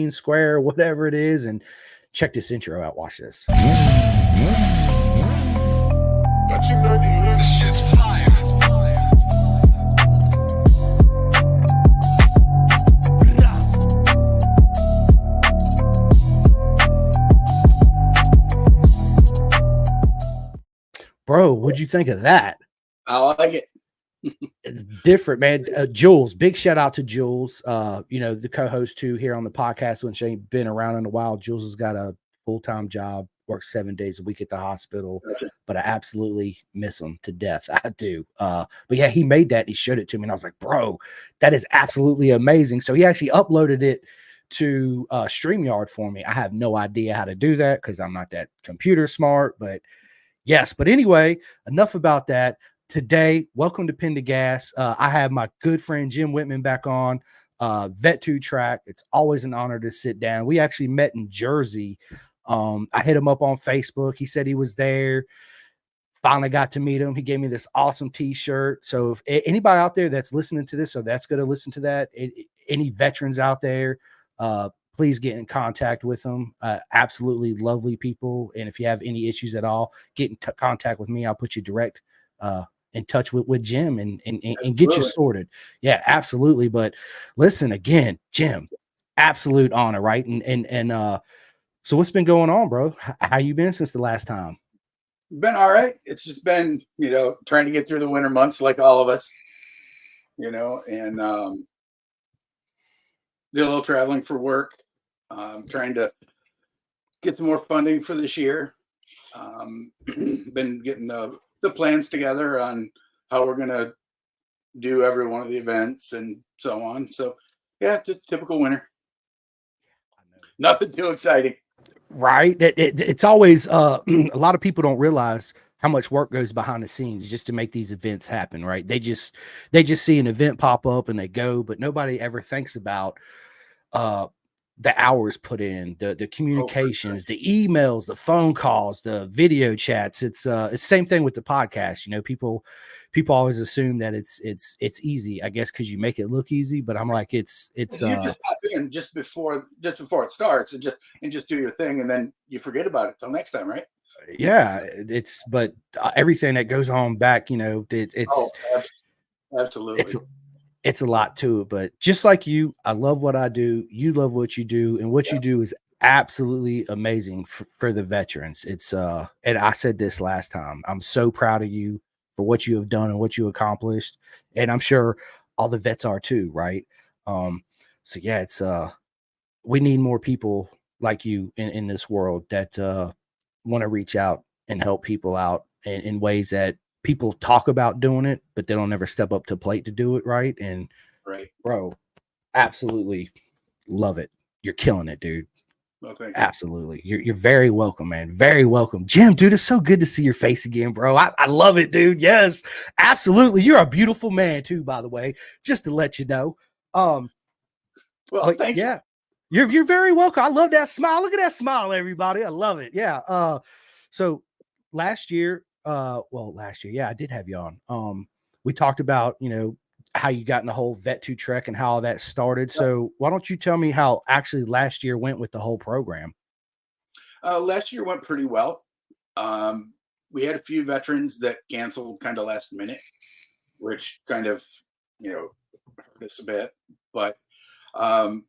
screen, square, whatever it is, and check this intro out. Watch this. This shit's fire. Bro, what'd you think of that? I like it. It's different, man. Jules, big shout out to Jules. The co-host too here on the podcast, when she ain't been around in a while. Jules has got a full-time job, works 7 days a week at the hospital, but I absolutely miss him to death. I do. But yeah, he made that. He showed it to me, and I was like, bro, that is absolutely amazing. So he actually uploaded it to StreamYard for me. I have no idea how to do that because I'm not that computer smart, but yes. But anyway, enough about that. Today, welcome to Pin to Gas. I have my good friend Jim Whitman back on, Vet2Track. It's always an honor to sit down. We actually met in Jersey. I hit him up on Facebook. He said he was there. Finally got to meet him. He gave me this awesome t-shirt. So if anybody out there that's listening to this or that's going to listen to that, any veterans out there, please get in contact with them. Absolutely lovely people. And if you have any issues at all, get in contact with me. I'll put you direct in touch with Jim and get you sorted. Yeah, absolutely. But listen, again, Jim, absolute honor, right? And so what's been going on, bro? How you been since the last time? Been all right. It's just been, trying to get through the winter months like all of us, and do a little traveling for work. Trying to get some more funding for this year. Been getting the plans together on how we're going to do every one of the events and so on. So yeah, just typical winter. Nothing too exciting. Right. It's always a lot of people don't realize how much work goes behind the scenes just to make these events happen. Right. They just see an event pop up and they go, but nobody ever thinks about the hours put in, the communications, the emails, the phone calls, the video chats. It's the same thing with the podcast. People always assume that it's easy, I guess, because you make it look easy. But I'm like, it's you just pop in just before it starts and just do your thing, and then you forget about it till next time, right? Yeah, but everything that goes on back, absolutely. It's a lot to it, but just like you, I love what I do. You love what you do, and what you do is absolutely amazing for the veterans. It's and I said this last time, I'm so proud of you for what you have done and what you accomplished, and I'm sure all the vets are too, right? So yeah, it's we need more people like you in this world that want to reach out and help people out in ways that people talk about doing it, but they don't ever step up to plate to do it right. And bro, absolutely love it. You're killing it, dude. Well, thank you. Absolutely. You're very welcome, man. Very welcome. Jim, dude, it's so good to see your face again, bro. I love it, dude. Yes, absolutely. You're a beautiful man too, by the way, just to let you know. Well, thank you. You're very welcome. I love that smile. Look at that smile, everybody. I love it. Yeah. So last year, yeah, I did have you on. We talked about, how you got in the whole Vet2Track and how all that started. So why don't you tell me how actually last year went with the whole program? Last year went pretty well. We had a few veterans that canceled kind of last minute, which kind of, hurt us a bit, but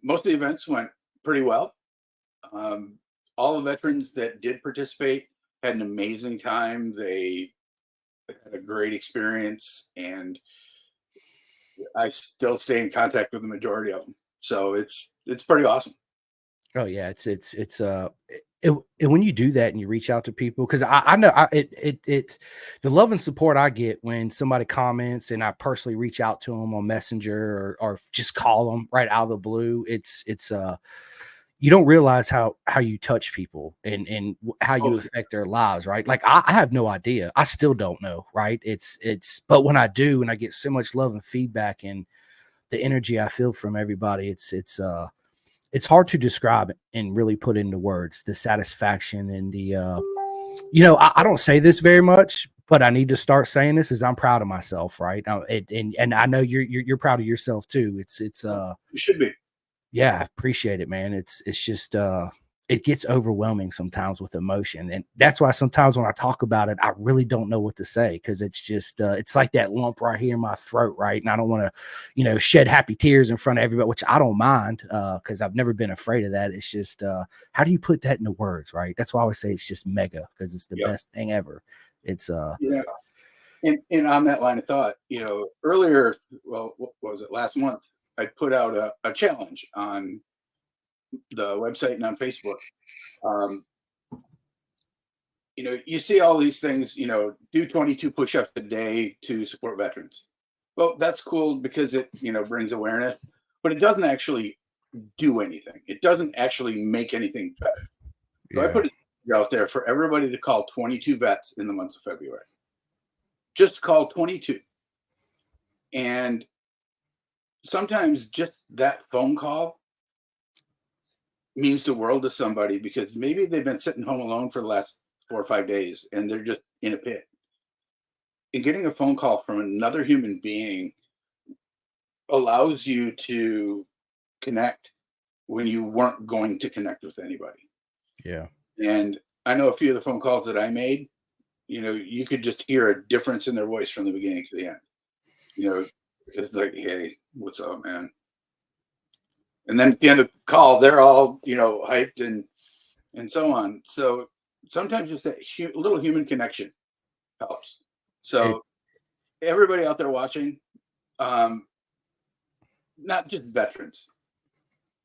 most of the events went pretty well. All the veterans that did participate had an amazing time. They had a great experience, and I still stay in contact with the majority of them. So it's pretty awesome. Oh yeah, when you do that and you reach out to people, because I know it's the love and support I get when somebody comments and I personally reach out to them on Messenger or just call them right out of the blue. It's you don't realize how you touch people and how you affect their lives, right? Like I have no idea. I still don't know, right? But when I do, and I get so much love and feedback and the energy I feel from everybody, it's hard to describe and really put into words, the satisfaction and the, I don't say this very much, but I need to start saying this, is I'm proud of myself. Right. And I know you're proud of yourself too. You should be. Yeah, I appreciate it, man. It's just it gets overwhelming sometimes with emotion. And that's why sometimes when I talk about it, I really don't know what to say because it's just it's like that lump right here in my throat, right? And I don't want to, shed happy tears in front of everybody, which I don't mind because I've never been afraid of that. It's just how do you put that into words, right? That's why I always say it's just mega because it's the Yep. best thing ever. It's Yeah. And on that line of thought, earlier, well, what was it, last month? I put out a challenge on the website and on Facebook. Um, you see all these things, do 22 push-ups a day to support veterans. Well, that's cool because it, brings awareness, but it doesn't actually do anything. It doesn't actually make anything better. So I yeah, put it out there for everybody to call 22 vets in the month of February. Just call 22. And sometimes just that phone call means the world to somebody because maybe they've been sitting home alone for the last 4 or 5 days and they're just in a pit. And getting a phone call from another human being allows you to connect when you weren't going to connect with anybody. yeah. And I know a few of the phone calls that I made, you could just hear a difference in their voice from the beginning to the end. It's like, hey, what's up, man? And then at the end of the call, they're all, hyped and so on. So sometimes just that little human connection helps. It, So everybody out there watching, um, not just veterans,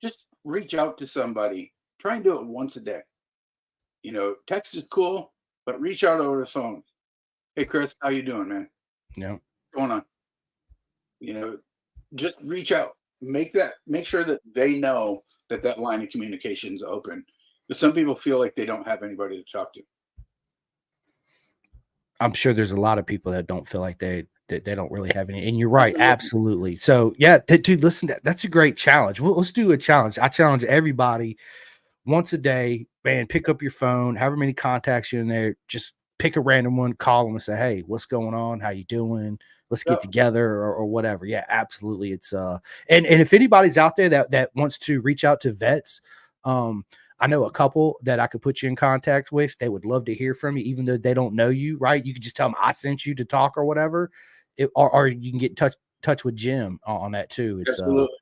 just reach out to somebody. Try and do it once a day. Text is cool, but reach out over the phone. Hey, Chris, how you doing, man? no. What's going on? You know, just reach out. Make sure that they know that that line of communication is open. Because some people feel like they don't have anybody to talk to. I'm sure there's a lot of people that don't feel like they don't really have any. And you're right, Absolutely. absolutely. So yeah, dude, listen, that's a great challenge. Let's do a challenge. I challenge everybody once a day, man. Pick up your phone, however many contacts you're in there, just pick a random one, call them and say, hey, what's going on? How you doing? Let's get Yep. together or whatever. Yeah, absolutely. It's and if anybody's out there that wants to reach out to vets, um, I know a couple that I could put you in contact with. They would love to hear from you, even though they don't know you, right? You could just tell them I sent you to talk or whatever. Or you can get in touch with Jim on that too. It's Absolutely.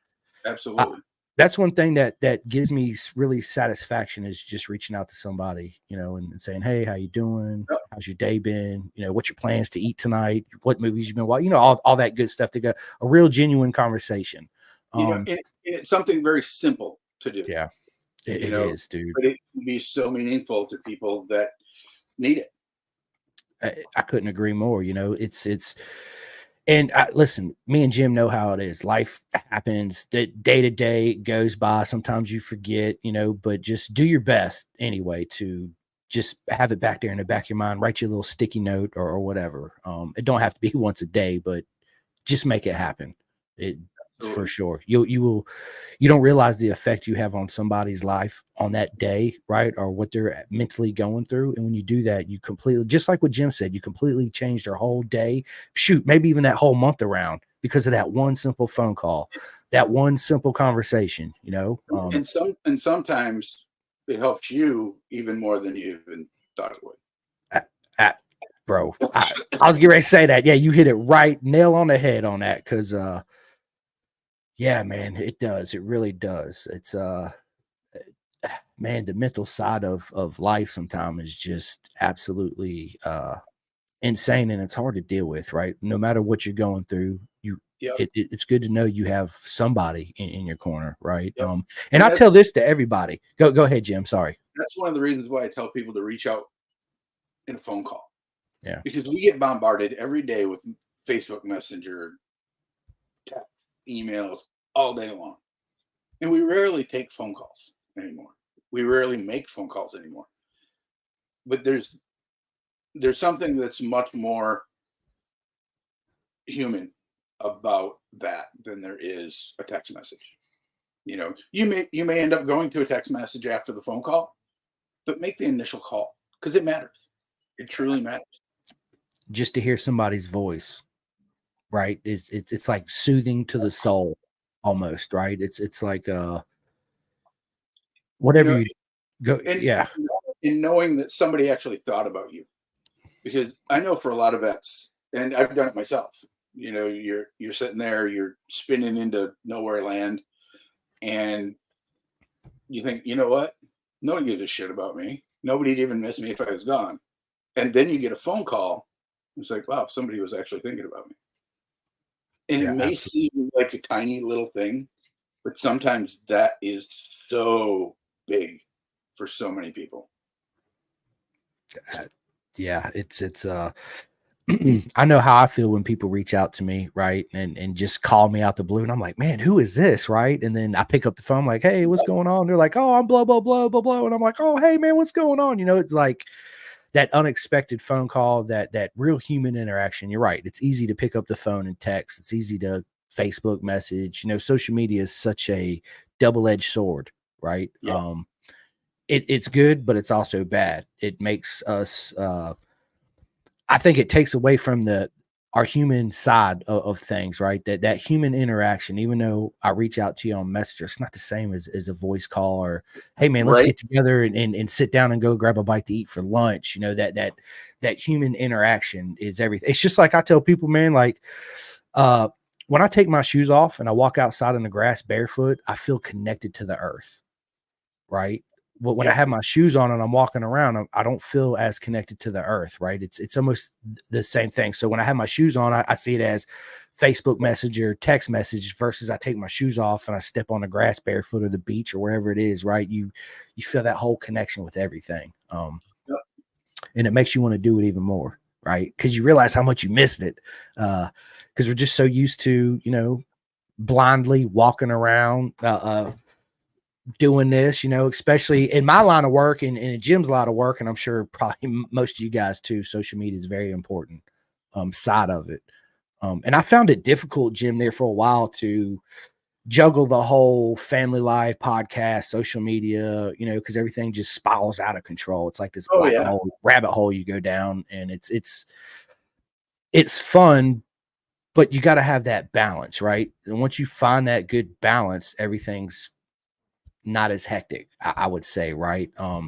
I, Absolutely. that's one thing that gives me really satisfaction is just reaching out to somebody, and saying, hey, how you doing? Yep. How's your day been? What's your plans to eat tonight? What movies you've been watching? All that good stuff to go, a real genuine conversation. It's something very simple to do, Yeah, you it know, is, dude. but it can be so meaningful to people that need it. I couldn't agree more. It's and listen, me and Jim know how it is. Life happens. Day to day goes by. Sometimes you forget, but just do your best anyway to just have it back there in the back of your mind. Write your little sticky note or whatever. It don't have to be once a day, but just make it happen. It for Absolutely. sure. You don't realize the effect you have on somebody's life on that day, right? Or what they're mentally going through. And when you do that, you completely, just like what Jim said, you completely change their whole day. Shoot, maybe even that whole month around because of that one simple phone call, that one simple conversation, And sometimes it helps you even more than you even thought it would. I, I, bro, I was getting ready to say that. Yeah, you hit it right, nail on the head on that. Cause, yeah, man, it does. It really does. It's, man, the mental side of life sometimes is just absolutely insane and it's hard to deal with, right? No matter what you're going through, Yep. it's good to know you have somebody in your corner, right? Yep. And I that's tell this to everybody. Go ahead, Jim. Sorry. that's one of the reasons why I tell people to reach out in a phone call Yeah. because we get bombarded every day with Facebook Messenger, text, emails all day long, and we rarely take phone calls anymore. We rarely make phone calls anymore. But there's something that's much more human about that than there is a text message. You may end up going to a text message after the phone call, but make the initial call because it matters. It truly matters. Just to hear somebody's voice, right? It's like soothing to the soul almost, right? It's like whatever know, you go. and Yeah. in knowing that somebody actually thought about you, because I know for a lot of vets, and I've done it myself. You know, you're sitting there, you're spinning into nowhere land, and you think, you know what? Nobody gives a shit about me. Nobody'd even miss me if I was gone. And then you get a phone call. It's like, wow, somebody was actually thinking about me. And it Yeah. may Absolutely. seem like a tiny little thing, but sometimes that is so big for so many people. Yeah. It's I know how I feel when people reach out to me, right? And just call me out the blue. And I'm like, man, who is this? Right. And then I pick up the phone, like, hey, what's going on? They're like, oh, I'm blah, blah, blah, blah, blah. And I'm like, oh, hey man, what's going on? You know, it's like that unexpected phone call, that real human interaction. You're right. It's easy to pick up the phone and text. It's easy to Facebook message. You know, social media is such a double-edged sword, right? Yeah. It's good, but it's also bad. It makes us I think it takes away from our human side of things, right? That human interaction, even though I reach out to you on Messenger, it's not the same as a voice call or, hey man, let's Right. get together and sit down and go grab a bite to eat for lunch. You know, that human interaction is everything. It's just like I tell people, man, like when I take my shoes off and I walk outside in the grass barefoot, I feel connected to the earth, right? But when I Yep. have my shoes on and I'm walking around, I don't feel as connected to the earth, right? It's almost the same thing. So when I have my shoes on, I see it as Facebook message or text message versus I take my shoes off and I step on the grass barefoot or the beach or wherever it is, right? You feel that whole connection with everything. Yep. And it makes you want to do it even more, right? Because you realize how much you missed it. Because we're just so used to, you know, blindly walking around, doing this, you know, especially in my line of work and in Jim's line of work, and I'm sure probably most of you guys too. Social media is very important side of it. And I found it difficult, Jim, there for a while to juggle the whole family life, podcast, social media, you know, because everything just spirals out of control. It's like this Oh yeah. rabbit hole you go down, and it's fun, but you got to have that balance, right? And once you find that good balance, everything's not as hectic, I would say, right? Right.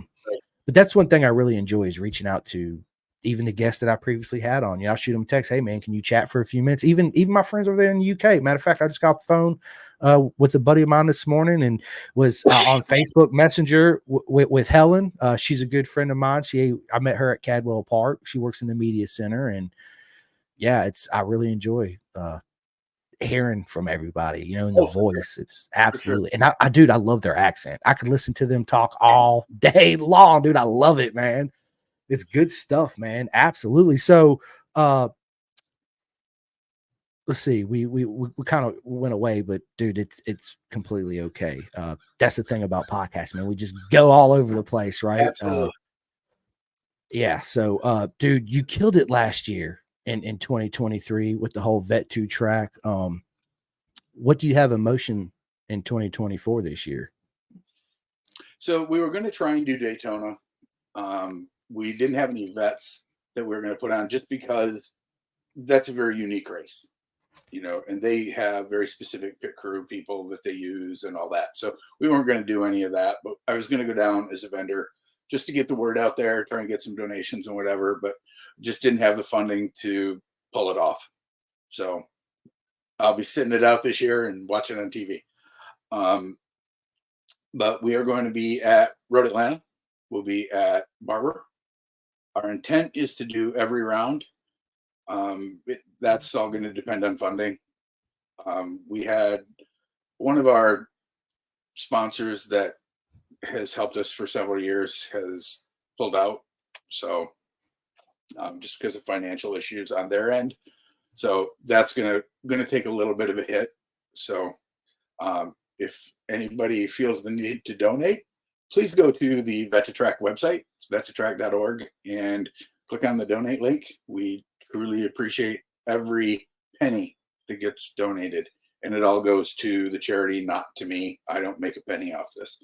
But that's one thing I really enjoy is reaching out to even the guests that I previously had on. You know, I'll shoot them a text, hey man, can you chat for a few minutes? Even my friends over there in the UK. Matter of fact, I just got off the phone with a buddy of mine this morning and was on Facebook Messenger with Helen. She's a good friend of mine. I met her at Cadwell Park. She works in the media center, and yeah, I really enjoy hearing from everybody, you know, in the Oh, for sure. voice. It's For sure. absolutely, and dude, I love their accent. I could listen to them talk all day long, dude. I love it, man. It's good stuff, man. Absolutely. So, let's see. We kind of went away, but dude, it's completely okay. That's the thing about podcasting, man. We just go all over the place, right? Absolutely. Yeah. So, dude, you killed it last year in 2023 with the whole Vet 2 track. What do you have in motion in 2024 this year? So we were going to try and do Daytona. We didn't have any vets that we were going to put on just because that's a very unique race, you know, and they have very specific pit crew people that they use and all that. So we weren't going to do any of that, but I was going to go down as a vendor just to get the word out there, try and get some donations and whatever, but just didn't have the funding to pull it off. So I'll be sitting it out this year and watching it on TV. But we are going to be at Road Atlanta. We'll be at Barber. Our intent is to do every round. That's all going to depend on funding. We had one of our sponsors that has helped us for several years has pulled out. So just because of financial issues on their end. So that's going to take a little bit of a hit. So if anybody feels the need to donate, please go to the Vet2Track website. It's vet2track.org and click on the donate link. We truly appreciate every penny that gets donated, and it all goes to the charity, not to me. I don't make a penny off this.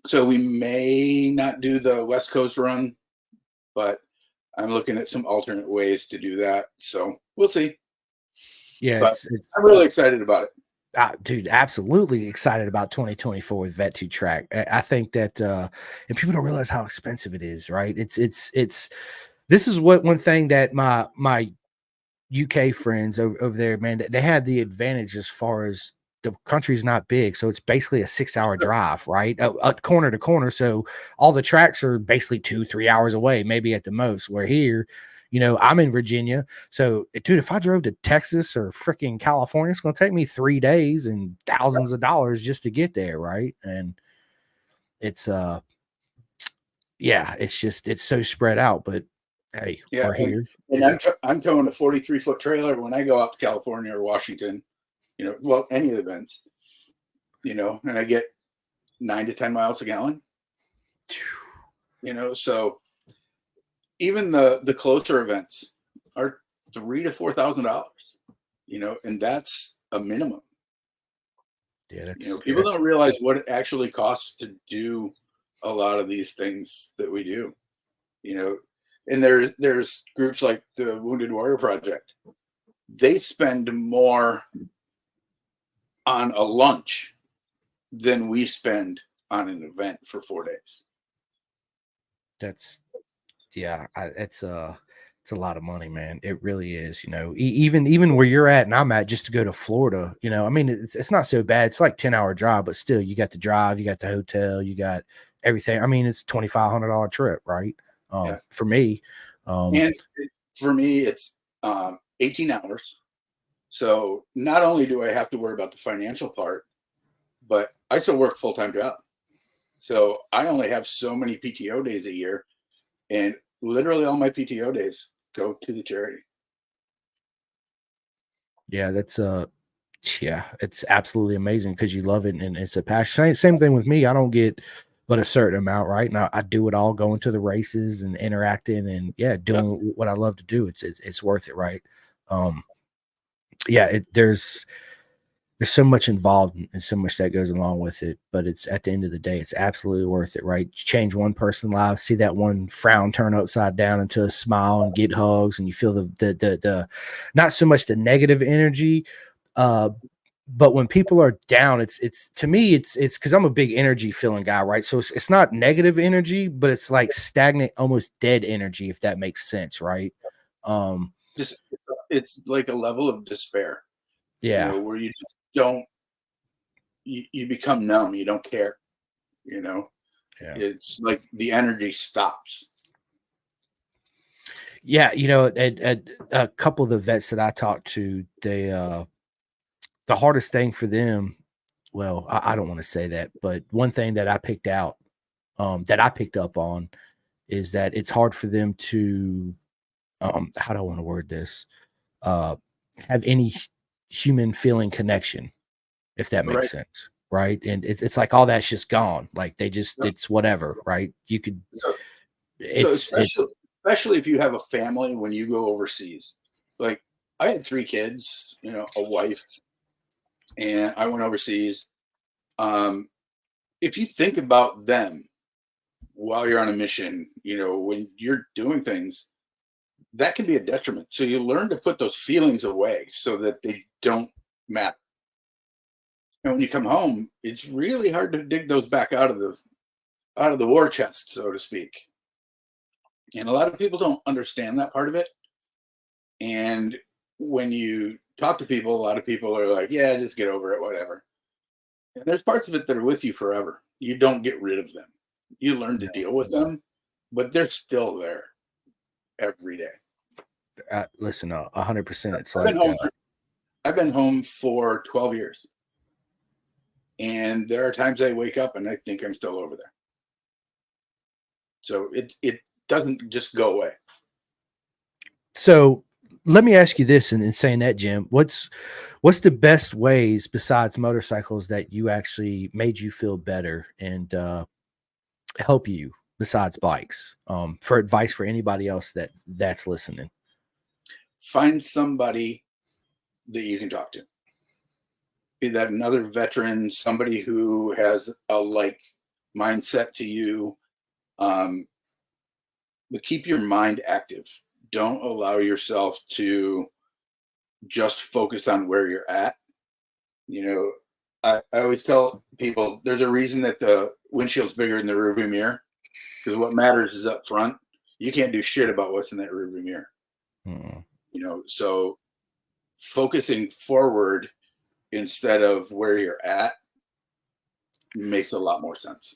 So we may not do the West Coast run, but I'm looking at some alternate ways to do that. So we'll see. Yeah, But it's I'm really excited about it. Dude, absolutely excited about 2024 with Vet2 Track. I think that, and people don't realize how expensive it is, right? It's. This is what one thing that my UK friends over there, man, they have the advantage as far as the country's not big, so it's basically a 6-hour drive, right, corner to corner. So all the tracks are basically 2-3 hours away, maybe at the most. Where here, I'm in Virginia, so dude, if I drove to Texas or freaking California, it's going to take me 3 days and thousands of dollars just to get there, right? And it's yeah, it's so spread out, but hey, Yeah, we're here. and I'm towing a 43-foot trailer when I go out to California or Washington, well, any events, and I get 9 to 10 miles a gallon, so even the closer events are $3,000 to $4,000, and that's a minimum. Yeah, that's People don't realize what it actually costs to do a lot of these things that we do, and there's groups like the Wounded Warrior Project. They spend more on a lunch than we spend on an event for 4 days. that's yeah, it's a lot of money, man. It really is. Even where you're at and I'm at, just to go to Florida. I mean, it's not so bad. It's like 10-hour drive, but still, you got the drive, you got the hotel, you got everything. I mean, it's $2,500 trip, right? Yeah. For me, And for me, it's 18 hours. So not only do I have to worry about the financial part, but I still work a full-time job. So I only have so many PTO days a year, and literally all my PTO days go to the charity. yeah, yeah, it's absolutely amazing because you love it and it's a passion. Same thing with me. I don't get but a certain amount, right? Now I do it all, going to the races and interacting and yeah, Yep. doing what I love to do. It's worth it, right? Um, yeah, there's so much involved and so much that goes along with it, but it's at the end of the day, it's absolutely worth it, right? You change one person's life, see that one frown turn upside down into a smile and get hugs, and you feel the not so much the negative energy, uh, but when people are down, it's to me, it's because I'm a big energy feeling guy, right? So it's not negative energy, but it's like stagnant, almost dead energy, if that makes sense, right? Um, Just it's like a level of despair, yeah, where you just don't you become numb, you don't care, you know. yeah. It's like the energy stops. Yeah, a couple of the vets that I talked to, they the hardest thing for them, well, I don't want to say that, but one thing that I picked out, that I picked up on, is that it's hard for them to, how do I want to word this? Uh, have any human feeling connection, if that makes Right. sense, right? And it's like all that's just gone. Like they just, Yep. it's whatever, right? You could, So it's especially if you have a family when you go overseas. Like I had 3 kids, a wife, and I went overseas. Um, if you think about them while you're on a mission, when you're doing things, that can be a detriment. So you learn to put those feelings away so that they don't matter. And when you come home, it's really hard to dig those back out of the war chest, so to speak. And a lot of people don't understand that part of it. And when you talk to people, a lot of people are like, yeah, just get over it, whatever. And there's parts of it that are with you forever. You don't get rid of them. You learn to deal with them, but they're still there every day. listen, 100%. It's I've been like, home I've been home for 12 years. And there are times I wake up and I think I'm still over there. So it doesn't just go away. so let me ask you this, and in saying that, Jim, what's the best ways besides motorcycles that you actually made you feel better and help you besides bikes? For advice for anybody else that's listening. Find somebody that you can talk to. Be that another veteran, somebody who has a like mindset to you. Um, but keep your mind active. Don't allow yourself to just focus on where you're at. You know, I always tell people there's a reason that the windshield's bigger than the rearview mirror, because what matters is up front. You can't do shit about what's in that rearview mirror. Mm. So focusing forward instead of where you're at makes a lot more sense.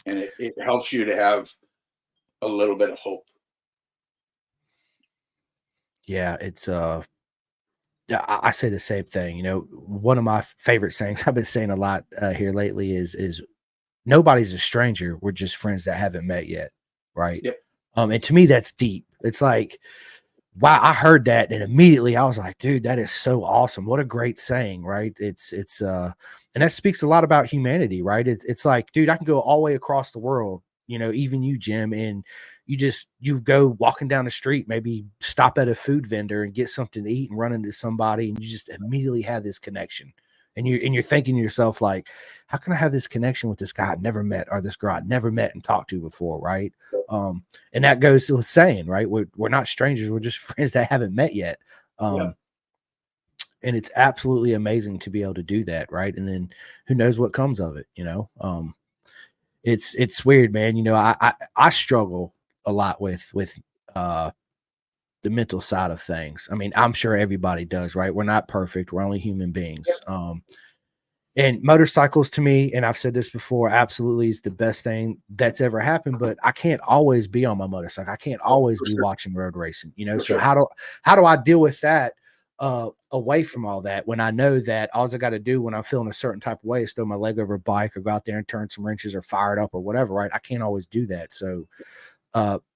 And it helps you to have a little bit of hope. Yeah, it's yeah, I say the same thing. One of my favorite sayings I've been saying a lot here lately is nobody's a stranger. We're just friends that haven't met yet, right? Yep. And to me, that's deep. It's like, wow, I heard that, and immediately I was like, dude, that is so awesome. What a great saying, right? And that speaks a lot about humanity, right? It's like, dude, I can go all the way across the world, even you, Jim, and you go walking down the street, maybe stop at a food vendor and get something to eat and run into somebody, and you just immediately have this connection. And you're thinking to yourself, like, how can I have this connection with this guy I never met, or this girl I never met and talked to before, right? And that goes to saying, right, we're not strangers, we're just friends that haven't met yet. Yep. And it's absolutely amazing to be able to do that, right? And then who knows what comes of it, it's weird, man. I struggle a lot with the mental side of things. I mean, I'm sure everybody does, right? We're not perfect. We're only human beings. Yep. And motorcycles, to me, and I've said this before, absolutely is the best thing that's ever happened. But I can't always be on my motorcycle. I can't always be watching road racing. So how do I deal with that away from all that, when I know that all I got to do when I'm feeling a certain type of way is throw my leg over a bike or go out there and turn some wrenches or fire it up or whatever, right? I can't always do that. So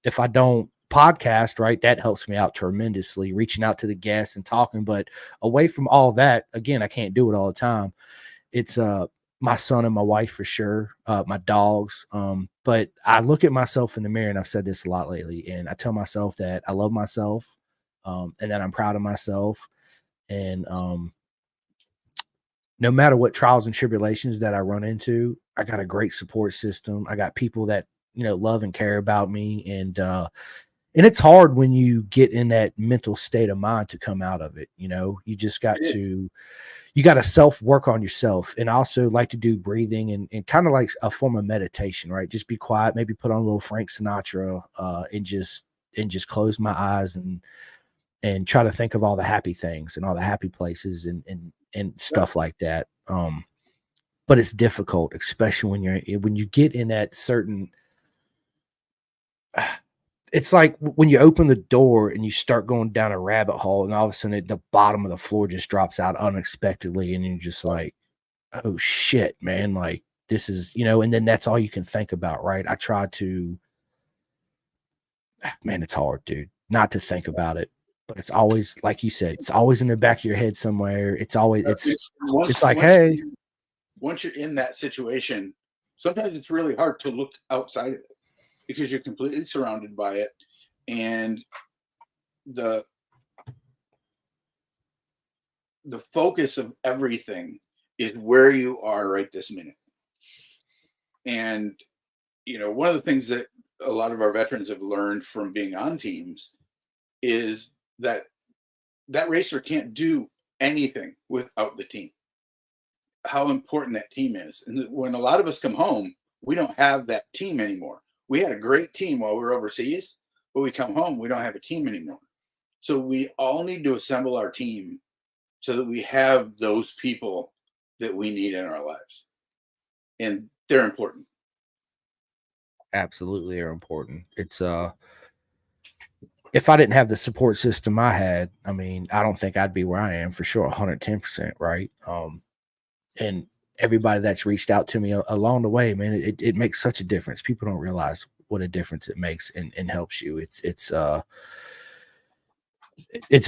if I don't podcast, right, that helps me out tremendously, reaching out to the guests and talking. But away from all that, again, I can't do it all the time. It's my son and my wife for sure, my dogs. But I look at myself in the mirror, and I've said this a lot lately, and I tell myself that I love myself, and that I'm proud of myself. And no matter what trials and tribulations that I run into, I got a great support system. I got people that love and care about me, and it's hard when you get in that mental state of mind to come out of it. You just got to self work on yourself. And I also like to do breathing and kind of like a form of meditation, right? Just be quiet, maybe put on a little Frank Sinatra, and just close my eyes and try to think of all the happy things and all the happy places and stuff like that. But it's difficult, especially when you get in that certain, it's like when you open the door and you start going down a rabbit hole, and all of a sudden the bottom of the floor just drops out unexpectedly, and you're just like, oh shit, man, like this is, and then that's all you can think about, right? I try to, man, it's hard, dude, not to think about it, but it's always, like you said, it's always in the back of your head somewhere. It's always, it's like, hey, once you're in that situation, sometimes it's really hard to look outside of it, because you're completely surrounded by it, and the focus of everything is where you are right this minute. And one of the things that a lot of our veterans have learned from being on teams is that racer can't do anything without the team. How important that team is. And when a lot of us come home, we don't have that team anymore. We had a great team while we were overseas, but we come home, we don't have a team anymore. So we all need to assemble our team so that we have those people that we need in our lives. And they're important. Absolutely are important. It's if I didn't have the support system I had, I mean, I don't think I'd be where I am, for sure, 110%, right? And everybody that's reached out to me along the way, man, it makes such a difference. People don't realize what a difference it makes and helps you. It's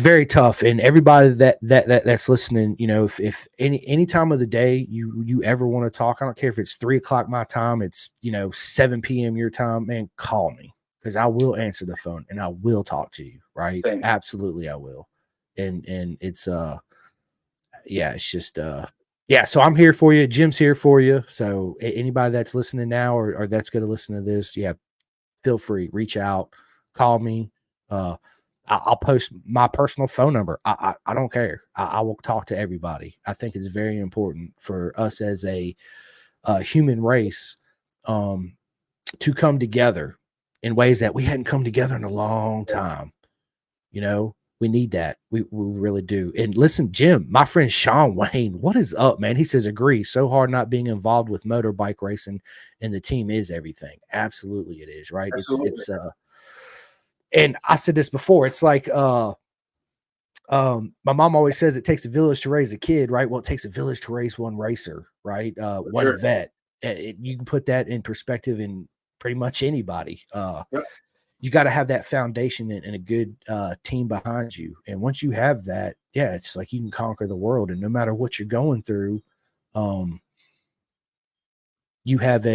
very tough. And everybody that's listening, if any time of the day you ever want to talk, I don't care if it's 3:00 my time, it's 7 p.m. your time, man, call me, because I will answer the phone and I will talk to you, right? Same. Absolutely, I will. And it's yeah, it's just yeah, so I'm here for you. Jim's here for you. So anybody that's listening now or that's going to listen to this, yeah, feel free, reach out, call me. I'll post my personal phone number. I don't care. I will talk to everybody. I think it's very important for us as a human race to come together in ways that we hadn't come together in a long time. You know, we need that. We really do. And listen, Jim, my friend Sean Wayne, what is up, man? He says, agree. So hard not being involved with motorbike racing, and the team is everything. Absolutely, it is, right? Absolutely. It's and I said this before, it's like my mom always says it takes a village to raise a kid, right? Well, it takes a village to raise one racer, right? One sure. vet. You can put that in perspective in pretty much anybody. Yep. You got to have that foundation and a good team behind you. And once you have that, yeah, it's like you can conquer the world. And no matter what you're going through, you have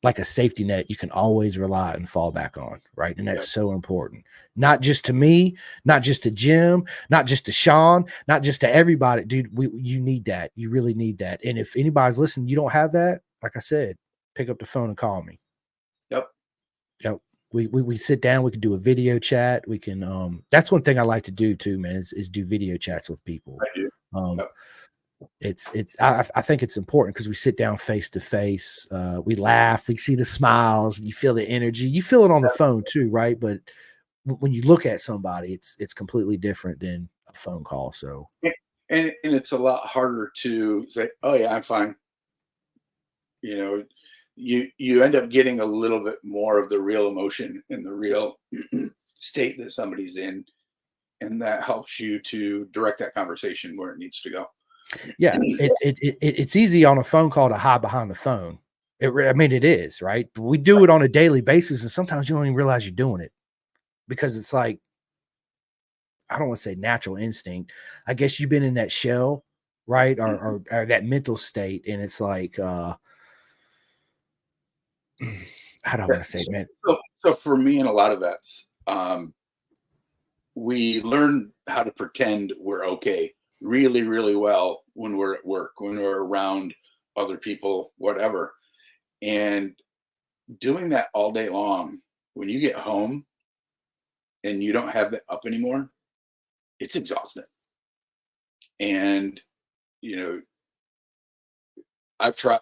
like a safety net you can always rely and fall back on, right? And that's so important. Not just to me, not just to Jim, not just to Sean, not just to everybody, dude. You need that. You really need that. And if anybody's listening, you don't have that, like I said, pick up the phone and call me. Yep. We sit down, we can do a video chat. We can that's one thing I like to do too, man, is do video chats with people. I do. I think it's important because we sit down face to face, we laugh, we see the smiles, you feel the energy, you feel it on the phone too, right? But when you look at somebody, it's completely different than a phone call. So and it's a lot harder to say, oh yeah, I'm fine. You know, you end up getting a little bit more of the real emotion and the real state that somebody's in, and that helps you to direct that conversation where it needs to go. Yeah, it's easy on a phone call to hide behind the phone. I mean, it is, right? But we do it on a daily basis, and sometimes you don't even realize you're doing it because it's like, I don't want to say natural instinct. I guess you've been in that shell, right? Or that mental state, and it's like, how do I want to say it, man? So for me and a lot of vets, we learn how to pretend we're okay really, really well when we're at work, when we're around other people, whatever. And doing that all day long, when you get home and you don't have it up anymore, it's exhausting. And, you know, I've tried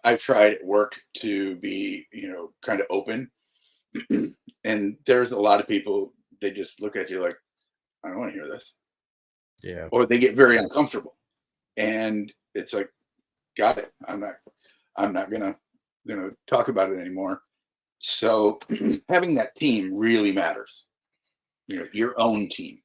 at work to be, kind of open. And there's a lot of people, they just look at you like, I don't want to hear this. Yeah. Or they get very uncomfortable. And it's like, got it. I'm not gonna talk about it anymore. So having that team really matters. Your own team.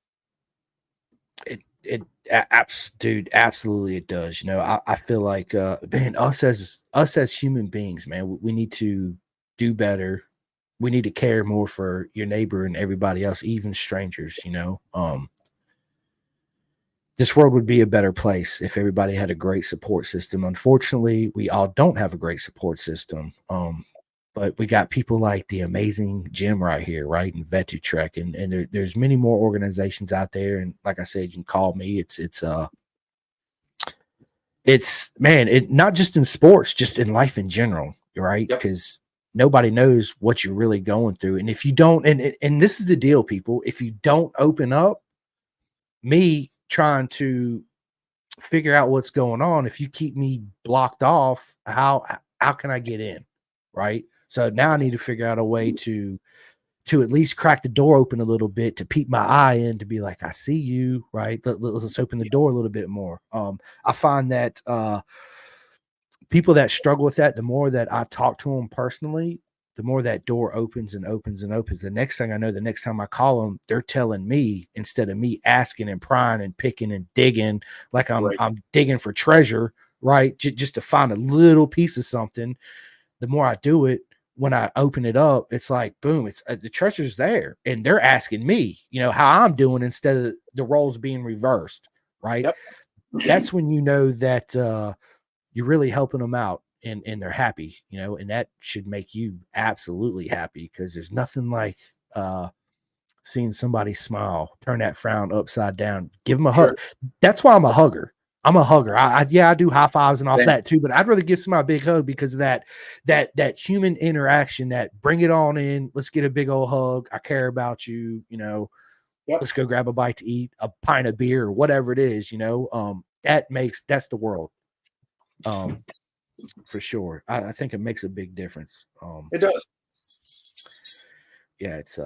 Dude, absolutely it does. I feel like man, us as human beings, man, we need to do better. We need to care more for your neighbor and everybody else, even strangers. This world would be a better place if everybody had a great support system. Unfortunately, we all don't have a great support system. But we got people like the amazing Jim right here, right? And VetuTrek, and there's many more organizations out there. And like I said, you can call me. It's man, it not just in sports, just in life in general, right? Because nobody knows what you're really going through. And if you don't, and this is the deal, people, if you don't open up, me trying to figure out what's going on, if you keep me blocked off, how can I get in? Right. So now I need to figure out a way to at least crack the door open a little bit, to peek my eye in, to be like, I see you, right? Let's open the door a little bit more. I find that people that struggle with that, the more that I talk to them personally, the more that door opens and opens and opens. The next thing I know, the next time I call them, they're telling me, instead of me asking and prying and picking and digging, like I'm digging for treasure, right? Just to find a little piece of something. The more I do it, when I open it up, it's like, boom, it's the treasure's there, and they're asking me, how I'm doing, instead of the roles being reversed, right? Yep. That's when you know that you're really helping them out. And they're happy, and that should make you absolutely happy, because there's nothing like seeing somebody smile, turn that frown upside down, give them a hug. That's why I'm a hugger. I'm a hugger. I do high fives and all that too, but I'd rather give somebody a big hug because of that human interaction, that bring it on in. Let's get a big old hug. I care about you. Yep. Let's go grab a bite to eat, a pint of beer, or whatever it is, that's the world. For sure. I think it makes a big difference. It does. Yeah, it's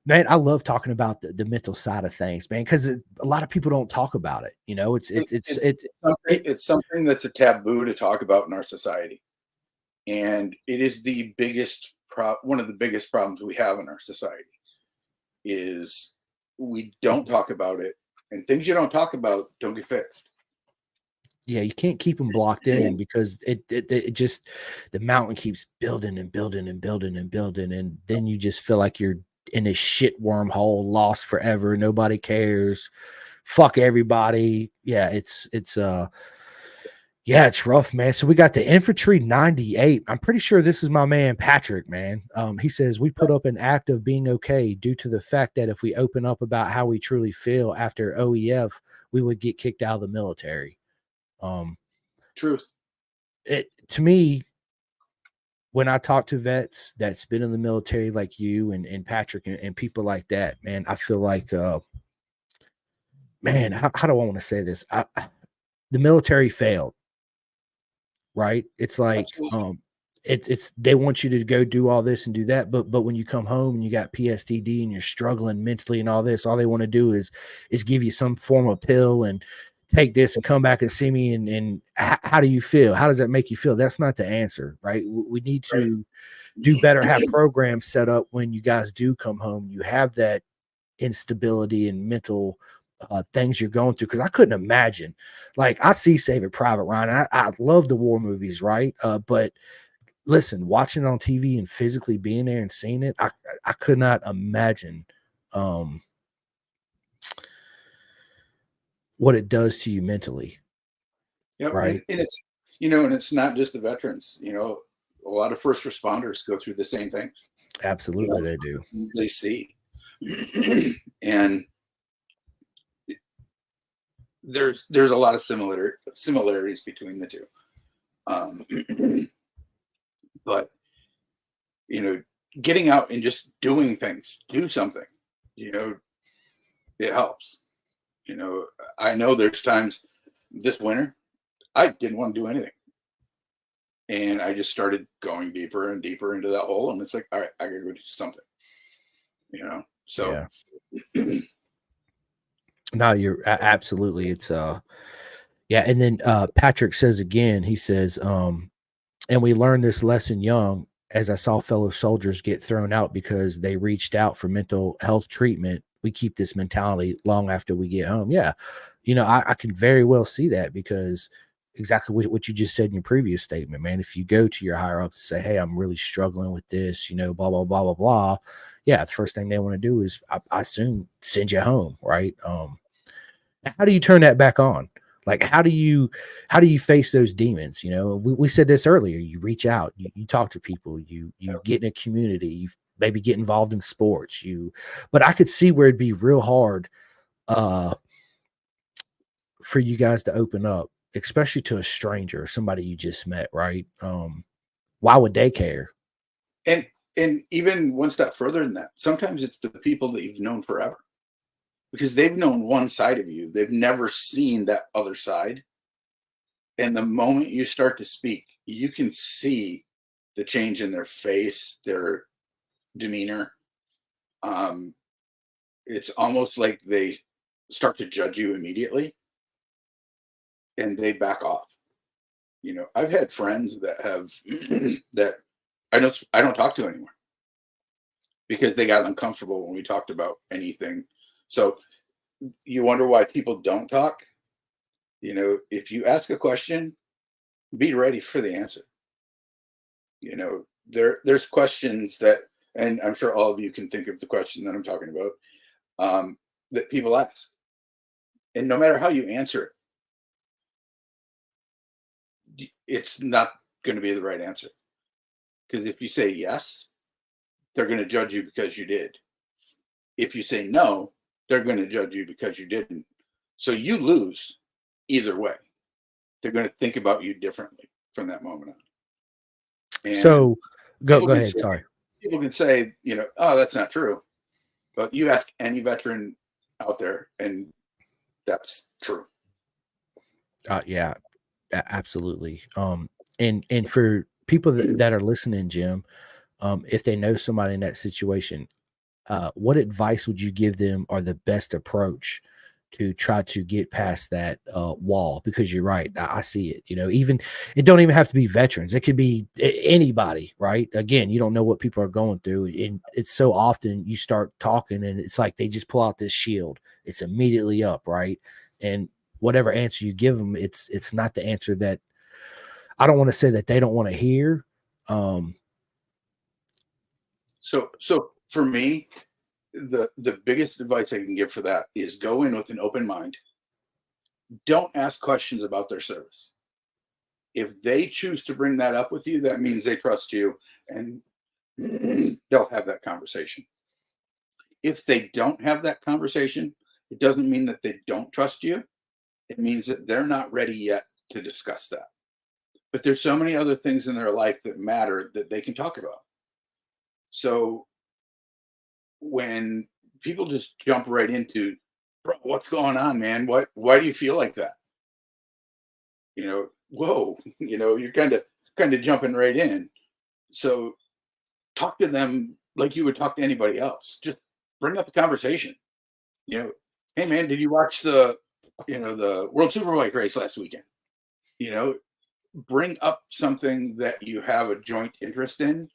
man, I love talking about the mental side of things, man, because a lot of people don't talk about it. It's something that's a taboo to talk about in our society, and it is the biggest one of the biggest problems we have in our society is we don't talk about it, and things you don't talk about don't get fixed. Yeah, you can't keep them blocked in because it just the mountain keeps building and building and building and building, and then you just feel like you're in a shit wormhole, lost forever. Nobody cares. Fuck everybody. Yeah, it's rough, man. So we got the Infantry 98. I'm pretty sure this is my man Patrick, man. He says we put up an act of being okay due to the fact that if we open up about how we truly feel after OEF, we would get kicked out of the military. Truth. It to me, when I talk to vets that's been in the military like you and Patrick and people like that, man, I feel like man, how do I want to say this? The military failed, right? It's like it's they want you to go do all this and do that, but when you come home and you got PSTD and you're struggling mentally and all this, all they want to do is give you some form of pill and take this and come back and see me and how do you feel? How does that make you feel? That's not the answer, right? We need to do better, have programs set up when you guys do come home. You have that instability and mental things you're going through. Because I couldn't imagine, like I see Saving Private Ryan, and I love the war movies, right? But listen, watching it on TV and physically being there and seeing it, I could not imagine what it does to you mentally. Yeah, right. and it's and it's not just the veterans. A lot of first responders go through the same things. Absolutely, they do. They see, and there's a lot of similarities between the two. But getting out and just doing things, do something, it helps. I know there's times this winter I didn't want to do anything. And I just started going deeper and deeper into that hole. And it's like, all right, I gotta go do something. So yeah. No, you're absolutely. It's yeah. And then Patrick says again, he says, and we learned this lesson young, as I saw fellow soldiers get thrown out because they reached out for mental health treatment. We keep this mentality long after we get home. Yeah. I can very well see that because exactly what you just said in your previous statement, man. If you go to your higher ups and say, hey, I'm really struggling with this, blah, blah, blah, blah, blah. Yeah. The first thing they want to do is I assume send you home. Right. How do you turn that back on? Like, how do you face those demons? We said this earlier, you reach out, you talk to people, you get in a community, you maybe get involved in sports, but I could see where it'd be real hard for you guys to open up, especially to a stranger, somebody you just met, right? Why would they care? And even one step further than that, sometimes it's the people that you've known forever. Because they've known one side of you. They've never seen that other side. And the moment you start to speak, you can see the change in their face, their demeanor. It's almost like they start to judge you immediately and they back off. I've had friends that have that I don't talk to anymore because they got uncomfortable when we talked about anything. So you wonder why people don't talk. If you ask a question, be ready for the answer. There's questions that, and I'm sure all of you can think of the question that I'm talking about, that people ask. And no matter how you answer it, it's not going to be the right answer. Because if you say yes, they're going to judge you because you did. If you say no, they're going to judge you because you didn't. So you lose either way. They're going to think about you differently from that moment on. And so go ahead. Sorry. People can say, oh, that's not true. But you ask any veteran out there, and that's true. Yeah, absolutely. And for people that are listening, Jim, if they know somebody in that situation, what advice would you give them or the best approach to try to get past that wall? Because you're right, I see it. Even it don't even have to be veterans; it could be anybody, right? Again, you don't know what people are going through, and it's so often you start talking, and it's like they just pull out this shield. It's immediately up, right? And whatever answer you give them, it's not the answer that I don't want to say that they don't want to hear. Um, So for me, the biggest advice I can give for that is go in with an open mind. Don't ask questions about their service. If they choose to bring that up with you, that means they trust you, and they'll have that conversation. If they don't have that conversation, it doesn't mean that they don't trust you. It means that they're not ready yet to discuss that. But there's so many other things in their life that matter that they can talk about. So when people just jump right into, bro, what's going on, man? Why do you feel like that? Whoa, you're kind of jumping right in. So talk to them like you would talk to anybody else. Just bring up a conversation. You know, hey man, did you watch the World Superbike race last weekend? You know, bring up something that you have a joint interest in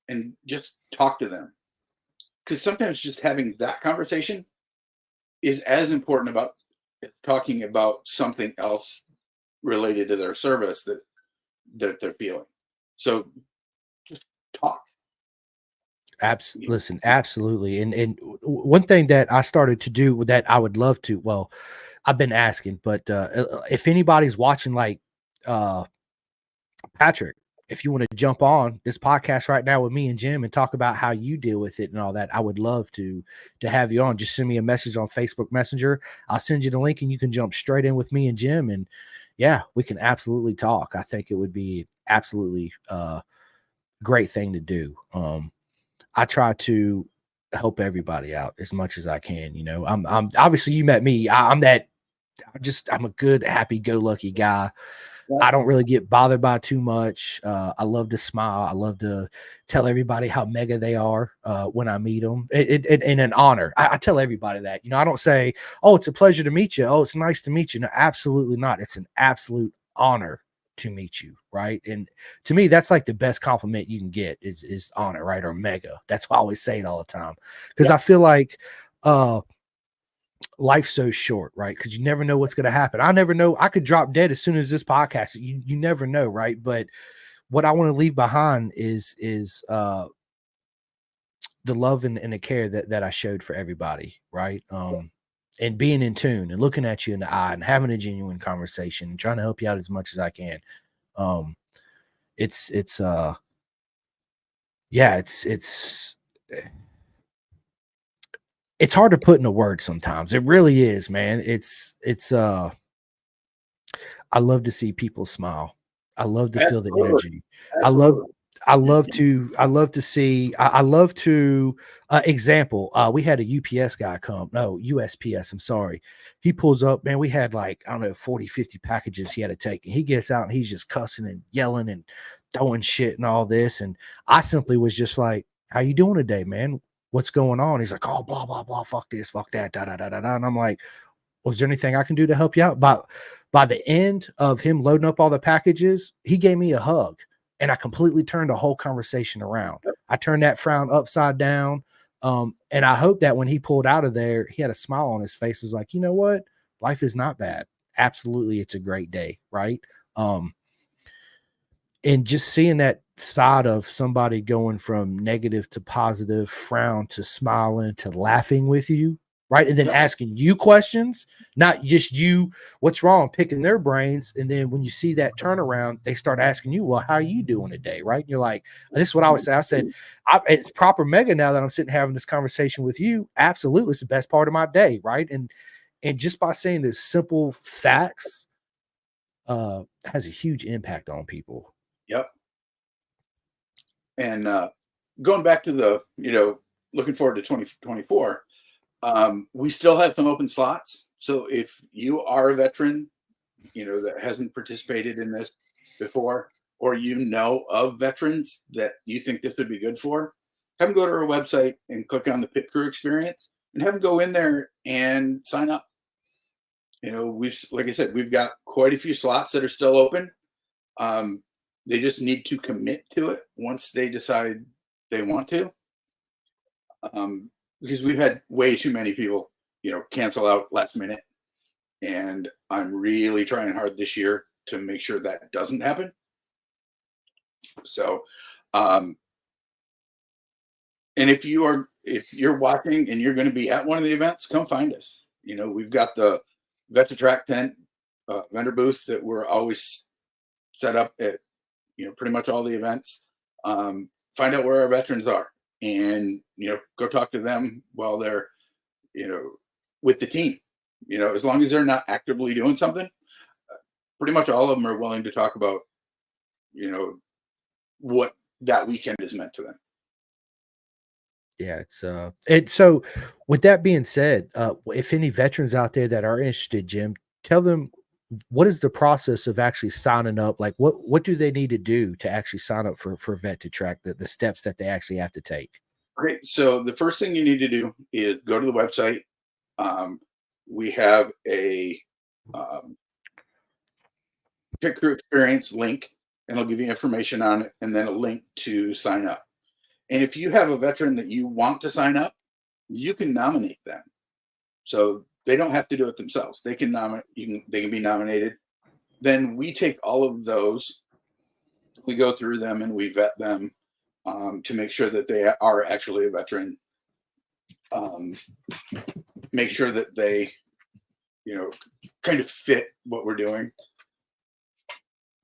and just talk to them. Because sometimes just having that conversation is as important about talking about something else related to their service that they're feeling. So just talk. Listen, absolutely. And one thing that I started to do that I would love to, well, I've been asking, but if anybody's watching, like uh Patrick, if you want to jump on this podcast right now with me and Jim and talk about how you deal with it and all that, I would love to have you on. Just send me a message on Facebook Messenger. I'll send you the link and you can jump straight in with me and Jim, and yeah, we can absolutely talk. I think it would be absolutely great thing to do. I try to help everybody out as much as I can. I'm obviously, you met me. I'm a good, happy go lucky guy. I don't really get bothered by too much. I love to smile. I love to tell everybody how mega they are when I meet them. In an honor. I tell everybody that. I don't say, "Oh, it's a pleasure to meet you." "Oh, it's nice to meet you." No, absolutely not. It's an absolute honor to meet you, right? And to me, that's like the best compliment you can get is honor, right? Or mega. That's why I always say it all the time, because I feel like life's so short, right? Because you never know what's going to happen. I never know. I could drop dead as soon as this podcast. You never know, right? But what I want to leave behind is the love and the care that I showed for everybody, right? And being in tune and looking at you in the eye and having a genuine conversation and trying to help you out as much as I can. Um, it's yeah, it's hard to put into words sometimes. It really is, man. I love to see people smile. I love to feel the Absolutely. energy. I love Absolutely. I love to see I love to example. We had a UPS guy come. No, USPS, I'm sorry. He pulls up, man. We had like, I don't know, 40, 50 packages he had to take. And he gets out and he's just cussing and yelling and throwing shit and all this. And I simply was just like, "How you doing today, man? What's going on?" He's like, "Oh, blah, blah, blah, fuck this, fuck that, da da da da da." And I'm like, "Was there anything I can do to help you out?" By the end of him loading up all the packages, he gave me a hug, and I completely turned the whole conversation around. I turned that frown upside down. And I hope that when he pulled out of there, he had a smile on his face. Was like, "You know what? Life is not bad. Absolutely, it's a great day." Right. And just seeing that side of somebody going from negative to positive, frown to smiling to laughing with you, right? And then asking you questions, not just you, what's wrong, picking their brains. And then when you see that turnaround, they start asking you, "Well, how are you doing today?" Right? And you're like, this is what I would say. I said, it's proper mega now that I'm sitting having this conversation with you. Absolutely. It's the best part of my day. Right. And just by saying the simple facts has a huge impact on people. Yep. And going back to the looking forward to 2024. We still have some open slots. So if you are a veteran, that hasn't participated in this before, or of veterans that you think this would be good for, have them go to our website and click on the Pit Crew Experience and have them go in there and sign up. Like I said, we've got quite a few slots that are still open. They just need to commit to it once they decide they want to. Because we've had way too many people, cancel out last minute. And I'm really trying hard this year to make sure that doesn't happen. So, and if you're watching and you're going to be at one of the events, come find us. We've got the Vet2Track tent vendor booth that we're always set up at, pretty much all the events. Find out where our veterans are and, go talk to them while they're, with the team. As long as they're not actively doing something, pretty much all of them are willing to talk about, what that weekend has meant to them. Yeah, so with that being said, if any veterans out there that are interested, Jim, tell them what is the process of actually signing up? Like what do they need to do to actually sign up for Vet2Track, the steps that they actually have to take? Okay, so the first thing you need to do is go to the website. We have a Pit Crew Experience link, and it'll give you information on it, and then a link to sign up. And if you have a veteran that you want to sign up, you can nominate them. So they don't have to do it themselves. They can nominate. They can be nominated. Then we take all of those, we go through them, and we vet them to make sure that they are actually a veteran. Make sure that they, kind of fit what we're doing.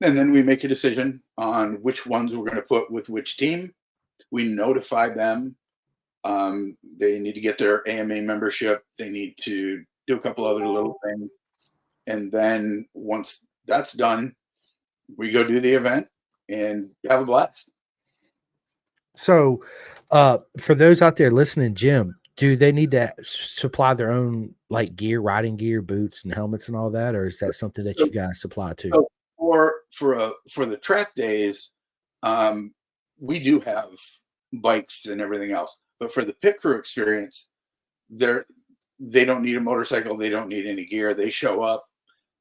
And then we make a decision on which ones we're going to put with which team. We notify them. They need to get their AMA membership. They need to do a couple other little things. And then once that's done, we go do the event and have a blast. So for those out there listening, Jim, do they need to supply their own like gear, riding gear, boots and helmets and all that? Or is that something that you guys supply too? So for the track days, we do have bikes and everything else, but for the Pit Crew Experience, they don't need a motorcycle. They don't need any gear. They show up.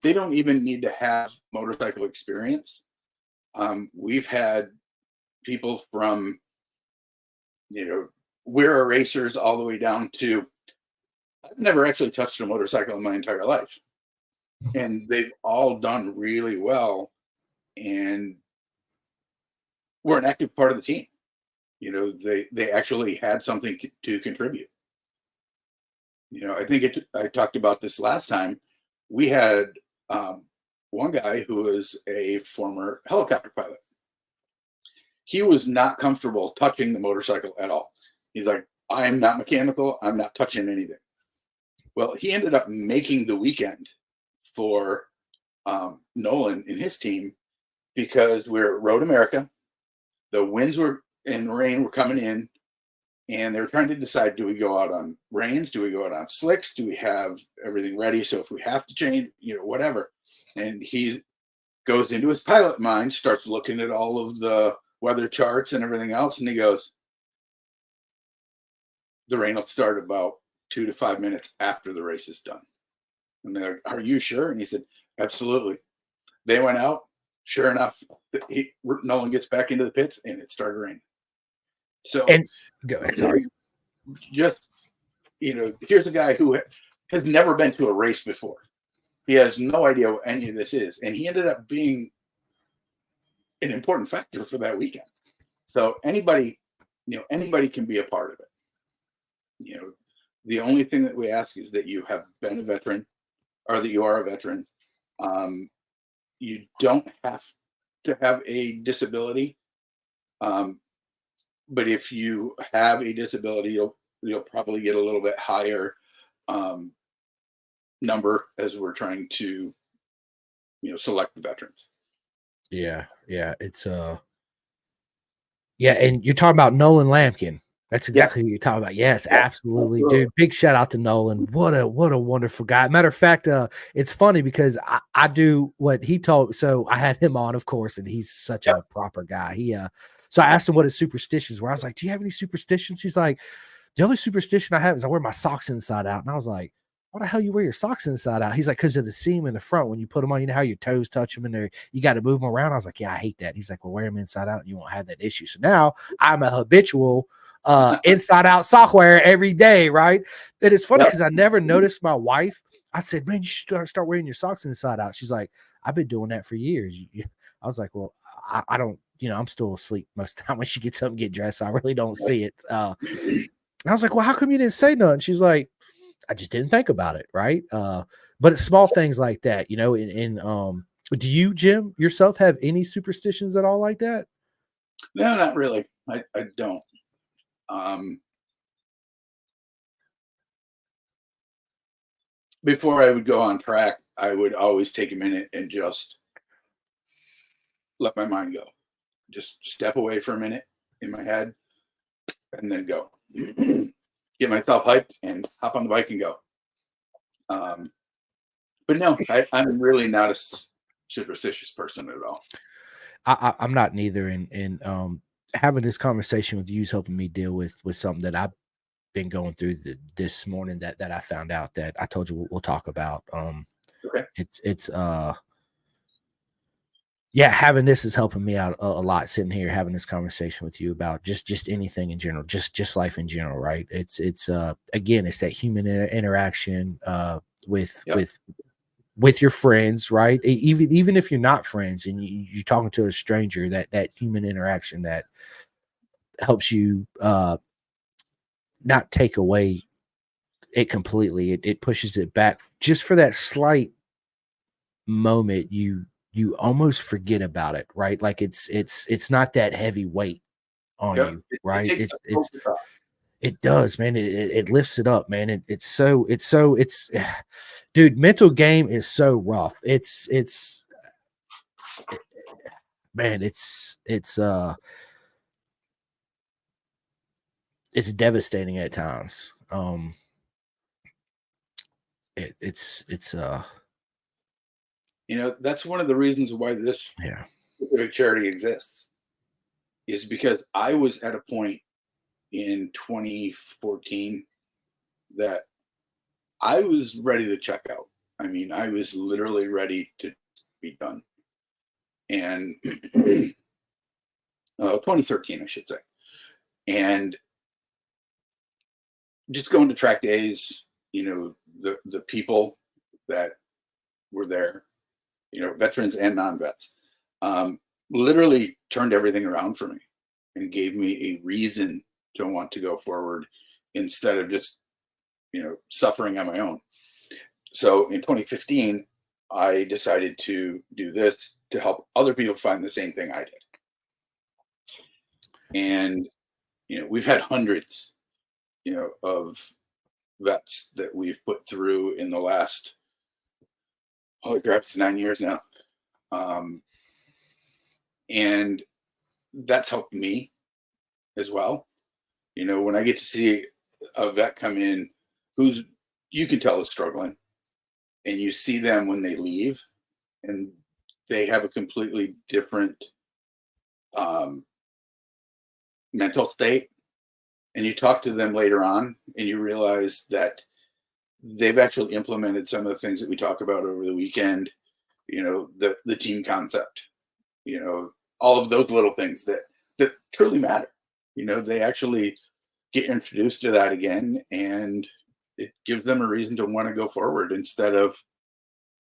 They don't even need to have motorcycle experience. We've had people from, we're racers all the way down to, I've never actually touched a motorcycle in my entire life. And they've all done really well. And we're an active part of the team. They actually had something to contribute. I think I talked about this last time. We had one guy who was a former helicopter pilot. He was not comfortable touching the motorcycle at all. He's like, I am not mechanical. I'm not touching anything. Well, he ended up making the weekend for Nolan and his team because we're at Road America. The winds and rain were coming in, and they were trying to decide, do we go out on rains? Do we go out on slicks? Do we have everything ready? So if we have to change, whatever. And he goes into his pilot mind, starts looking at all of the weather charts and everything else. And he goes, the rain will start about 2 to 5 minutes after the race is done. And they're like, are you sure? And he said, absolutely. They went out. Sure enough, Nolan gets back into the pits and it started raining. So, and go ahead, sorry. Just, here's a guy who has never been to a race before. He has no idea what any of this is. And he ended up being an important factor for that weekend. So anybody can be a part of it. The only thing that we ask is that you have been a veteran or that you are a veteran. You don't have to have a disability. But if you have a disability, you'll probably get a little bit higher number as we're trying to, select the veterans. Yeah. It's and you're talking about Nolan Lampkin. That's exactly what you're talking about. Yes, Yeah, absolutely, absolutely. dude. Big shout out to Nolan. What a wonderful guy. Matter of fact, it's funny because I do what he told. So I had him on, of course, and he's such Yep. a proper guy. So I asked him what his superstitions were. I was like, "Do you have any superstitions?" He's like, "The only superstition I have is I wear my socks inside out." And I was like, "Why the hell you wear your socks inside out?" He's like, "Because of the seam in the front. When you put them on, you know how your toes touch them, and you got to move them around." I was like, "Yeah, I hate that." He's like, "Well, wear them inside out, and you won't have that issue." So now I'm a habitual inside out software every day, right? And it's funny because I never noticed my wife. I said, "Man, you should start wearing your socks inside out." She's like, "I've been doing that for years." I was like, "Well, I don't, I'm still asleep most of the time when she gets up and get dressed, so I really don't see it." I was like, "Well, how come you didn't say nothing?" She's like, "I just didn't think about it." Right. But it's small things like that, do you, Jim, yourself have any superstitions at all like that? No, not really. I don't. Um, Before I would go on track, I would always take a minute and just let my mind go. Just step away for a minute in my head and then go. Get myself hyped and hop on the bike and go. Um, but no, I'm really not a superstitious person at all. I'm not neither, and having this conversation with you is helping me deal with something that I've been going through this morning that I found out that I told you we'll talk about. Okay. It's yeah, having this is helping me out a lot. Sitting here having this conversation with you about just anything in general, just life in general, right? It's again, it's that human interaction with Yep. with your friends, right? Even if you're not friends and you're talking to a stranger, that human interaction that helps you not take away it completely. It pushes it back just for that slight moment. You almost forget about it, right? Like it's not that heavy weight on Yep. you, It right? takes the It's focus off. it does, man. It lifts it up, man. It's dude, mental game is so rough. It's man, it's devastating at times. It's That's one of the reasons why this yeah. specific charity exists, is because I was at a point in 2014 that I was ready to check out. I mean, I was literally ready to be done. And 2013, I should say. And just going to track days, the people that were there, veterans and non-vets, literally turned everything around for me and gave me a reason to want to go forward instead of just, suffering on my own. So in 2015, I decided to do this to help other people find the same thing I did. And, we've had hundreds, of vets that we've put through in the last, holy crap, it's 9 years now. Um, and that's helped me as well. When I get to see a vet come in who's, you can tell is struggling, and you see them when they leave and they have a completely different um, mental state, and you talk to them later on and you realize that they've actually implemented some of the things that we talk about over the weekend, the team concept, all of those little things that truly matter. They actually get introduced to that again, and it gives them a reason to want to go forward instead of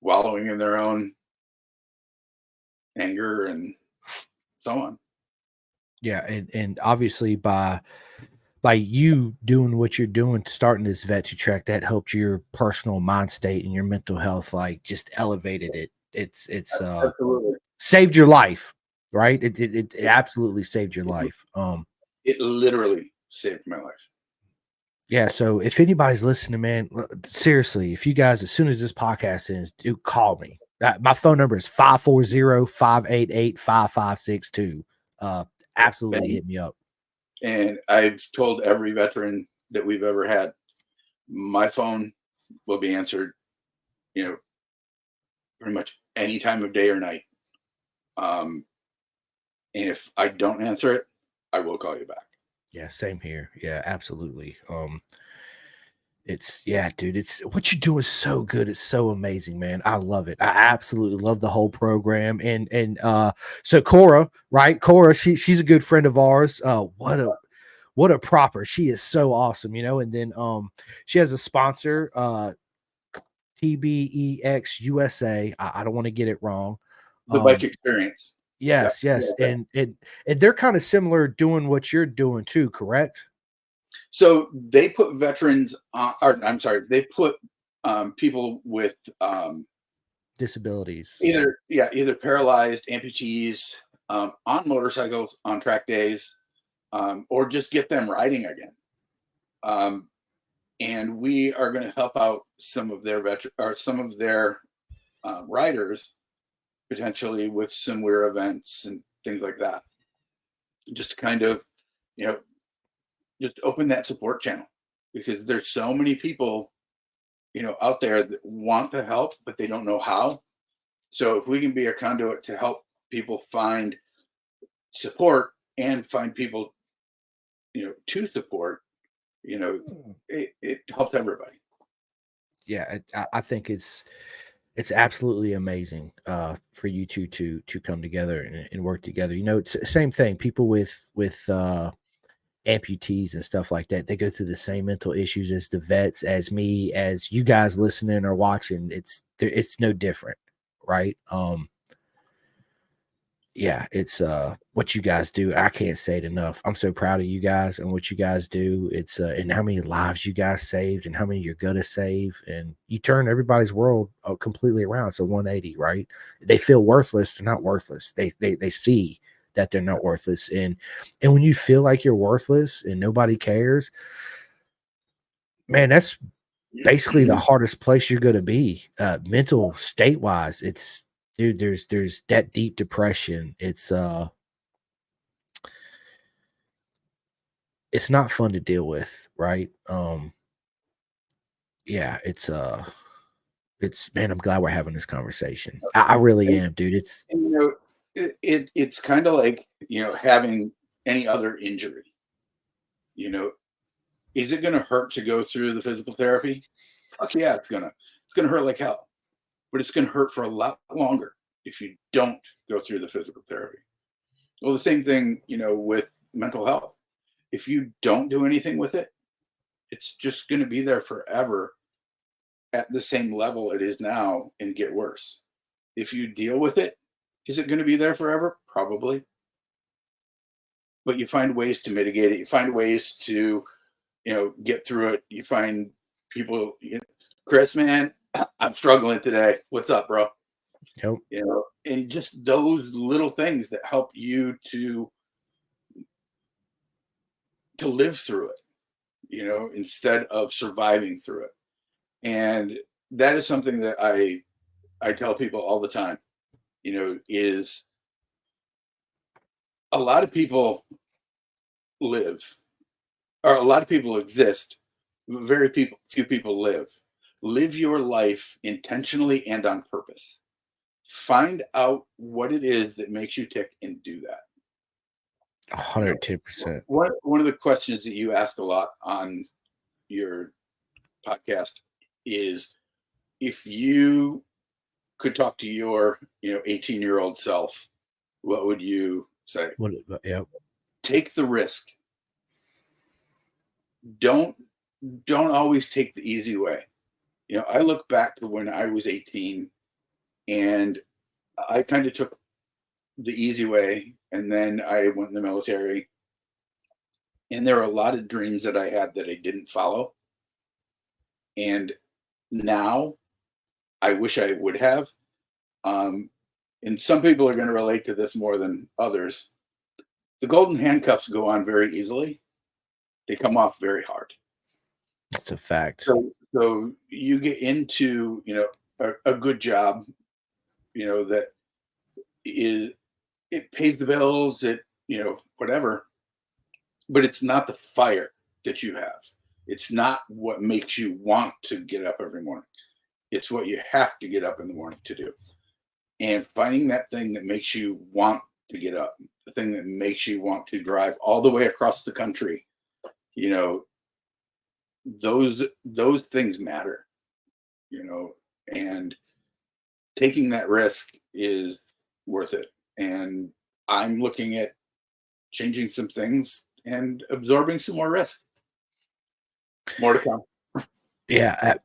wallowing in their own anger and so on. Yeah, and obviously by you doing what you're doing, starting this vet to track, that helped your personal mind state and your mental health, like just elevated it. It's Absolutely. saved your life, right? It absolutely saved your life. It literally saved my life. Yeah, so if anybody's listening, man, seriously, if you guys, as soon as this podcast ends, do call me. My phone number is 540-588-5562. Absolutely Ben, hit me up. And I've told every veteran that we've ever had, my phone will be answered, you know, pretty much any time of day or night. Um, and if I don't answer it, I will call you back. Yeah, same here. Yeah, absolutely. It's yeah, dude. It's what you do is so good. It's so amazing, man. I love it. I absolutely love the whole program. And so Cora, right? Cora, she's a good friend of ours. What a proper. She is so awesome, you know. And then she has a sponsor, TBEX USA. I don't want to get it wrong. The bike experience. Yeah. Yes, and they're kind of similar doing what you're doing too, correct? So they put veterans on, or I'm sorry, they put people with Disabilities. either paralyzed amputees on motorcycles on track days, or just get them riding again. Um, and we are going to help out some of their riders potentially with some weir events and things like that. Just to kind of, you know, just open that support channel, because there's so many people, you know, out there that want to help, but they don't know how. So if we can be a conduit to help people find support and find people, you know, to support, you know, it helps everybody. Yeah, I think it's absolutely amazing for you two to come together and work together. You know, it's the same thing. People with amputees and stuff like that, they go through the same mental issues as the vets, as me, as you guys listening or watching. It's no different, right? Yeah, it's what you guys do. I can't say it enough. I'm so proud of you guys and what you guys do. It's and how many lives you guys saved and how many you're gonna save, and you turn everybody's world completely around. So 180, right? They feel worthless, they're not worthless. They see that they're not worthless, and when you feel like you're worthless and nobody cares, man, that's basically the hardest place you're gonna be, mental state wise. It's dude, there's that deep depression. It's not fun to deal with, right? Yeah, it's man, I'm glad we're having this conversation. I really And, am, dude. It's you know, it's kind of like, you know, having any other injury. You know, is it going to hurt to go through the physical therapy? Fuck yeah, it's gonna hurt like hell, but it's gonna hurt for a lot longer if you don't go through the physical therapy. Well, the same thing, you know, with mental health. If you don't do anything with it, it's just going to be there forever at the same level it is now and get worse. If you deal with it, is it going to be there forever? Probably. But you find ways to mitigate it. You find ways to, you know, get through it. You find people, Chris, man, I'm struggling today. What's up, bro? you know, You know, and just those little things that help you to live through it, you know, instead of surviving through it. And that is something that I tell people all the time, you know, is a lot of people live, or a lot of people exist, few people live. Live your life intentionally and on purpose. Find out what it is that makes you tick and do that. You know, 110%. one of the questions that you ask a lot on your podcast is, if you could talk to your, you know, 18-year-old self, what would you say? Yeah. Take the risk. Don't don't always take the easy way. You know, I look back to when I was 18, and I kind of took the easy way, and then I went in the military, and there are a lot of dreams that I had that I didn't follow. And now I wish I would have. Um, and some people are going to relate to this more than others. The golden handcuffs go on very easily. They come off very hard. That's a fact. So you get into, you know, a good job, you know, that is, it pays the bills, it, you know, whatever. but it's not the fire that you have. It's not what makes you want to get up every morning. It's what you have to get up in the morning to do. And finding that thing that makes you want to get up, the thing that makes you want to drive all the way across the country, you know, those things matter, you know, and taking that risk is worth it. And I'm looking at changing some things and absorbing some more risk. More to come. Yeah,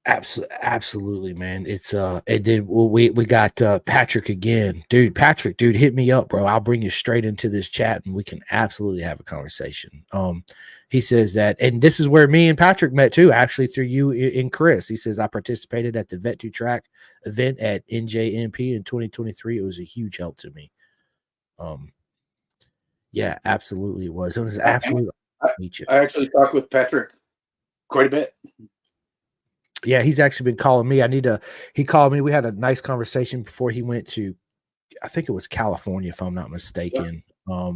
absolutely, man. It's and then we got Patrick again, dude. Patrick, dude, hit me up, bro. I'll bring you straight into this chat, and we can absolutely have a conversation. He says that, and this is where me and Patrick met too, actually through you and Chris. He says I participated at the Vet2Track event at NJMP in 2023. It was a huge help to me. Yeah, absolutely, it was. It was absolutely. I actually talked with Patrick quite a bit. Yeah, he's actually been calling me. He called me. We had a nice conversation before he went to, I think it was California, if I'm not mistaken. Yeah.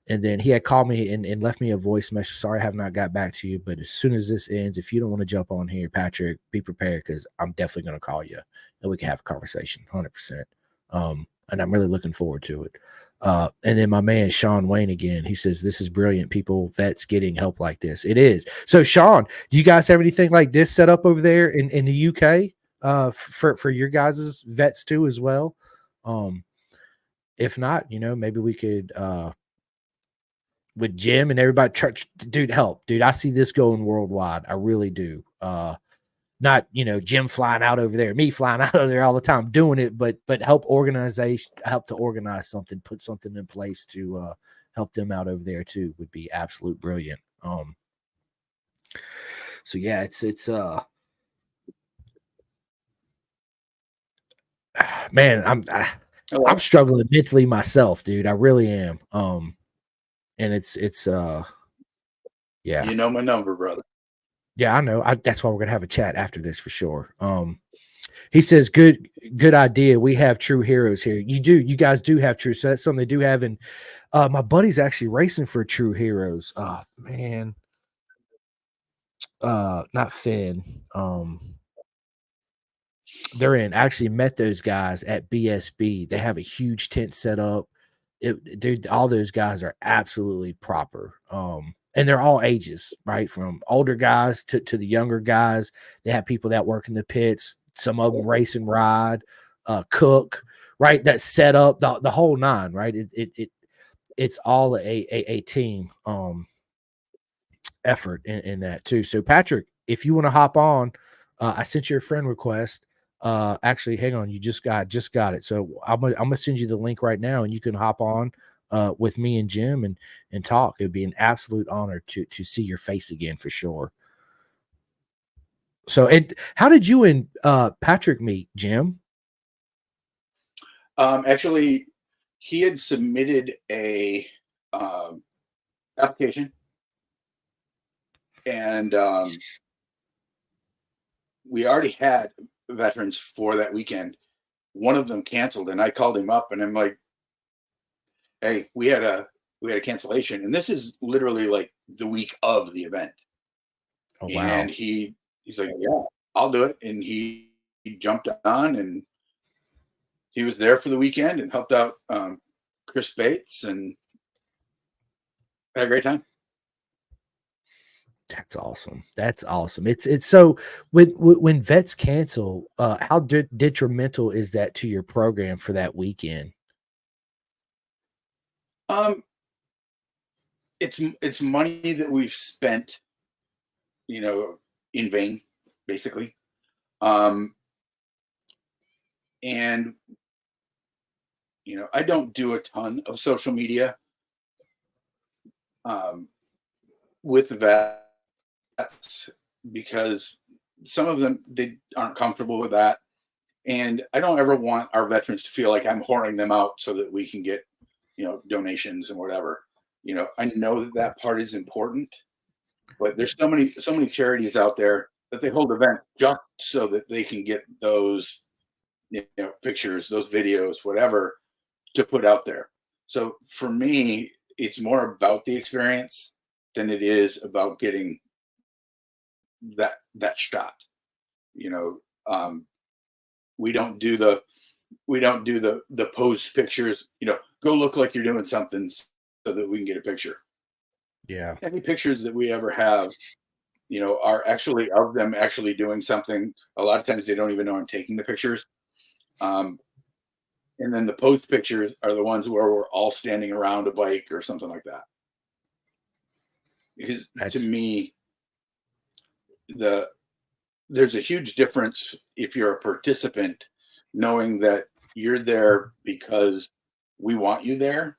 And then he had called me and left me a voice message. Sorry, I have not got back to you. But as soon as this ends, if you don't want to jump on here, Patrick, be prepared because I'm definitely going to call you and we can have a conversation 100%. And I'm really looking forward to it. And then my man, Sean Wayne, again, he says, this is brilliant. People, vets getting help like this. It is. So Sean, do you guys have anything like this set up over there in the UK for your guys' vets too, as well? If not, you know, maybe we could, with Jim and everybody, dude, help, dude. I see this going worldwide. I really do. Not, you know, Jim flying out over there, me flying out over there all the time doing it, but help to organize something, put something in place to help them out over there too would be absolute brilliant. So yeah, it's man, I'm struggling mentally myself, dude. I really am. And it's yeah. You know my number, brother. Yeah, I know. That's why we're gonna have a chat after this for sure. He says, good idea. We have true heroes here. You guys do have true. So that's something they do have. And my buddy's actually racing for true heroes. Oh man. Not Finn. They're in. I actually met those guys at BSB. They have a huge tent set up. Dude, all those guys are absolutely proper. And they're all ages, right? From older guys to the younger guys. They have people that work in the pits, some of them race and ride, cook, right? That set up the whole nine, right? It's all a team effort in that too. So Patrick, if you want to hop on, I sent you a friend request. Actually, hang on, you just got it. So I'm gonna send you the link right now, and you can hop on with me and Jim and talk. It would be an absolute honor to see your face again for sure. So, and how did you and Patrick meet, Jim? Actually, he had submitted a application, and we already had veterans for that weekend. One of them canceled, and I called him up, and I'm like, "Hey, we had a cancellation, and this is literally like the week of the event." Oh wow! And he's like, "Yeah, I'll do it," and he jumped on, and he was there for the weekend and helped out Chris Bates, and had a great time. That's awesome. That's awesome. It's so when vets cancel, how detrimental is that to your program for that weekend? It's money that we've spent, you know, in vain, basically. And you know, I don't do a ton of social media with the vets because some of them they aren't comfortable with that, and I don't ever want our veterans to feel like I'm whoring them out so that we can get, you know, donations and whatever. You know, I know that that part is important, but there's so many charities out there that they hold events just so that they can get those, you know, pictures, those videos, whatever, to put out there. So for me, it's more about the experience than it is about getting that shot. You know, we don't do the post pictures. You know, go look like you're doing something so that we can get a picture. Yeah. Any pictures that we ever have, you know, are actually of them actually doing something. A lot of times they don't even know I'm taking the pictures. And then the post pictures are the ones where we're all standing around a bike or something like that. Because to me, there's a huge difference if you're a participant, knowing that you're there because we want you there,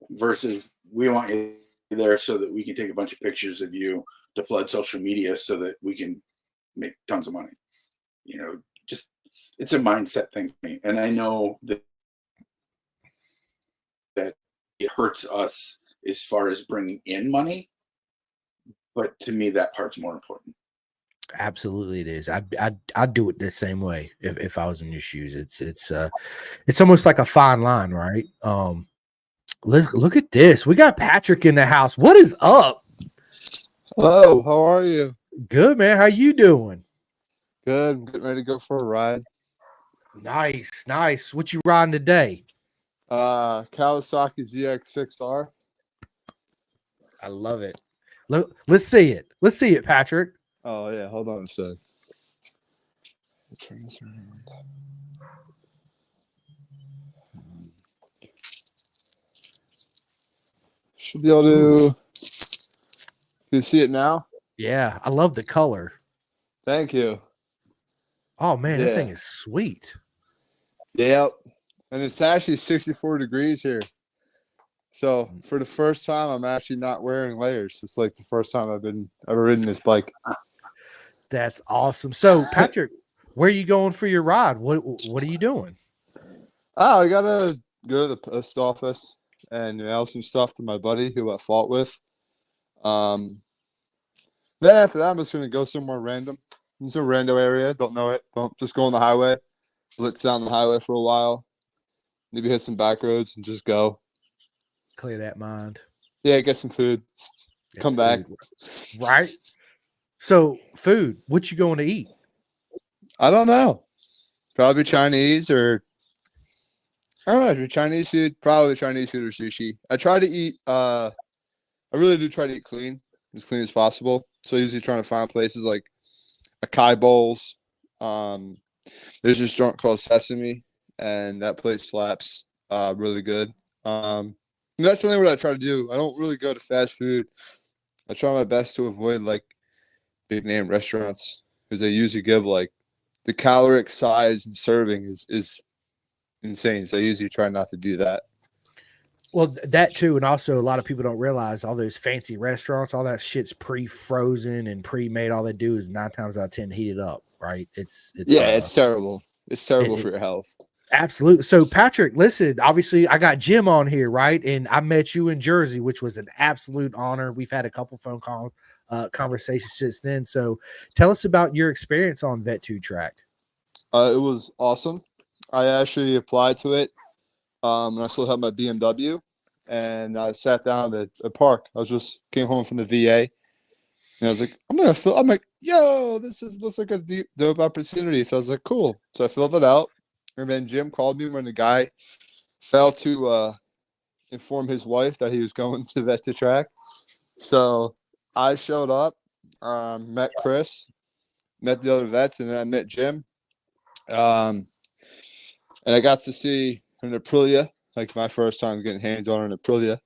versus we want you there so that we can take a bunch of pictures of you to flood social media so that we can make tons of money. You know, just it's a mindset thing for me. And I know that it hurts us as far as bringing in money, but to me that part's more important. Absolutely, it is. I'd do it the same way if I was in your shoes. It's almost like a fine line, right? Look at this. We got Patrick in the house. What is up? Hello, how are you? Good, man. How you doing? Good. I'm getting ready to go for a ride. Nice, nice. What you riding today? Kawasaki ZX6R. I love it. Let's see it. Let's see it, Patrick. Oh yeah, hold on a sec. Turn this around. Should be able to. You see it now? Yeah, I love the color. Thank you. Oh man, Yeah. that thing is sweet. Yep. And it's actually 64 degrees here. So for the first time, I'm actually not wearing layers. It's like the first time I've ever ridden this bike. That's awesome. So, Patrick, where are you going for your ride? What are you doing? Oh, I gotta go to the post office and mail some stuff to my buddy who I fought with. Then after that, I'm just gonna go somewhere random. It's a random area. Don't know it. Don't just go on the highway. Blitz down the highway for a while. Maybe hit some back roads and just go. Clear that mind. Yeah, get some food. Get Come the back. food. Right. So, food. What you going to eat? I don't know. Probably Chinese or I don't know. Chinese food. Probably Chinese food or sushi. I try to eat. I really do try to eat clean as possible. So usually trying to find places like Acai Bowls. There's this joint called Sesame, and that place slaps really good. That's really what I try to do. I don't really go to fast food. I try my best to avoid like big name restaurants because they usually give like the caloric size and serving is insane. So I usually try not to do that. Well, that too, and also a lot of people don't realize all those fancy restaurants, all that shit's pre-frozen and pre-made. All they do is 9 times out of 10 heat it up, right? It's terrible. It's terrible for your health. Absolutely. So, Patrick, listen, obviously I got Jim on here, right? And I met you in Jersey, which was an absolute honor. We've had a couple phone call conversations since then. So tell us about your experience on Vet2 track. It was awesome. I actually applied to it. And I still have my BMW, and I sat down at a park. Came home from the VA, and I was like, I'm like, yo, looks like a dope opportunity. So I was like, cool. So I filled it out, and then Jim called me when the guy failed to inform his wife that he was going to Vet2 track. So I showed up, met Chris, met the other vets, and then I met Jim. And I got to see an Aprilia, like my first time getting hands on an Aprilia,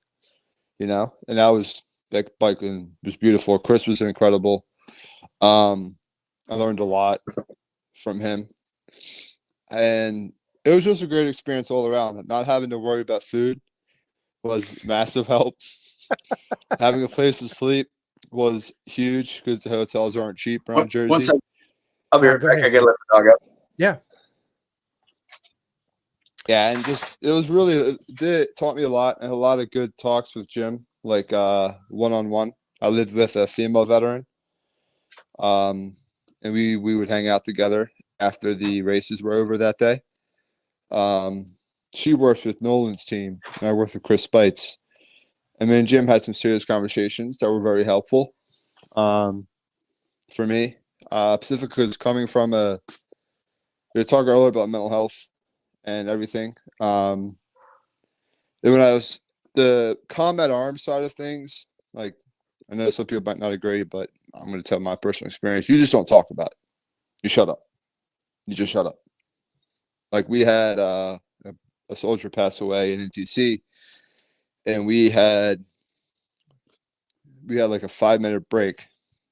and that bike was beautiful. Chris was incredible. I learned a lot from him, and it was just a great experience all around. Not having to worry about food was massive help. Having a place to sleep was huge because the hotels aren't cheap around Jersey. I'll be right back. I gotta let the dog out. Yeah. Yeah, and it taught me a lot and a lot of good talks with Jim, like one-on-one. I lived with a female veteran, and we would hang out together after the races were over that day. She works with Nolan's team, and I worked with Chris Spites. And me and Jim had some serious conversations that were very helpful for me. Specifically, it's coming from we were talking earlier about mental health and everything. And when I was the combat arms side of things, like I know some people might not agree, but I'm going to tell my personal experience. You just don't talk about it. You shut up. You just shut up. Like we had a soldier pass away in NTC, and we had like a 5-minute break,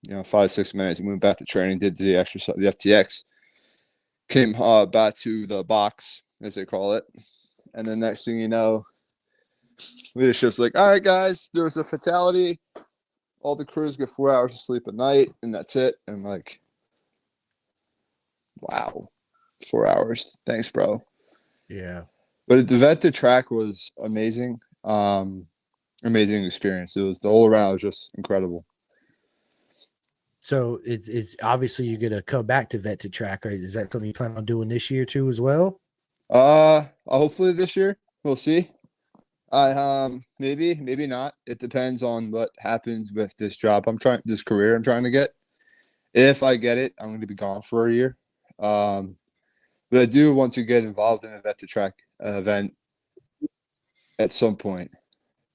5-6 minutes, and we went back to training, did the exercise, the FTX, came back to the box, as they call it, and the next thing you know, leadership's like, all right, guys, there was a fatality. All the crews get 4 hours of sleep at night, and that's it. And I'm like, wow, 4 hours. Thanks, bro. Yeah. But the Vet to Track was amazing. Amazing experience. It was the whole around was just incredible. So it's obviously you're gonna come back to Vet to Track, right? Is that something you plan on doing this year too as well? Hopefully this year. We'll see. Maybe not. It depends on what happens with this job this career I'm trying to get. If I get it, I'm going to be gone for a year. But I do want to get involved in a Vet to Track event at some point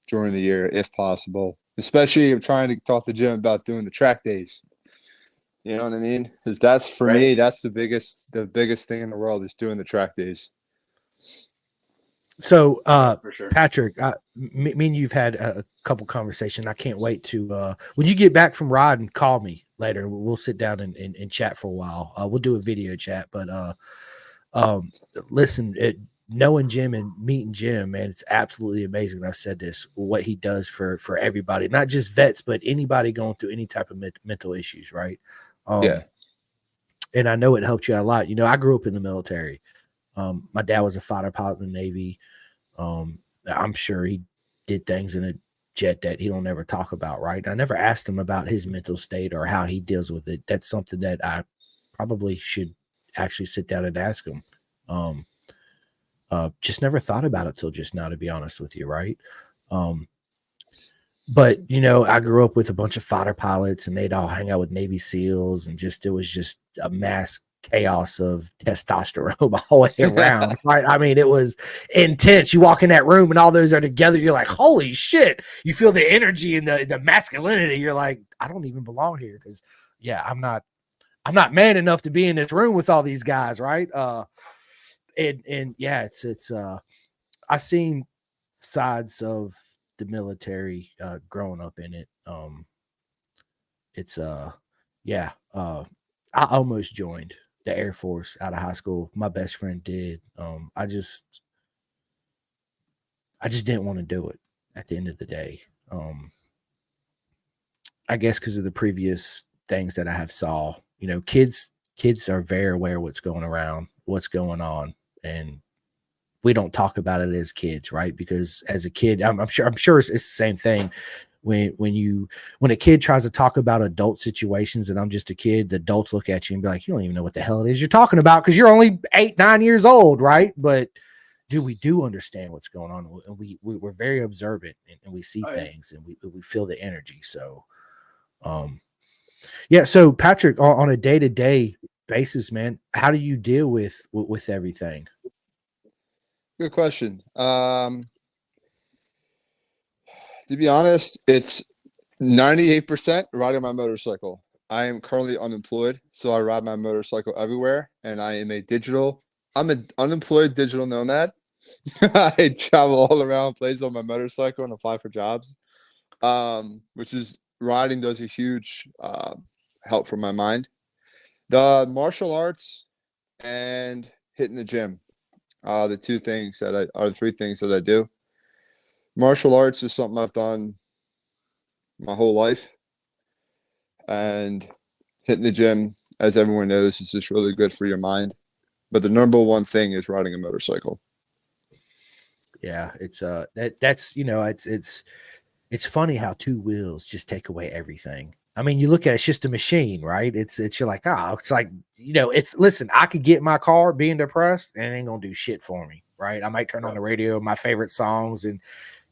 during the year, if possible. Especially, I'm trying to talk to Jim about doing the track days. You know what I mean? Because that's for me. That's the biggest thing in the world is doing the track days. So, For sure. Patrick, me and you've had a couple conversations. I can't wait to when you get back from riding, call me later. We'll sit down and chat for a while. We'll do a video chat, but listen, knowing Jim and meeting Jim, man, it's absolutely amazing. I've said this, what he does for everybody, not just vets, but anybody going through any type of mental issues, right? Yeah. And I know it helped you out a lot. I grew up in the military. My dad was a fighter pilot in the Navy. I'm sure he did things in a jet that he don't ever talk about, right? I never asked him about his mental state or how he deals with it. That's something that I probably should actually sit down and ask him. Just never thought about it till just now, to be honest with you, right? But I grew up with a bunch of fighter pilots, and they'd all hang out with Navy SEALs, and it was just a mass chaos of testosterone all the way around. Right? I mean, it was intense. You walk in that room, and all those are together. You're like, holy shit! You feel the energy and the masculinity. You're like, I don't even belong here because, yeah, I'm not man enough to be in this room with all these guys, right? And yeah, it's I've seen sides of the military growing up in it. I almost joined the Air Force out of high school. My best friend did. I just didn't want to do it at the end of the day. I guess because of the previous things that I have saw, kids are very aware of what's going on, and we don't talk about it as kids, right? Because as a kid, I'm sure it's the same thing. When a kid tries to talk about adult situations and I'm just a kid, the adults look at you and be like, you don't even know what the hell it is you're talking about because you're only 8-9 years old, right? But we do understand what's going on, and we're very observant, and we see things, and we feel the energy. So, yeah. So Patrick, on a day-to-day basis, man, how do you deal with everything? Good question. To be honest, it's 98% riding my motorcycle. I am currently unemployed, so I ride my motorcycle everywhere, and I'm an unemployed digital nomad. I travel all around, places on my motorcycle, and apply for jobs, which is riding does a huge help for my mind. The martial arts and hitting the gym, the three things that I do. Martial arts is something I've done my whole life, and hitting the gym, as everyone knows, is just really good for your mind. But the number one thing is riding a motorcycle. Yeah, it's it's funny how two wheels just take away everything. I mean, you look at it's just a machine, right? It's you're like, it's like, listen, I could get in my car being depressed and it ain't gonna do shit for me, right? I might turn on the radio, my favorite songs, and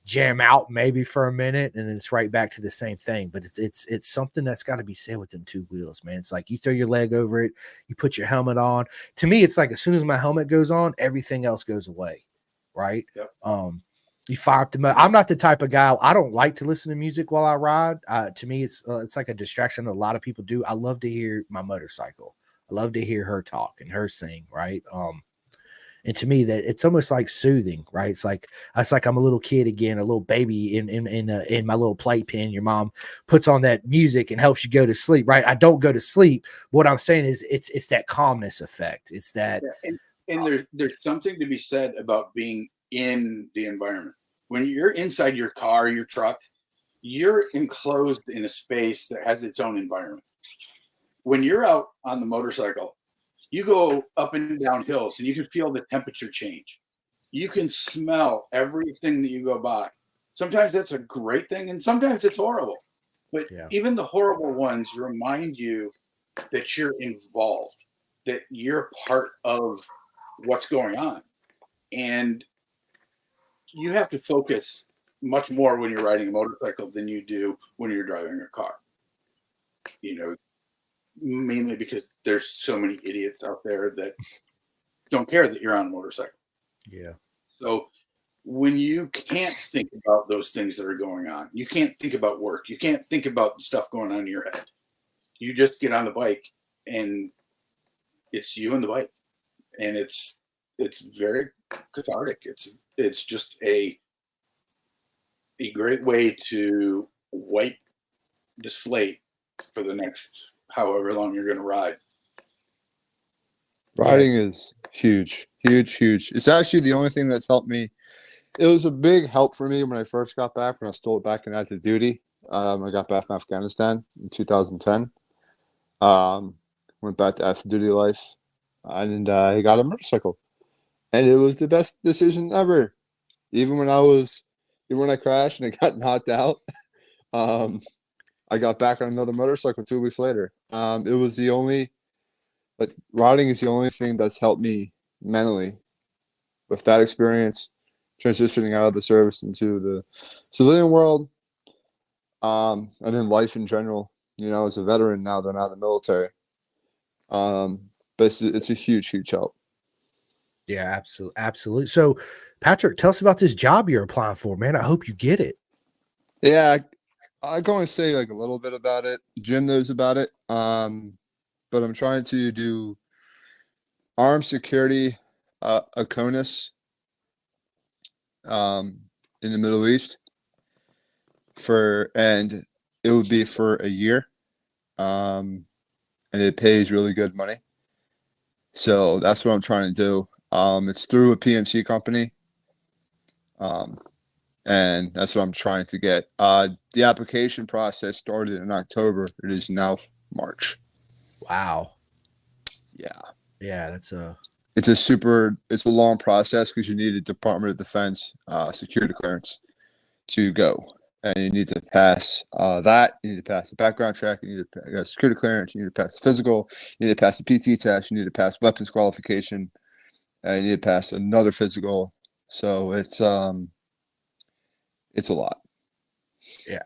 jam out maybe for a minute, and then it's right back to the same thing. But it's something that's got to be said with them two wheels, man. It's like you throw your leg over it, you put your helmet on. To me, it's like as soon as my helmet goes on, everything else goes away, right? Yep. You fire up the motor. I'm not the type of guy. I don't like to listen to music while I ride. To me, it's like a distraction. A lot of people do. I love to hear my motorcycle. I love to hear her talk and her sing, right? And to me, that it's almost like soothing, right? It's like I'm a little kid again, a little baby in my little playpen. Your mom puts on that music and helps you go to sleep, right? I don't go to sleep. What I'm saying is, it's that calmness effect. It's that, and there's something to be said about being in the environment. When you're inside your car, your truck, you're enclosed in a space that has its own environment. When you're out on the motorcycle, you go up and down hills and you can feel the temperature change. You can smell everything that you go by. Sometimes that's a great thing and sometimes it's horrible. But even the horrible ones remind you that you're involved, that you're part of what's going on. And you have to focus much more when you're riding a motorcycle than you do when you're driving a car. Mainly because there's so many idiots out there that don't care that you're on a motorcycle. Yeah. So when you can't think about those things that are going on, you can't think about work, you can't think about stuff going on in your head. You just get on the bike and it's you and the bike. And it's very cathartic. It's just a great way to wipe the slate for the next however long you're going to ride. Riding is huge. It's actually the only thing that's helped me. It was a big help for me when I first got back, when I stole it back in active duty. I got back from Afghanistan in 2010. Went back to active duty life, and I got a motorcycle. And it was the best decision ever. Even when I crashed and I got knocked out, I got back on another motorcycle 2 weeks later. It was riding is the only thing that's helped me mentally with that experience, transitioning out of the service into the civilian world, and then life in general. As a veteran now that I'm out of the military. But it's a huge help. Yeah, absolutely. So, Patrick, tell us about this job you're applying for, man. I hope you get it. Yeah, I'm going to say like a little bit about it. Jim knows about it. But I'm trying to do armed security, ACONUS, in the Middle East and it would be for a year. And it pays really good money. So that's what I'm trying to do. It's through a PMC company. And that's what I'm trying to get. The application process started in October. It is now March. Wow. Yeah. Yeah, it's a long process because you need a Department of Defense security clearance to go. And you need to pass that. You need to pass the background check. You need to pass security clearance. You need to pass the physical. You need to pass the PT test. You need to pass weapons qualification. And you need to pass another physical. So it's a lot. Yeah.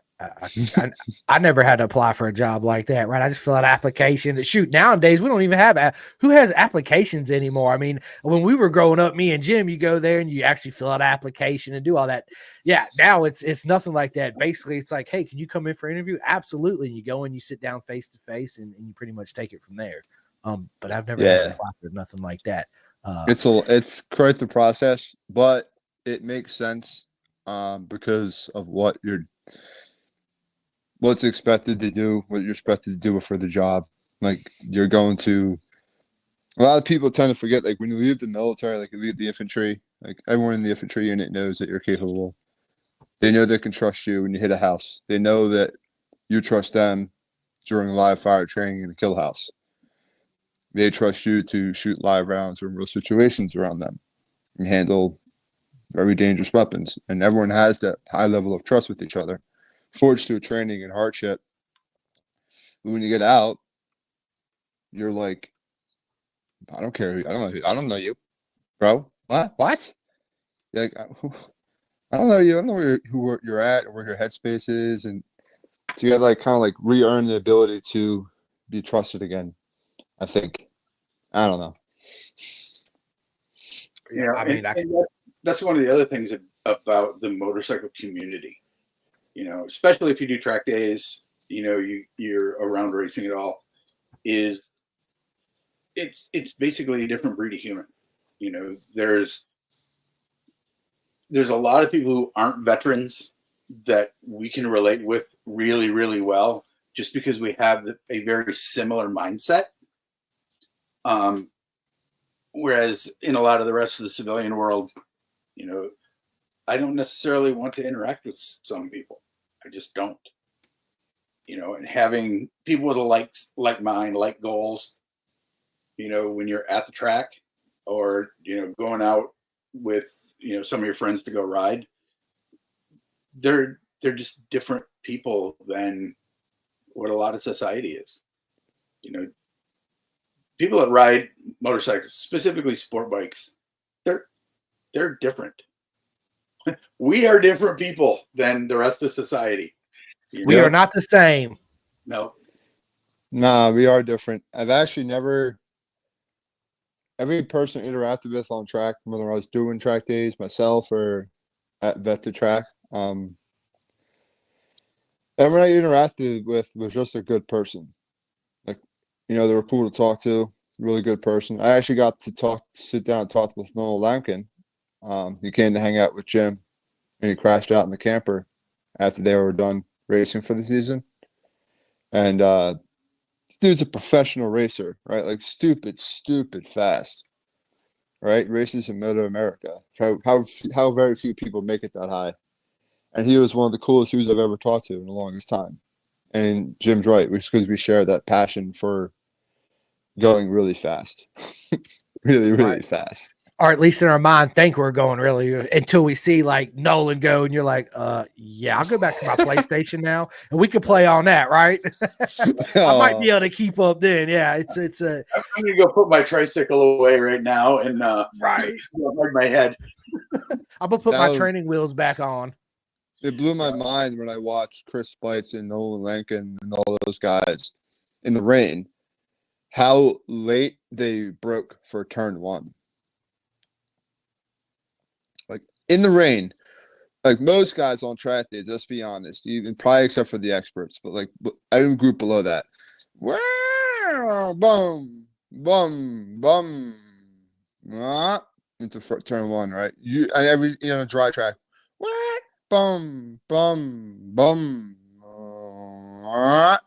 I never had to apply for a job like that, right? I just fill out an application. Shoot, nowadays we don't even have who has applications anymore. I mean, when we were growing up, me and Jim, you go there and you actually fill out an application and do all that. Yeah, now it's nothing like that. Basically, it's like, hey, can you come in for an interview? Absolutely. And you go and you sit down face to face and you pretty much take it from there. But I've never had to apply for nothing like that. It's quite the process, but it makes sense because of what's expected to do, what you're expected to do for the job. Like a lot of people tend to forget, like when you leave the military, like you leave the infantry, like everyone in the infantry unit knows that you're capable. They know they can trust you when you hit a house. They know that you trust them during live fire training in a kill house. They trust you to shoot live rounds or real situations around them and handle very dangerous weapons. And everyone has that high level of trust with each other, forged through training and hardship. But when you get out, you're like, I don't care. I don't know you, bro. What? Like, I don't know you. I don't know where you're at or where your headspace is, and so you got like kind of like re-earn the ability to be trusted again. I think. I don't know. You know, I mean, that's one of the other things about the motorcycle community. You know, especially if you do track days, you know, you're around racing at all, is it's basically a different breed of human. You know, there's a lot of people who aren't veterans that we can relate with really, really well, just because we have a very similar mindset. Whereas in a lot of the rest of the civilian world, you know, I don't necessarily want to interact with some people. I just don't. You know, and having people with like mind, like goals, you know, when you're at the track or, you know, going out with, you know, some of your friends to go ride, they're just different people than what a lot of society is. You know, people that ride motorcycles, specifically sport bikes, they're different. We are different people than the rest of society. we are not the same. No. Nah, we are different. I've actually never. Every person I interacted with on track, whether I was doing track days myself or at Vet to Track, everyone I interacted with was just a good person. Like, you know, they were cool to talk to, really good person. I actually got to sit down and talk with Noel Lampkin. He came to hang out with Jim, and he crashed out in the camper after they were done racing for the season. And this dude's a professional racer, right? Like stupid fast, right? Races in Middle America. How very few people make it that high. And he was one of the coolest dudes I've ever talked to in the longest time. And Jim's right, which is because we share that passion for going really fast, really fast. Or at least in our mind, think we're going really until we see like Nolan go, and you're like, yeah, I'll go back to my PlayStation now, and we could play on that, right? I might be able to keep up then. Yeah, it's a. I'm gonna go put my tricycle away right now and right. My head. I'm gonna put my training wheels back on. It blew my mind when I watched Chris Spites and Nolan Lankin and all those guys in the rain, how late they broke for turn one. Like in the rain, like most guys on track days, let's be honest, even probably except for the experts, but like I didn't group below that. Wow, boom, boom, boom, into turn one, right? And every dry track, what? Bum, bum, bum,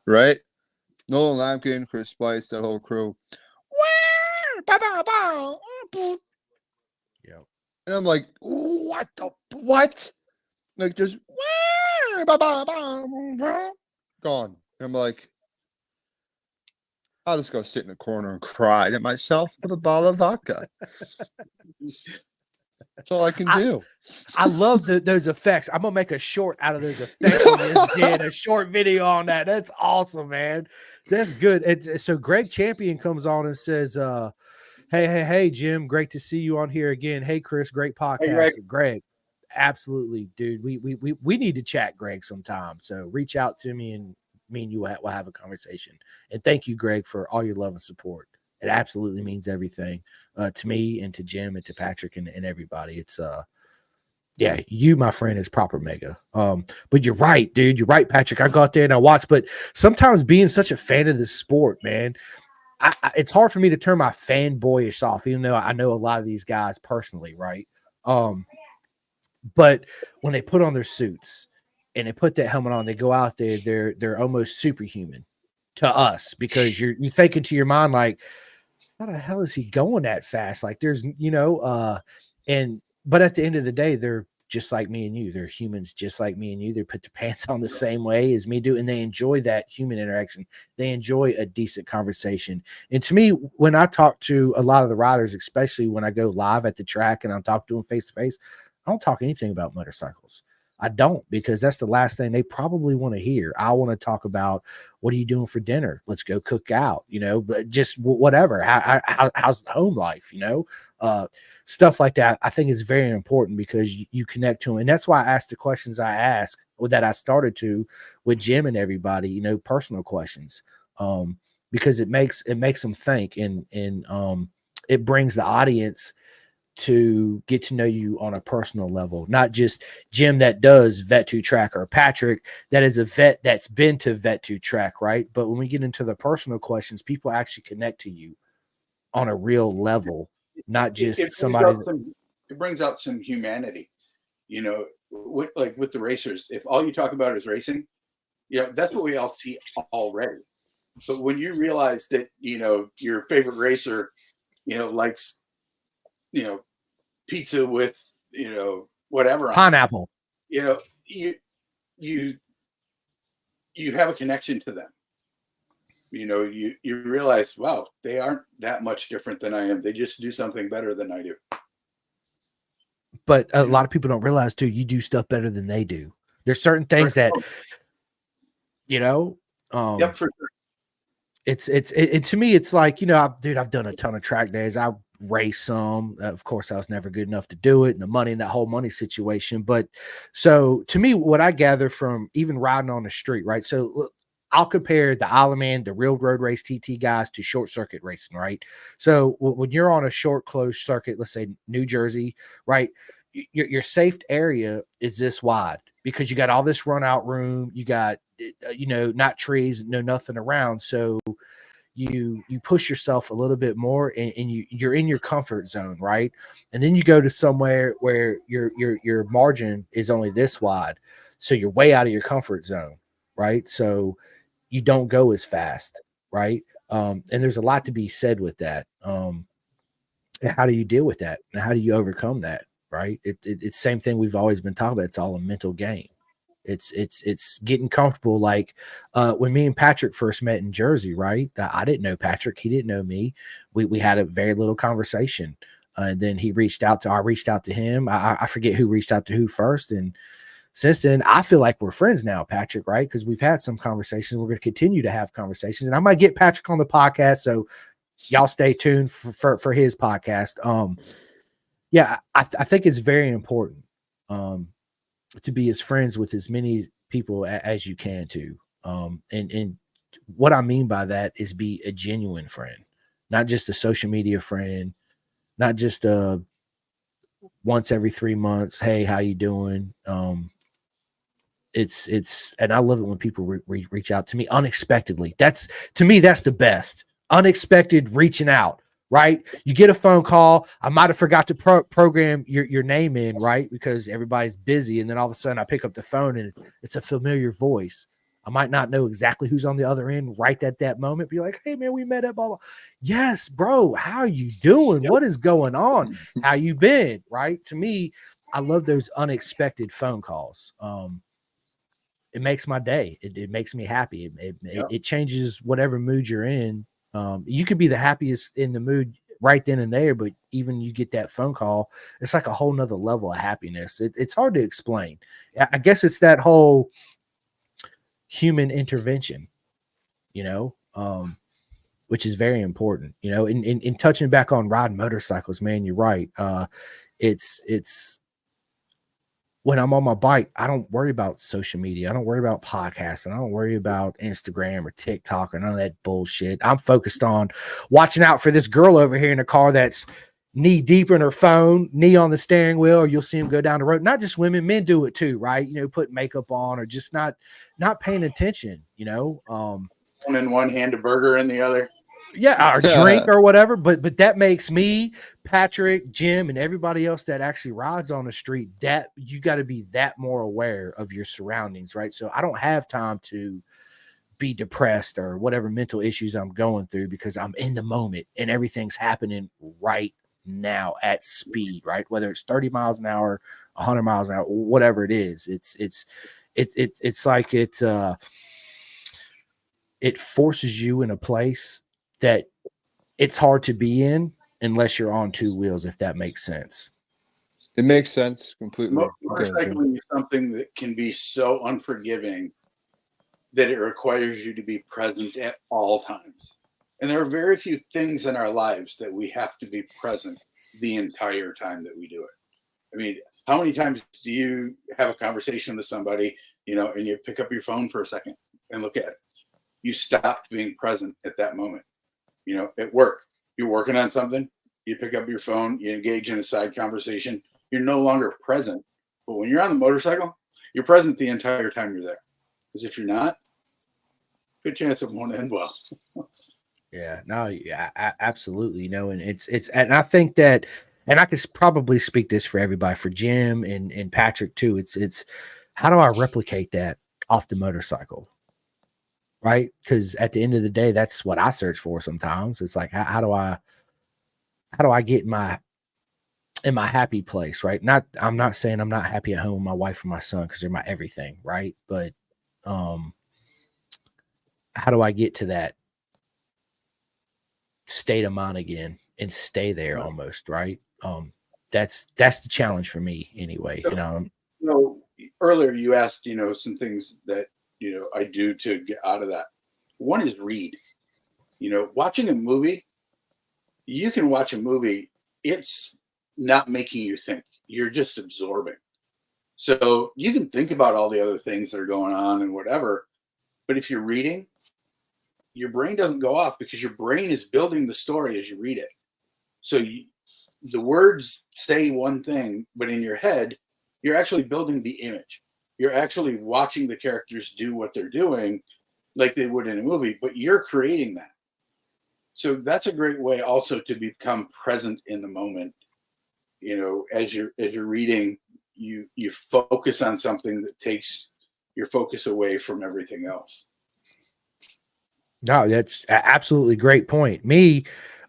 right? Nolan Lampkin, Chris Spice, that whole crew. Yeah. And I'm like, what? Like just gone. And I'm like, I'll just go sit in a corner and cry to myself with a bottle of vodka. That's all I can do. I love those effects. I'm gonna make a short out of those effects. A short video on that. That's awesome, man. That's good. So Greg Champion comes on and says, hey, Jim, great to see you on here again. Hey, Chris, great podcast. Hey, Greg, absolutely, dude. We need to chat, Greg, sometime. So reach out to me, and me and you will have a conversation. And thank you, Greg, for all your love and support. It absolutely means everything to me and to Jim and to Patrick and everybody. It's yeah, you, my friend, is proper mega. But you're right, dude. You're right, Patrick. I go out there and I watch, but sometimes being such a fan of this sport, man, it's hard for me to turn my fanboyish off, even though I know a lot of these guys personally, right? But when they put on their suits and they put that helmet on, they go out there, they're almost superhuman to us, because you're thinking to your mind like, how the hell is he going that fast? Like there's, but at the end of the day, they're just like me and you. They're humans just like me and you. They put their pants on the same way as me do, and they enjoy that human interaction. They enjoy a decent conversation. And to me, when I talk to a lot of the riders, especially when I go live at the track and I'm talking to them face to face, I don't talk anything about motorcycles. I don't, because that's the last thing they probably want to hear. I want to talk about, what are you doing for dinner? Let's go cook out, but just whatever. How's the home life, stuff like that. I think is very important because you connect to them. And that's why I asked the questions I ask, or that I started to with Jim and everybody, personal questions, because it makes them think, and it brings the audience to get to know you on a personal level, not just Jim that does Vet2Track, or Patrick that is a vet that's been to Vet2Track, right? But when we get into the personal questions, people actually connect to you on a real level, not just it brings out some humanity, with the racers. If all you talk about is racing, that's what we all see already. But when you realize that, your favorite racer, likes, pizza with, whatever pineapple, you have a connection to them. You realize, wow, they aren't that much different than I am. They just do something better than I do. But a lot of people don't realize too, you do stuff better than they do. There's certain things that, Yep, for sure. It's to me, it's like, I've done a ton of track days. I race some. Of course, I was never good enough to do it, and the money and that whole money situation. But so to me, what I gather from even riding on the street, right? So look, I'll compare the Ironman, the real road race TT guys, to short circuit racing, right? So when you're on a short closed circuit, let's say New Jersey, right? Your safe area is this wide because you got all this run out room. You got, not trees, no nothing around. So you push yourself a little bit more, and you're in your comfort zone, right? And then you go to somewhere where your margin is only this wide. So you're way out of your comfort zone, right? So you don't go as fast, right? And there's a lot to be said with that. And how do you deal with that? And how do you overcome that? Right? It's same thing we've always been talking about. It's all a mental game. It's getting comfortable. Like when me and Patrick first met in Jersey, right? I didn't know Patrick. He didn't know me. We had a very little conversation. And then I reached out to him. I forget who reached out to who first. And since then, I feel like we're friends now, Patrick, right? Because we've had some conversations. We're going to continue to have conversations. And I might get Patrick on the podcast. So y'all stay tuned for his podcast. Yeah, I think it's very important to be as friends with as many people as you can too. And what I mean by that is be a genuine friend, not just a social media friend, not just a once every 3 months, hey, how you doing? It's and I love it when people reach out to me unexpectedly. To me, that's the best. Unexpected reaching out. Right? You get a phone call. I might have forgot to program your name in, right? Because everybody's busy. And then all of a sudden I pick up the phone and it's a familiar voice. I might not know exactly who's on the other end right at that moment. Be like, hey man, we met at blah, blah. Yes, bro. How are you doing? Yep. What is going on? How you been? Right? To me, I love those unexpected phone calls. It makes my day. It makes me happy. It changes whatever mood you're in. You could be the happiest in the mood right then and there, but even you get that phone call, it's like a whole nother level of happiness. It's hard to explain. I guess it's that whole human intervention, which is very important, in touching back on riding motorcycles, man, you're right. It's when I'm on my bike, I don't worry about social media. I don't worry about podcasts. I don't worry about Instagram or TikTok or none of that bullshit. I'm focused on watching out for this girl over here in the car that's knee deep in her phone, knee on the steering wheel, or you'll see them go down the road. Not just women, men do it too, right? Put makeup on or just not paying attention, One in one hand, a burger in the other. Yeah, or drink or whatever, but that makes me, Patrick, Jim, and everybody else that actually rides on the street, that you got to be that more aware of your surroundings, right? So I don't have time to be depressed or whatever mental issues I'm going through because I'm in the moment and everything's happening right now at speed, right? Whether it's 30 miles an hour, 100 miles an hour, whatever it is, it's like it forces you in a place that it's hard to be in unless you're on two wheels, if that makes sense. It makes sense completely. Motorcycling is something that can be so unforgiving that it requires you to be present at all times. And there are very few things in our lives that we have to be present the entire time that we do it. I mean, how many times do you have a conversation with somebody, and you pick up your phone for a second and look at it? You stopped being present at that moment. At work, you're working on something, you pick up your phone, you engage in a side conversation, you're no longer present. But when you're on the motorcycle, you're present the entire time you're there. Because if you're not, good chance it won't end well. Yeah, no, yeah, absolutely. And and I think that, and I could probably speak this for everybody, for Jim and Patrick too. It's how do I replicate that off the motorcycle? Right. Because at the end of the day, that's what I search for sometimes. It's like, how do I get in my happy place? Right. I'm not saying I'm not happy at home with my wife and my son, because they're my everything. Right. But how do I get to that state of mind again and stay there almost, right? That's the challenge for me anyway. Earlier you asked, some things that I do to get out of that. One is read. Watching a movie, you can watch a movie, it's not making you think, you're just absorbing. So you can think about all the other things that are going on and whatever, but if you're reading, your brain doesn't go off, because your brain is building the story as you read it. So the words say one thing, but in your head, you're actually building the image. You're actually watching the characters do what they're doing like they would in a movie, but you're creating that. So that's a great way also to become present in the moment. As you're reading, you focus on something that takes your focus away from everything else. No, that's absolutely great point. Me,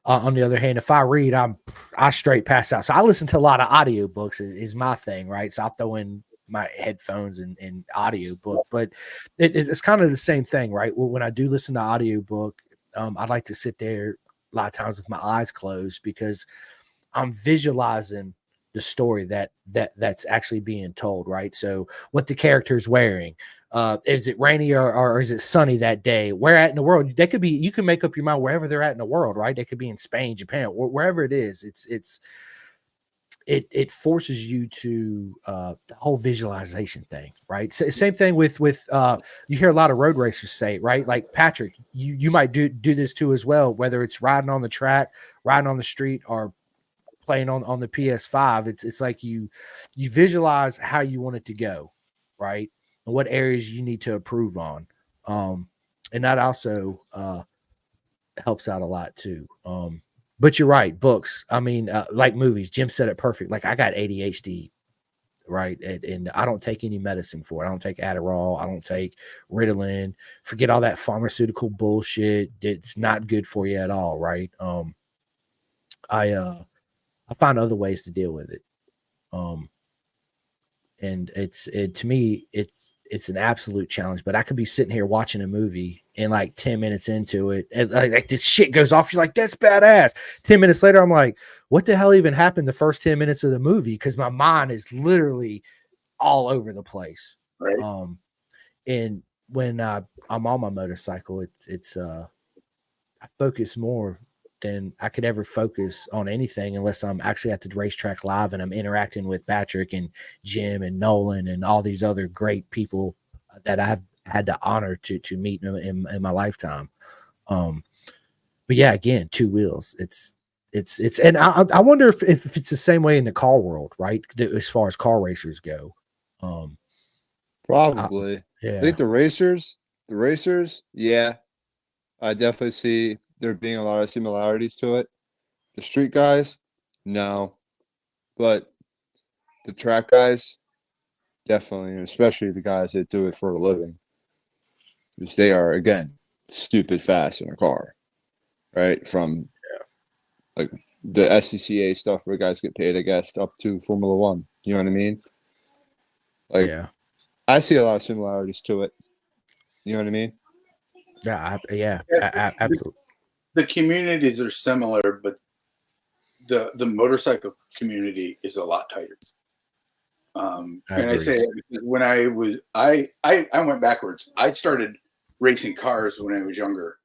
on the other hand, if I read, I straight pass out. So I listen to a lot of audiobooks is my thing, right? So I'll throw in my headphones and audiobook, but it's kind of the same thing, right? Well, when I do listen to audiobook, I'd like to sit there a lot of times with my eyes closed, because I'm visualizing the story that's actually being told, right? So what the character's wearing, is it rainy or is it sunny that day? Where at in the world? You can make up your mind wherever they're at in the world, right? They could be in Spain, Japan, wherever it is. It forces you to the whole visualization thing, right? Same thing with you hear a lot of road racers say, right? Like Patrick, you might do this too as well, whether it's riding on the track, riding on the street, or playing on the PS5. It's like you visualize how you want it to go, right? And what areas you need to improve on. And that also helps out a lot too. But you're right, books. I mean, like movies, Jim said it perfect. Like, I got ADHD, right? And I don't take any medicine for it. I don't take Adderall. I don't take Ritalin. Forget all that pharmaceutical bullshit. It's not good for you at all, right? I find other ways to deal with it. And to me, it's an absolute challenge. But I could be sitting here watching a movie, and like 10 minutes into it, and like this shit goes off. You're like, that's badass. 10 minutes later, I'm like, what the hell even happened the first 10 minutes of the movie? Because my mind is literally all over the place. Right. And when I'm on my motorcycle, it's I focus more than I could ever focus on anything, unless I'm actually at the racetrack live and I'm interacting with Patrick and Jim and Nolan and all these other great people that I've had the honor to meet in my lifetime. But yeah, again, two wheels. It's and I wonder if it's the same way in the car world, right? As far as car racers go. Probably. Yeah. I think the racers, yeah. I definitely see there being a lot of similarities to it. The street guys, no. But the track guys, definitely, and especially the guys that do it for a living. Because they are, again, stupid fast in a car. Right? From like the SCCA stuff where guys get paid, I guess, up to Formula One. You know what I mean? Like, Yeah. I see a lot of similarities to it. You know what I mean? Yeah. Absolutely. The communities are similar, but the motorcycle community is a lot tighter. And I say that because when I went backwards. I started racing cars when I was younger,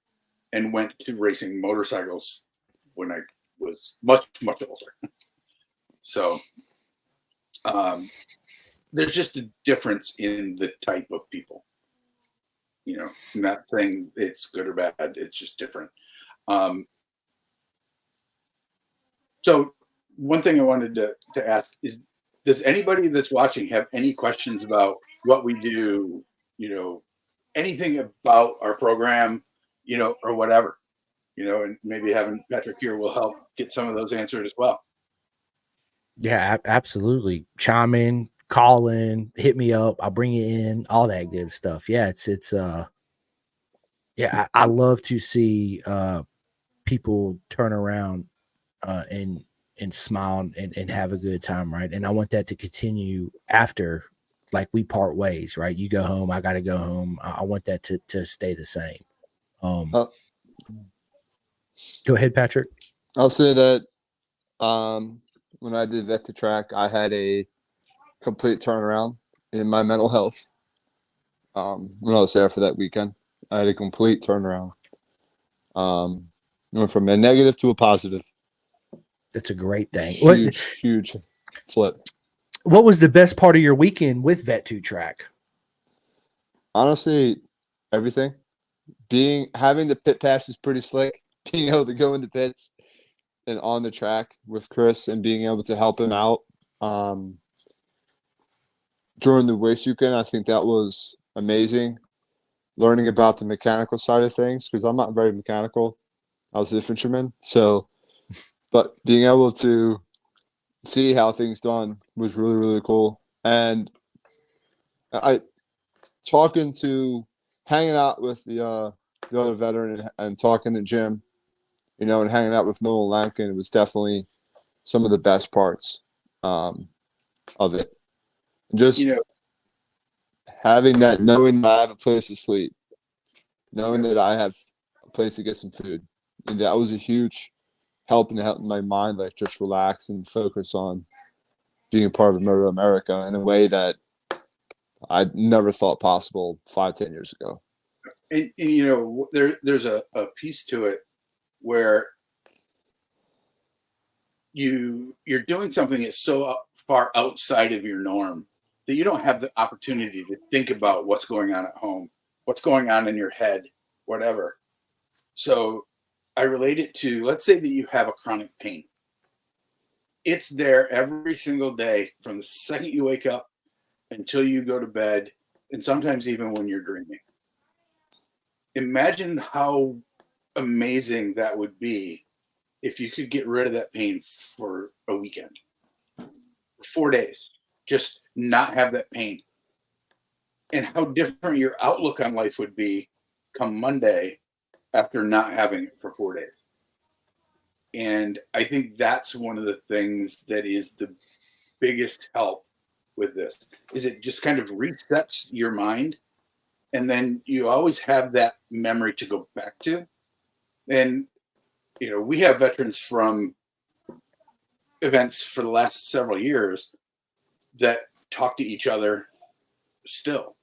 and went to racing motorcycles when I was much older. So there's just a difference in the type of people. You know, I'm not saying it's good or bad. It's just different. So one thing I wanted to ask is, does anybody that's watching have any questions about what we do, you know, anything about our program, you know, or whatever, you know, and maybe having Patrick here will help get some of those answered as well. Yeah, absolutely. Chime in, call in, hit me up. I'll bring you in, all that good stuff. Yeah, I love to see people turn around and smile and have a good time, right? And I want that to continue after, like, we part ways, right? You go home, I got to go home. I want that to stay the same. Go ahead, Patrick. I'll say that when I did Vet to Track, I had a complete turnaround in my mental health. When I was there for that weekend, I had a complete turnaround. Went from a negative to a positive. That's a great thing. Huge flip. What was the best part of your weekend with Vet2 Track? Honestly, everything. Having the pit pass is pretty slick. Being able to go in the pits and on the track with Chris and being able to help him out during the race weekend, I think that was amazing. Learning about the mechanical side of things, because I'm not very mechanical. I was an infantryman, but being able to see how things done was really, really cool. And hanging out with the other veteran and talking to Jim, you know, and hanging out with Nolan Lankin, it was definitely some of the best parts of it. And just, you know, having that, knowing that I have a place to sleep, knowing that I have a place to get some food, and that was a huge help in my mind, like, just relax and focus on being a part of Moto America in a way that I never thought possible 5-10 years ago. And you know, there's a piece to it where you're doing something that's so far outside of your norm that you don't have the opportunity to think about what's going on at home, what's going on in your head, whatever. So I relate it to, let's say that you have a chronic pain. It's there every single day from the second you wake up until you go to bed, and sometimes even when you're dreaming. Imagine how amazing that would be if you could get rid of that pain for a weekend, 4 days, just not have that pain. And how different your outlook on life would be come Monday after not having it for 4 days. And I think that's one of the things that is the biggest help with this, is it just kind of resets your mind. And then you always have that memory to go back to. And, you know, we have veterans from events for the last several years that talk to each other still.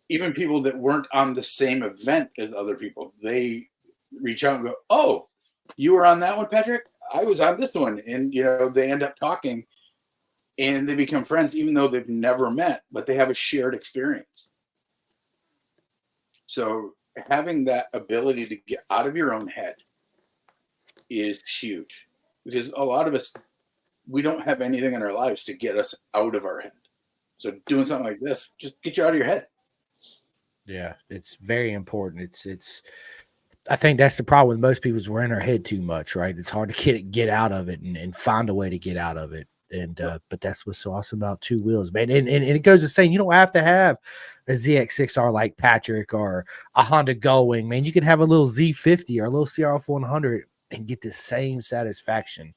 Even people that weren't on the same event as other people, they reach out and go, "Oh, you were on that one, Patrick? I was on this one." And, you know, they end up talking and they become friends, even though they've never met, but they have a shared experience. So having that ability to get out of your own head is huge, because a lot of us, we don't have anything in our lives to get us out of our head. So doing something like this, just get you out of your head. Yeah, it's very important. I think that's the problem with most people, is we're in our head too much, right? It's hard to get out of it and find a way to get out of it. And but that's what's so awesome about Two Wheels, man. And it goes to saying, you don't have to have a ZX6R like Patrick or a Honda Gullwing, man. You can have a little Z50 or a little CR400 and get the same satisfaction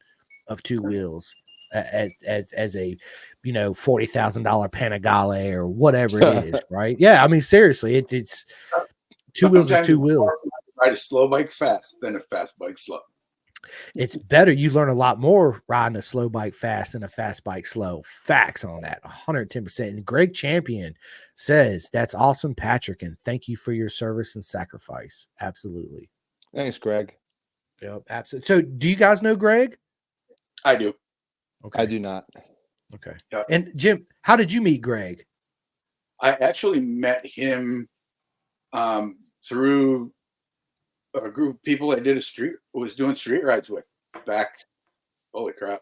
of Two Wheels as a, you know, $40,000 Panigale or whatever it is, right? Yeah, I mean, seriously, it's Two Wheels is Two Wheels. Ride a slow bike fast than a fast bike slow. It's better. You learn a lot more riding a slow bike fast than a fast bike slow. Facts on that, 110%. And Greg Champion says, that's awesome, Patrick, and thank you for your service and sacrifice. Absolutely. Thanks, Greg. Yep, absolutely. So do you guys know Greg? I do. Okay. I do not. Okay. Yep. And Jim, how did you meet Greg? I actually met him through a group of people I was doing street rides with back, holy crap,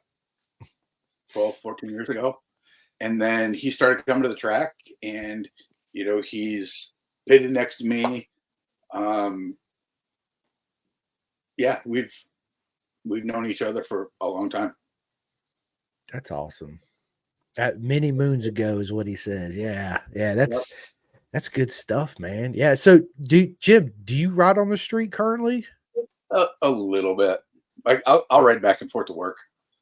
12, 14 years ago. And then he started coming to the track, and, you know, he's pitted next to me. Yeah, we've known each other for a long time. That's awesome. Many moons ago is what he says. Yeah. Yeah. That's good stuff, man. Yeah. So Jim, do you ride on the street currently? A little bit. I'll ride back and forth to work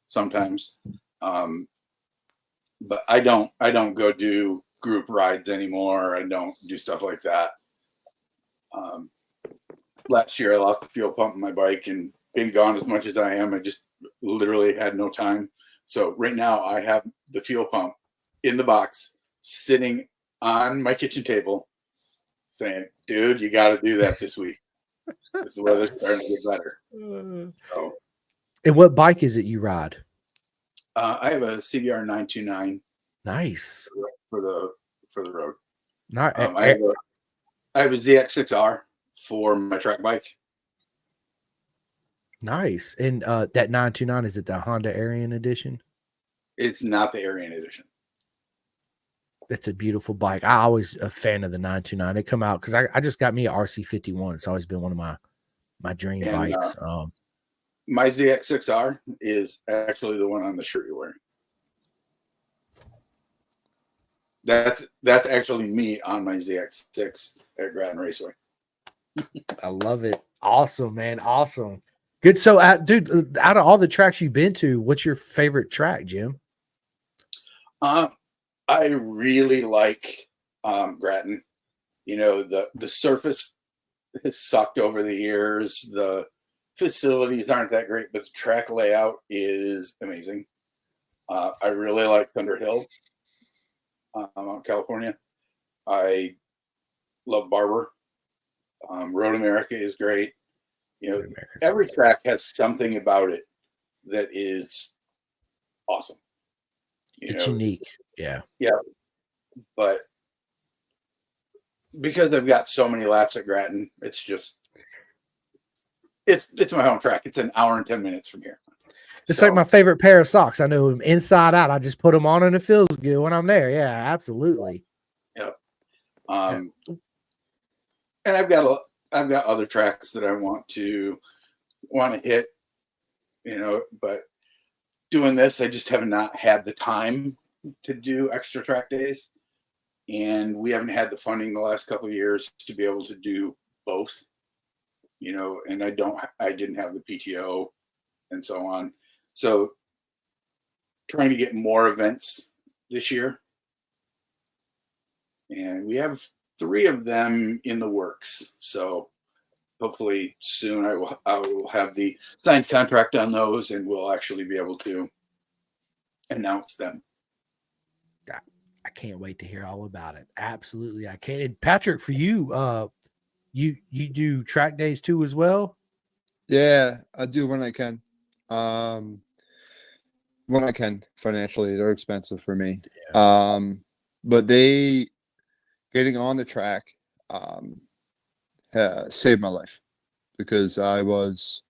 sometimes. But I don't go do group rides anymore. I don't do stuff like that. Last year I lost the fuel pump on my bike, and being gone as much as I am, I just literally had no time. So right now I have the fuel pump in the box sitting on my kitchen table saying, dude, you got to do that this week. The weather's starting to get better. So, and what bike is it you ride? I have a CBR 929. Nice. For the road. Not, I have a ZX6R for my track bike. Nice. And that 929, is it the Honda Arian edition? It's not the Arian edition. That's a beautiful bike. I always a fan of the 929. They come out because I just got me a RC51. It's always been one of my dream bikes. My ZX6R is actually the one on the shirt you're wearing. That's actually me on my ZX6 at Grattan Raceway. I love it. Awesome, man. Awesome. Good. So, dude, out of all the tracks you've been to, what's your favorite track, Jim? I really like Grattan. You know, the surface has sucked over the years. The facilities aren't that great, but the track layout is amazing. I really like Thunder Hill out California. I love Barber. Road America is great. You know, every track has something about it that is awesome. It's unique. Yeah. Yeah. But because I've got so many laps at Grattan, it's just it's my home track. It's an hour and 10 minutes from here. It's like my favorite pair of socks. I know them inside out. I just put them on and it feels good when I'm there. Yeah, absolutely. Yep. And I've got other tracks that I want to hit, you know, but doing this, I just have not had the time to do extra track days, and we haven't had the funding the last couple of years to be able to do both, you know, and I didn't have the PTO and so on. So trying to get more events this year, and we have 3 of them in the works. So hopefully soon I will have the signed contract on those, and we'll actually be able to announce them. I can't wait to hear all about it. Absolutely, I can. And Patrick, for you, you do track days too as well? Yeah, I do when I can. When I can financially, they're expensive for me. Yeah. But getting on the track saved my life, because I was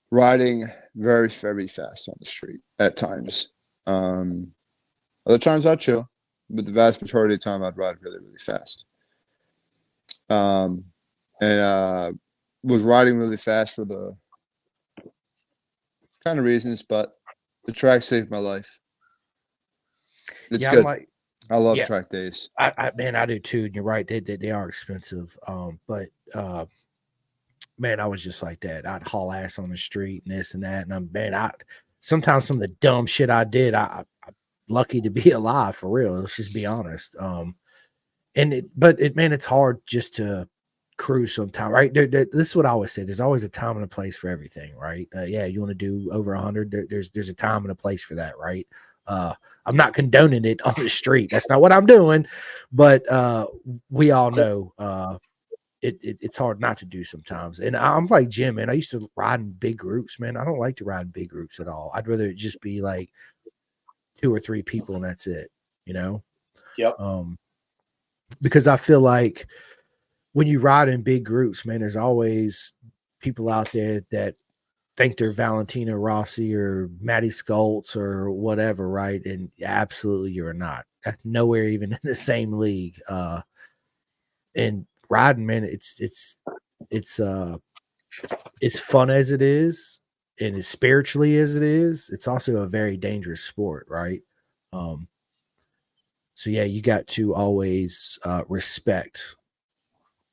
riding very, very fast on the street at times. Other times I'd chill, but the vast majority of the time I'd ride really, really fast. And was riding really fast for the kind of reasons, but the track saved my life. It's good. I love track days. I do too. And you're right. They are expensive. But man, I was just like that. I'd haul ass on the street and this and that. And sometimes some of the dumb shit I did, I'm lucky to be alive, for real. Let's just be honest. But it's hard just to cruise sometime, right? This is what I always say. There's always a time and a place for everything, right? Yeah, you want to do over 100. There's a time and a place for that, right? I'm not condoning it on the street. That's not what I'm doing, but we all know it's hard not to do sometimes. And I'm like Jim, man. I used to ride in big groups, man. I don't like to ride in big groups at all. I'd rather it just be like 2 or 3 people and that's it, you know? Yep. Because I feel like when you ride in big groups, man, there's always people out there that think they're Valentino Rossi or Maddie Skoltz or whatever, right? And absolutely you're not. Nowhere even in the same league. And riding, man, it's fun as it is, and as spiritually as it is, it's also a very dangerous sport, right? So yeah, you got to always respect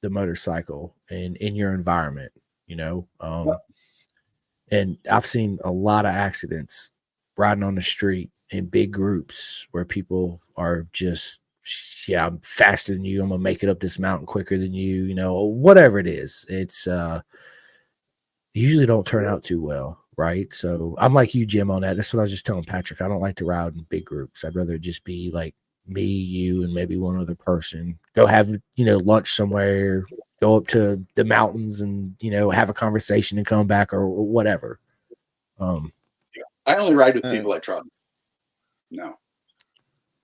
the motorcycle and in your environment, you know. And I've seen a lot of accidents riding on the street in big groups where people are just, yeah, I'm faster than you. I'm gonna make it up this mountain quicker than you, you know, whatever it is. It's usually don't turn out too well, right? So I'm like you, Jim, on that. That's what I was just telling Patrick. I don't like to ride in big groups. I'd rather just be like me, you, and maybe one other person. Go have, you know, lunch somewhere, go up to the mountains and, you know, have a conversation and come back or whatever. I only ride with people I trust. No.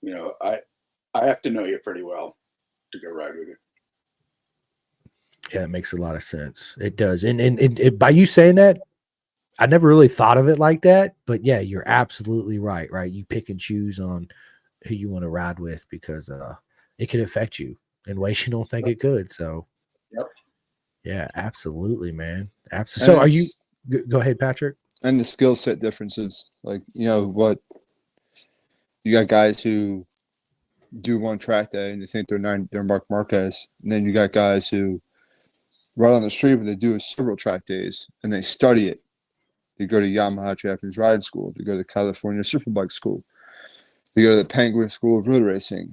You know, I have to know you pretty well to go ride with you. Yeah, it makes a lot of sense. It does. And by you saying that, I never really thought of it like that, but yeah, you're absolutely right. Right. You pick and choose on who you want to ride with because it could affect you in ways you don't think it could. So yep. Yeah, absolutely, man. Absolutely. So are you, go ahead, Patrick. And the skill set differences, like, you know, what you got guys who do one track day and they think they're Mark Marquez. And then you got guys who ride on the street, but they do several track days and they study it. They go to Yamaha Champions Ride School. They go to California Superbike School. They go to the Penguin School of Road Racing.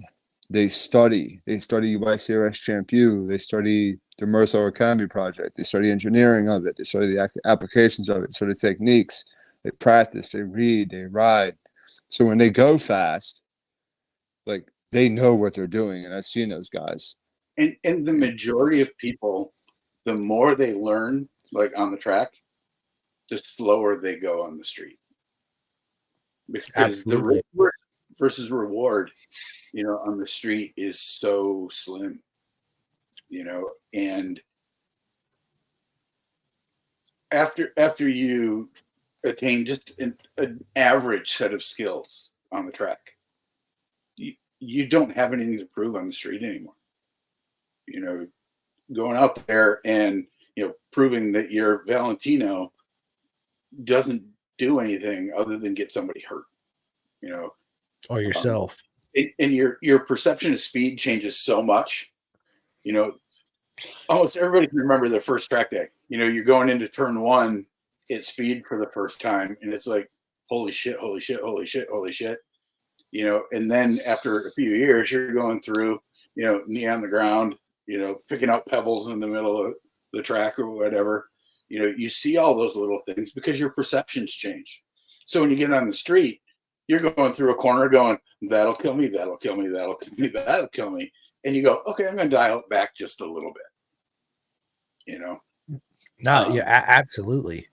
They study YCRS Champ U. They study the Mercer Academy project. They study engineering of it. They study the applications of it, study techniques. They practice, they read, they ride. So when they go fast, like, they know what they're doing. And I've seen those guys. And the majority of people, the more they learn, like on the track, the slower they go on the street. Because Absolutely. The risk versus reward, you know, on the street is so slim, you know, and after you attain just an average set of skills on the track, you don't have anything to prove on the street anymore. You know, going out there and, you know, proving that you're Valentino doesn't do anything other than get somebody hurt, you know, or yourself. And your perception of speed changes so much. You know, almost everybody can remember their first track day. You know, you're going into turn 1 at speed for the first time, and it's like, holy shit, holy shit, holy shit, holy shit. You know, and then after a few years, you're going through, you know, knee on the ground, you know, picking up pebbles in the middle of the track or whatever. You know, you see all those little things because your perceptions change. So when you get on the street, you're going through a corner going, that'll kill me, that'll kill me, that'll kill me, that'll kill me. And you go, okay, I'm going to dial it back just a little bit. You know? No, yeah, absolutely.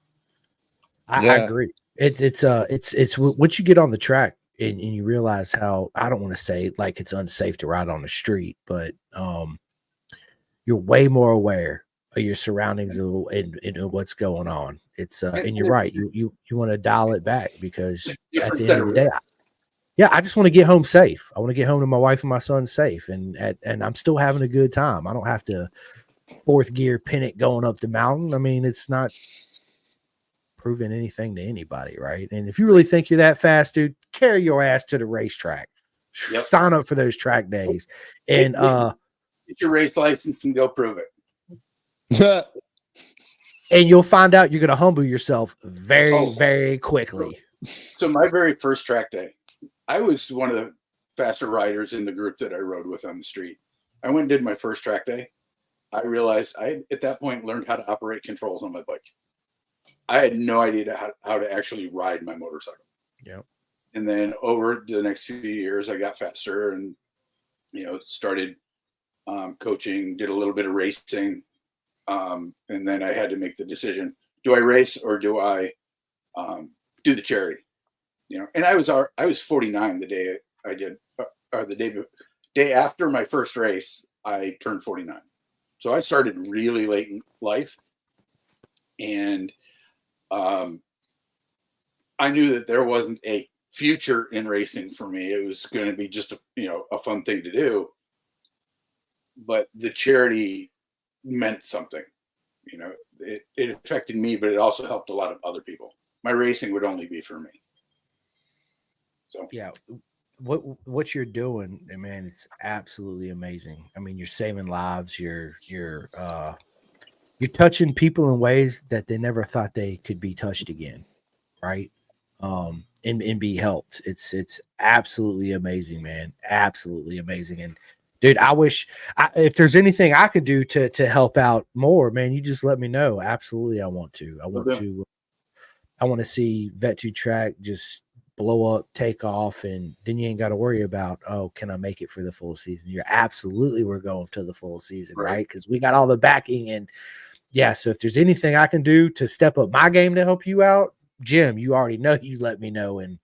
I agree. It's what you get on the track and you realize how, I don't want to say like it's unsafe to ride on the street, but you're way more aware of your surroundings and what's going on. It's and you're right. You want to dial it back because at the end of the day, I just want to get home safe. I want to get home to my wife and my son safe, and I'm still having a good time. I don't have to 4th gear pin it going up the mountain. I mean, it's not proving anything to anybody, right? And if you really think you're that fast, dude, carry your ass to the racetrack. Yep. Sign up for those track days, and get your race license and go prove it. And you'll find out you're going to humble yourself very, very quickly. So my very first track day, I was one of the faster riders in the group that I rode with on the street. I went and did my first track day. I realized I, at that point, learned how to operate controls on my bike. I had no idea how to actually ride my motorcycle. Yep. And then over the next few years, I got faster and, started coaching, did a little bit of racing. And then I had to make the decision, do I race or do I do the charity? And I was 49 the day I did, or the day after my first race, I turned 49. So I started really late in life. And I knew that there wasn't a future in racing for me. It was going to be just a fun thing to do. But the charity meant something. It affected me, but it also helped a lot of other people. My racing would only be for me. So yeah, what you're doing, man, it's absolutely amazing. I mean, you're saving lives. You're touching people in ways that they never thought they could be touched again, right? And be helped. It's absolutely amazing, man. Absolutely amazing. And dude, I wish if there's anything I could do to help out more, man, you just let me know. Absolutely, I want to. I want to see Vet2Track just blow up, take off, and then you ain't got to worry about, oh, can I make it for the full season? We're going to the full season, right? Because we got all the backing. And yeah, so if there's anything I can do to step up my game to help you out, Jim, you already know, you let me know, and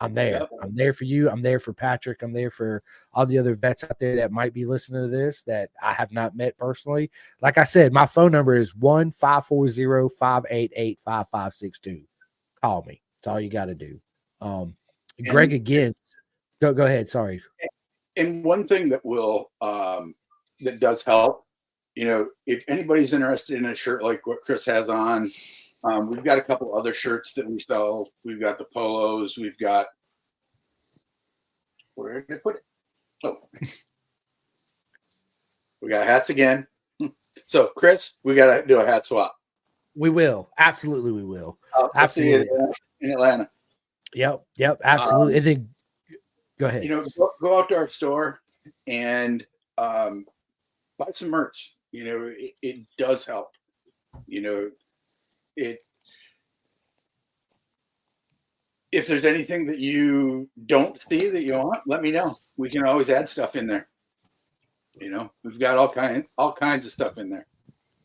I'm there. Yep. I'm there for you. I'm there for Patrick. I'm there for all the other vets out there that might be listening to this that I have not met personally. Like I said, my phone number is 1-540-588-5562. Call me. That's all you got to do. Greg again. Go ahead. Sorry. And one thing that will that does help, if anybody's interested in a shirt like what Chris has on, we've got a couple other shirts that we sell. We've got the polos. We've got, where did I put it? Oh, we got hats again. So Chris, we got to do a hat swap. We will. Absolutely. We will. Absolutely. See you in Atlanta. Yep. Absolutely. And then go ahead. Go out to our store and buy some merch. It does help. If there's anything that you don't see that you want, let me know. We can always add stuff in there. We've got all kinds of stuff in there.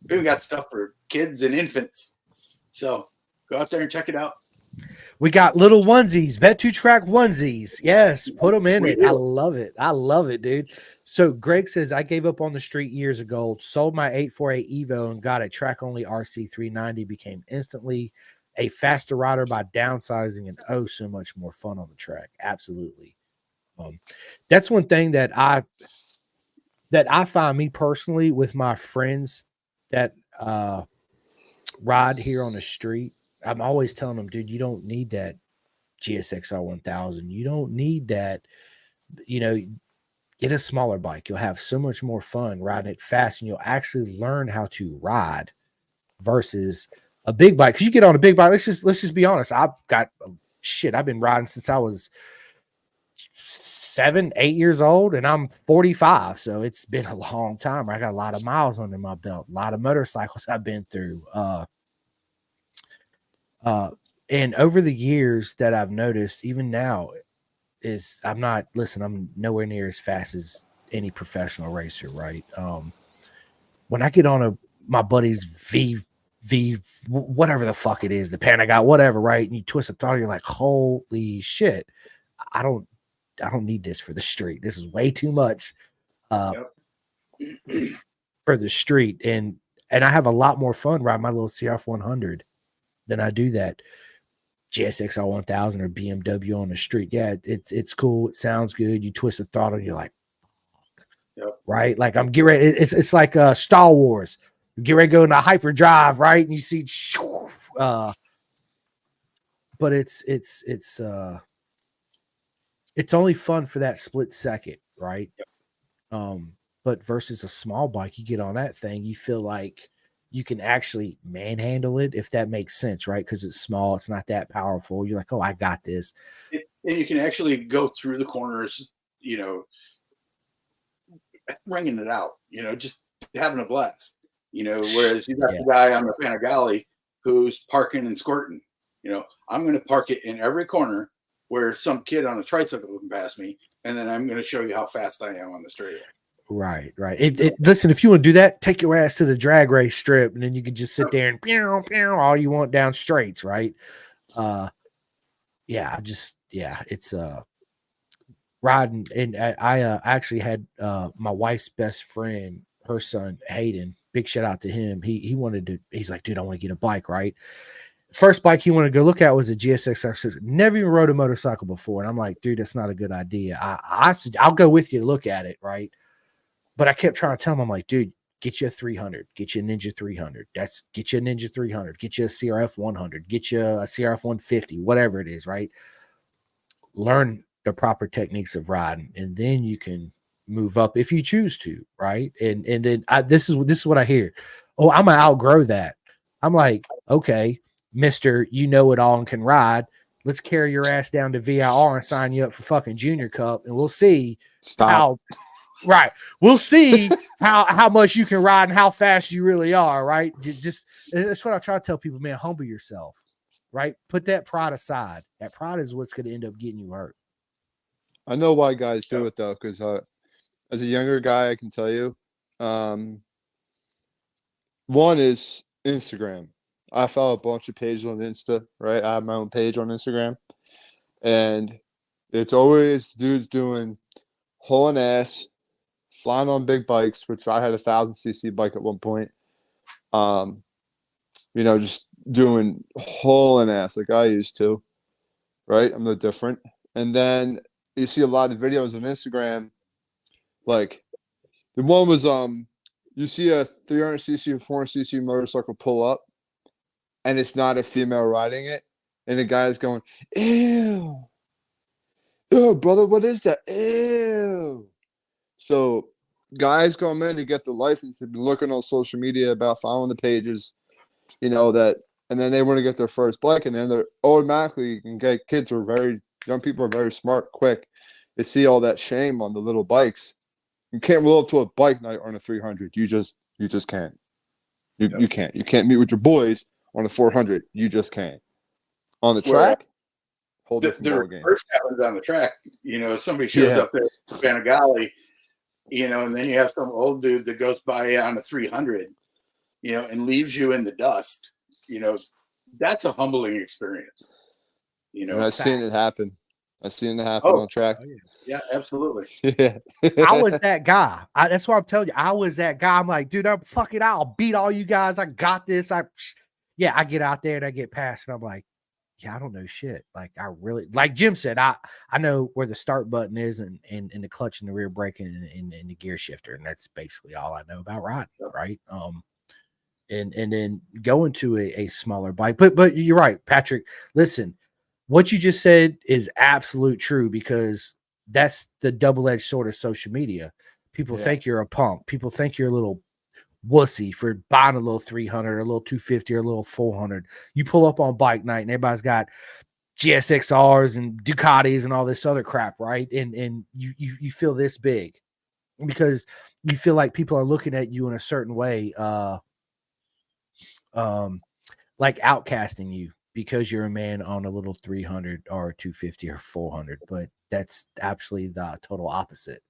We've got stuff for kids and infants. So go out there and check it out. We got little onesies, Vet2Track onesies. Yes, put them in it. I love it. I love it, dude. So Greg says, I gave up on the street years ago, sold my 848 Evo and got a track-only RC 390, became instantly a faster rider by downsizing and so much more fun on the track. Absolutely. That's one thing that I find, me personally, with my friends that ride here on the street. I'm always telling them, dude, you don't need that GSXR 1000. You don't need that. Get a smaller bike. You'll have so much more fun riding it fast, and you'll actually learn how to ride versus a big bike. Because you get on a big bike. Let's just be honest. I've been riding since I was 7, 8 years old, and I'm 45. So it's been a long time. I got a lot of miles under my belt, a lot of motorcycles I've been through. And over the years that I've noticed, even now, I'm nowhere near as fast as any professional racer, right? When I get on my buddy's V, whatever the fuck it is, the Panagot, whatever, right? And you twist the throttle, you're like, holy shit, I don't need this for the street. This is way too much for the street. And I have a lot more fun riding my little CRF 100 than I do that GSXR 1000 or BMW on the street. Yeah, it's cool. It sounds good. You twist the throttle, and you're like, right? Like I'm getting ready. It's like Star Wars. You get ready to go into hyperdrive, right? And you see, but it's only fun for that split second, right? But versus a small bike, you get on that thing, you feel like you can actually manhandle it, if that makes sense, right? Because it's small, it's not that powerful. You're like, oh, I got this. And you can actually go through the corners, ringing it out, just having a blast. Whereas you got Yeah. the guy on the Panigale who's parking and squirting. I'm going to park it in every corner where some kid on a tricycle can pass me, and then I'm going to show you how fast I am on the straightaway. Right. Listen, if you want to do that, take your ass to the drag race strip, and then you can just sit there and pew, pew, all you want down straights, right? It's riding. And I actually had my wife's best friend, her son Hayden. Big shout out to him. He's like, dude, I want to get a bike, right? First bike he wanted to go look at was a GSX R6. Never even rode a motorcycle before. And I'm like, dude, that's not a good idea. I'll go with you to look at it, right? But I kept trying to tell him, I'm like, dude, get you a 300, get you a Ninja 300. Get you a Ninja 300, get you a CRF 100, get you a CRF 150, whatever it is, right? Learn the proper techniques of riding, and then you can move up if you choose to, right? And then this is what I hear. Oh, I'm gonna outgrow that. I'm like, okay, Mister, you know it all and can ride. Let's carry your ass down to VIR and sign you up for fucking Junior Cup, and we'll see how. Right, we'll see how much you can ride and how fast you really are. Right, just that's what I try to tell people, man. Humble yourself. Right, put that pride aside. That pride is what's going to end up getting you hurt. I know why guys do it though, because as a younger guy, I can tell you, one is Instagram. I follow a bunch of pages on Insta, right? I have my own page on Instagram, and it's always dudes doing hauling ass, flying on big bikes, which I had a 1,000cc bike at one point. Just doing hauling ass like I used to, right? I'm no different. And then you see a lot of videos on Instagram, like the one was you see a 300cc or 400cc motorcycle pull up, and it's not a female riding it, and the guy's going, ew, brother, what is that? Ew. So guys come in to get their license, have been looking on social media about following the pages, that, and then they want to get their first bike, and then they're automatically, you can get young people are very smart, quick. They see all that shame on the little bikes. You can't roll up to a bike night on a 300. You just can't. You can't. You can't meet with your boys on a 400. You just can't. On the track, whole different ball game. First happens on the track. Somebody shows up there to Panigale, and then you have some old dude that goes by you on a 300, and leaves you in the dust. That's a humbling experience. And I've seen it happen. On track. Yeah, absolutely. Yeah. I was that guy. That's what I'm telling you. I was that guy. I'm like, dude, I'll beat all you guys. I got this. I get out there and I get past, and I'm like, yeah, I don't know shit. Like, I really, like Jim said, I know where the start button is and the clutch and the rear brake and the gear shifter, and that's basically all I know about riding, right? And then going to a smaller bike. But you're right, Patrick. Listen, what you just said is absolute true, because that's the double-edged sword of social media. People think you're a punk. People think you're a little wussy for buying a little 300 or a little 250 or a little 400. You pull up on bike night and everybody's got GSXRs and Ducatis and all this other crap, right? And you feel this big because you feel like people are looking at you in a certain way, like outcasting you because you're a man on a little 300 or 250 or 400. But that's absolutely the total opposite,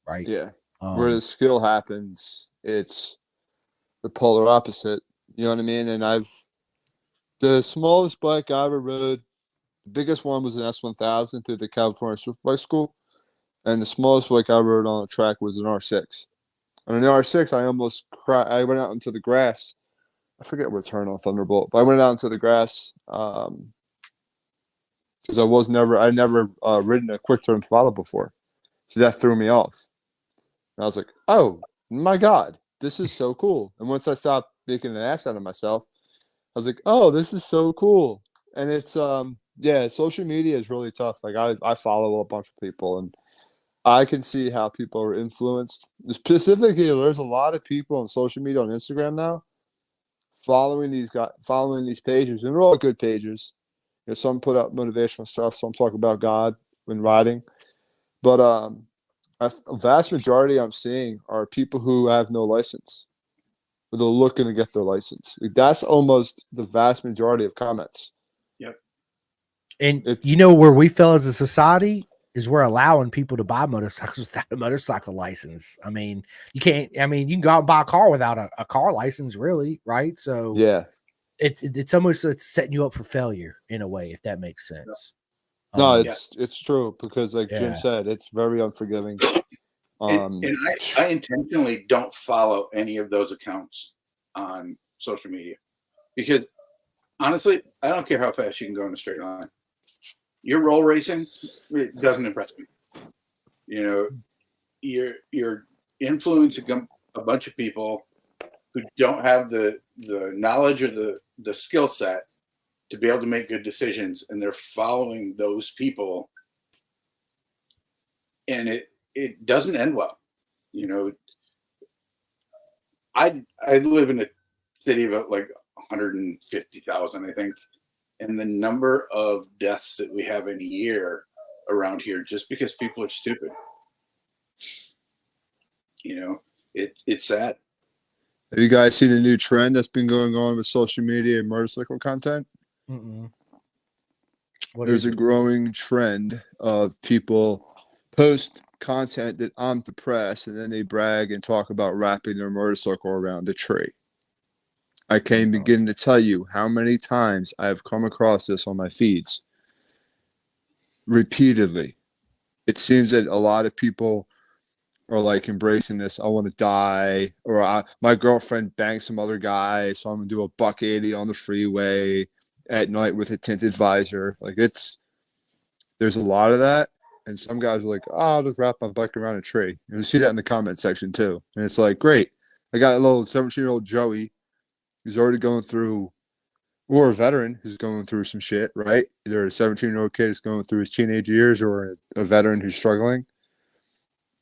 right? Yeah. Where the skill happens, it's the polar opposite. You know what I mean? And the smallest bike I ever rode, the biggest one was an S1000 through the California Superbike School. And the smallest bike I rode on the track was an R6. On an R6, I almost cried. I went out into the grass. I forget what turn on Thunderbolt, but I went out into the grass because I never ridden a quick turn throttle before. So that threw me off. And I was like, oh my God, this is so cool. And once I stopped making an ass out of myself, I was like, oh, this is so cool. And it's, social media is really tough. Like I follow a bunch of people, and I can see how people are influenced. Specifically, there's a lot of people on social media, on Instagram now, following these pages, and they're all good pages. Some put up motivational stuff, some talk about God when riding. But A vast majority I'm seeing are people who have no license. Or they're looking to get their license. Like, that's almost the vast majority of comments. And It- you know where we fell as a society is we're allowing people to buy motorcycles without a motorcycle license. I mean, you can't. I mean, you can go out and buy a car without a car license, really, right? So Yeah. it's almost it's setting you up for failure in a way, if that makes sense. No, Um, it's true because, like Jim Yeah. said, it's very unforgiving. And I intentionally don't follow any of those accounts on social media because honestly, I don't care how fast you can go in a straight line. Your roll racing, it doesn't impress me. You know, you're influencing a bunch of people who don't have the knowledge or the skill set to be able to make good decisions, and they're following those people, and it doesn't end well. You know, I live in a city of like 150,000, I think, and the number of deaths that we have in a year around here just because people are stupid. You know, it's sad. Have you guys seen the new trend that's been going on with social media and motorcycle content? There's a growing trend of people post content that I'm depressed, and then they brag and talk about wrapping their motorcycle around a tree. I can't begin to tell you how many times I have come across this on my feeds repeatedly. It seems that a lot of people are like embracing this. I want to die, or my girlfriend banged some other guy, so I'm gonna do a $180 on the freeway at night with a tinted visor. Like, there's a lot of that, and some guys are like, "Oh, I'll just wrap my bike around a tree." And you see that in the comment section too, and it's like, great. I got a little 17-year-old Joey who's already going through, or a veteran who's going through some shit, right? Either a 17-year-old kid is going through his teenage years, or a veteran who's struggling.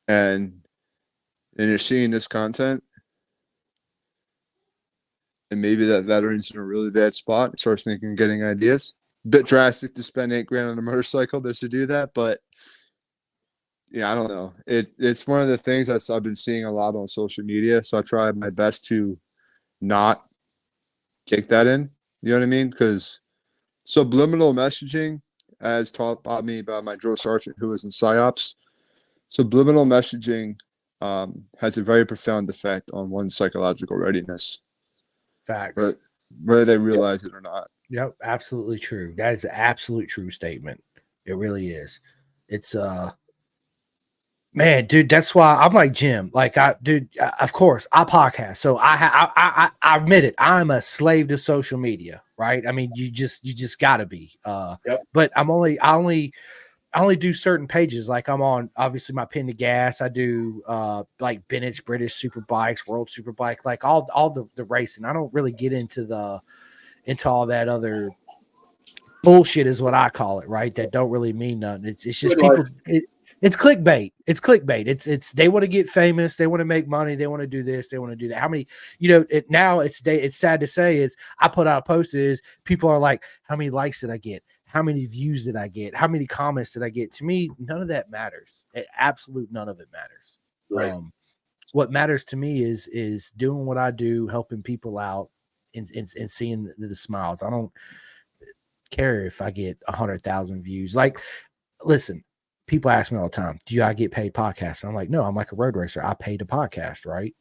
And you're seeing this content, and maybe that veteran's in a really bad spot and starts thinking, getting ideas. Bit drastic to spend $8,000 on a motorcycle just to do that, but yeah, I don't know. It's one of the things that I've been seeing a lot on social media, so I try my best to not take that in. You know what I mean? Because subliminal messaging, as taught by me by my drill sergeant who was in PsyOps, subliminal messaging has a very profound effect on one's psychological readiness, Facts. whether they realize it or not. Yep, absolutely true. That is an absolute true statement. It really is. It's man, dude, that's why I'm like Jim. Like, of course, I podcast, so I admit it. I'm a slave to social media, right? I mean, you just gotta be. Yep. But I only do certain pages. Like, I'm on obviously my Pin to Gas. I do like Bennett's British Superbikes, World Superbike, like all the racing. I don't really get into all that other bullshit, is what I call it, right? That don't really mean nothing. It's just people. It's clickbait. It's clickbait. It's they want to get famous. They want to make money. They want to do this. They want to do that. How many, now it's sad to say, is I put out a post, is people are like, how many likes did I get? How many views did I get? How many comments did I get? To me, none of that matters. Absolute none of it matters. Right. What matters to me is doing what I do, helping people out, and seeing the smiles. I don't care if I get 100,000 views. Like, listen, people ask me all the time, do I get paid podcasts? I'm like, no, I'm like a road racer. I pay to podcast, right?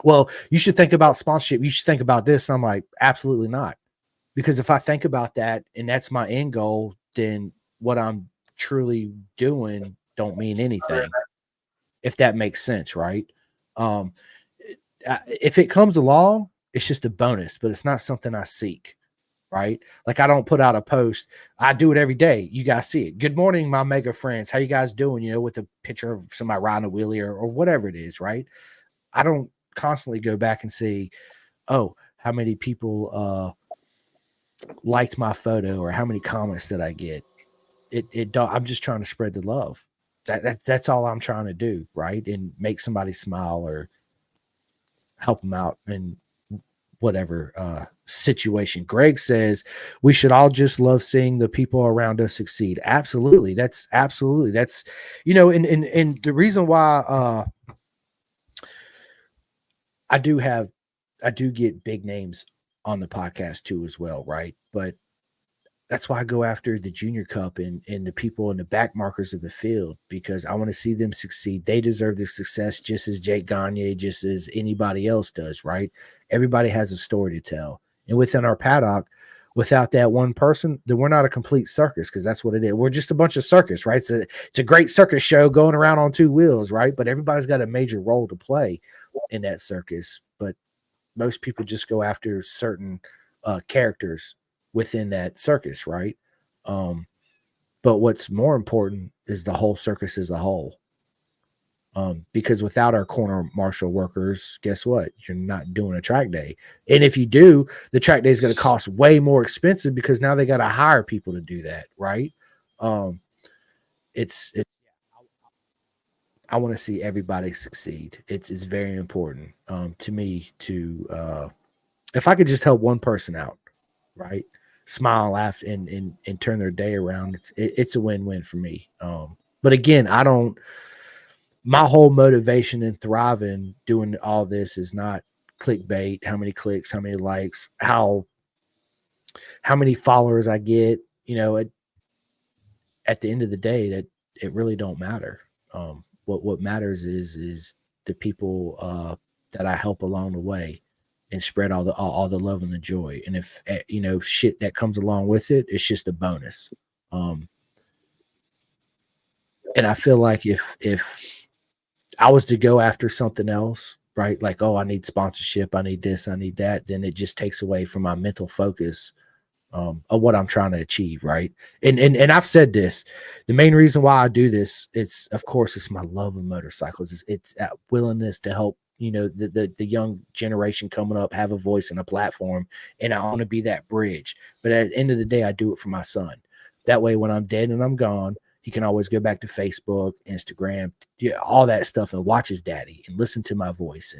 Well, you should think about sponsorship. You should think about this. And I'm like, absolutely not. Because if I think about that and that's my end goal, then what I'm truly doing don't mean anything, if that makes sense, right? If it comes along, it's just a bonus, but it's not something I seek. Right? Like, I don't put out a post. I do it every day. You guys see it. Good morning, my mega friends. How you guys doing? With a picture of somebody riding a wheelie or whatever it is, right? I don't constantly go back and see, oh, how many people liked my photo or how many comments did I get. I'm just trying to spread the love. That's all I'm trying to do, right? And make somebody smile or help them out in whatever situation. Greg says we should all just love seeing the people around us succeed. Absolutely. That's, you know, and the reason why I do get big names on the podcast too as well, right? But that's why I go after the Junior Cup and the people in the back markers of the field, because I want to see them succeed. They deserve the success just as Jake Gagne, just as anybody else does, right? Everybody has a story to tell. And within our paddock, without that one person, then we're not a complete circus, because that's what it is. We're just a bunch of circus, right? It's a great circus show going around on two wheels, right? But everybody's got a major role to play in that circus. But most people just go after certain characters within that circus, right? But what's more important is the whole circus as a whole. Because without our corner marshal workers, guess what? You're not doing a track day. And if you do, the track day is going to cost way more expensive, because now they got to hire people to do that, right? It's I want to see everybody succeed. It's very important to me to if I could just help one person out, right? Smile, laugh, and turn their day around. It's a win-win for me. But again, my whole motivation in thriving doing all this is not clickbait, how many clicks, how many likes, how many followers I get. You know, at the end of the day, that it really don't matter. What matters is the people that I help along the way, and spread all the love and the joy. And if you know, shit that comes along with it, it's just a bonus. And I feel like if I was to go after something else, right? Like, oh, I need sponsorship, I need this, I need that, then it just takes away from my mental focus of what I'm trying to achieve, right? And I've said this, the main reason why I do this, it's of course it's my love of motorcycles. It's that willingness to help, you know, the young generation coming up have a voice and a platform, and I want to be that bridge. But at the end of the day, I do it for my son. That way, when I'm dead and I'm gone, he can always go back to Facebook, Instagram, all that stuff, and watch his daddy and listen to my voice,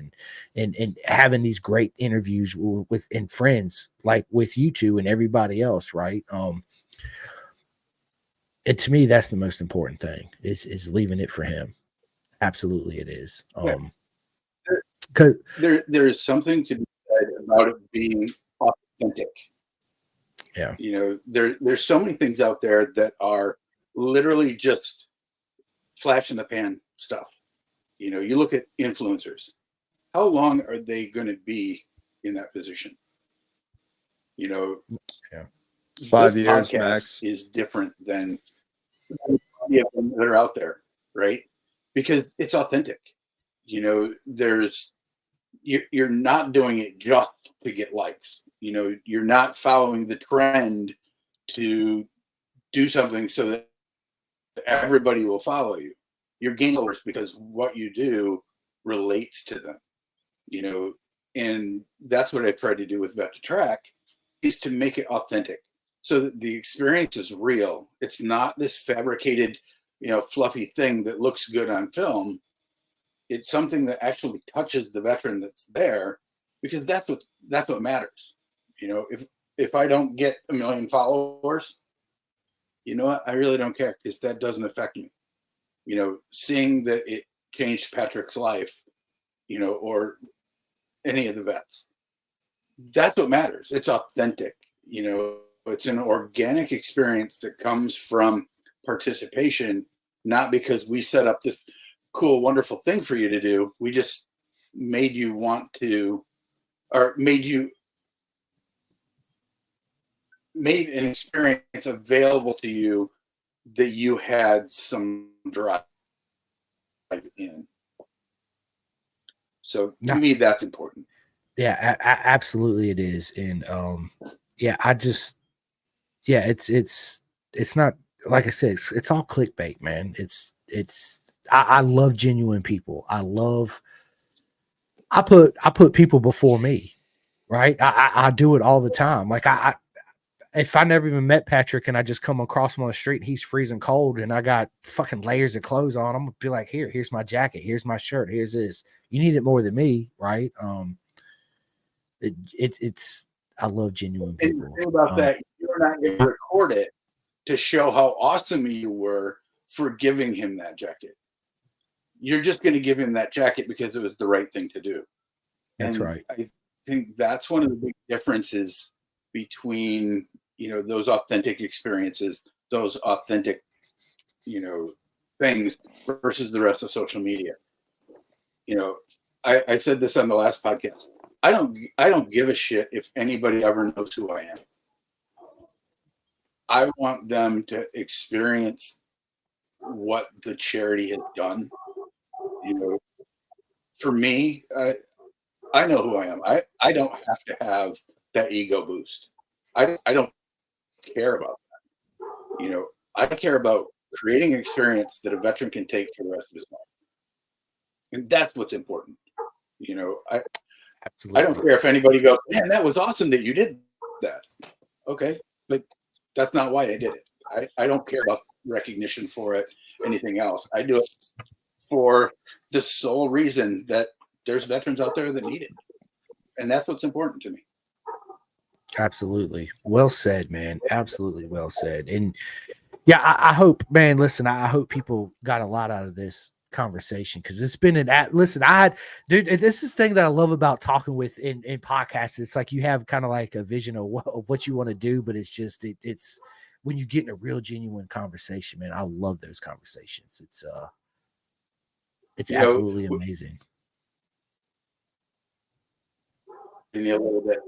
and having these great interviews with and friends like with you two and everybody else, right? And to me, that's the most important thing is leaving it for him. Absolutely, it is. Because there's something to be said about it being authentic. Yeah, you know, there's so many things out there that are literally just flash in the pan stuff. You know, you look at influencers. How long are they going to be in that position? You know, 5 years podcast max is different than the of them that are out there, right? Because it's authentic. You know, you're not doing it just to get likes. You know, you're not following the trend to do something so that everybody will follow you. You're gaining followers because what you do relates to them, you know, and that's what I tried to do with Vet to Track, is to make it authentic so that the experience is real. It's not this fabricated, you know, fluffy thing that looks good on film. It's something that actually touches the veteran that's there, because that's what matters. You know, if I don't get 1 million followers, you know what? I really don't care, because that doesn't affect me. You know, seeing that it changed Patrick's life, you know, or any of the vets, that's what matters. It's authentic. You know, it's an organic experience that comes from participation, not because we set up this cool, wonderful thing for you to do. We just made you want to, or made an experience available to you that you had some drive in. So to me, that's important. Yeah, absolutely it is. And yeah, it's not, like I said, it's all clickbait, man. I love genuine people. I put people before me, right? I do it all the time. Like if I never even met Patrick and I just come across him on the street and he's freezing cold and I got fucking layers of clothes on, I'm gonna be like, here's my jacket, here's my shirt, here's this. You need it more than me, right? It's I love genuine And people. the thing about that, you're not going to record it to show how awesome you were for giving him that jacket. You're just going to give him that jacket because it was the right thing to do. That's And right. I think that's one of the big differences between, those authentic experiences, those authentic, things versus the rest of social media. I said this on the last podcast. I don't give a shit if anybody ever knows who I am. I want them to experience what the charity has done. For me, I know who I am. I don't have to have that ego boost. I don't care about that. I care about creating an experience that a veteran can take for the rest of his life. And that's what's important. Absolutely. I don't care if anybody goes, man, that was awesome that you did that. Okay. But that's not why I did it. I don't care about recognition for it, anything else. I do it for the sole reason that there's veterans out there that need it. And that's what's important to me. Absolutely. Well said, man. Absolutely well said. And yeah, I hope, man, listen, I hope people got a lot out of this conversation because it's been listen, dude, this is the thing that I love about talking with in podcasts. It's like you have kind of like a vision of what you want to do, but it's just, it's when you get in a real genuine conversation, man, I love those conversations. It's absolutely amazing. A little bit.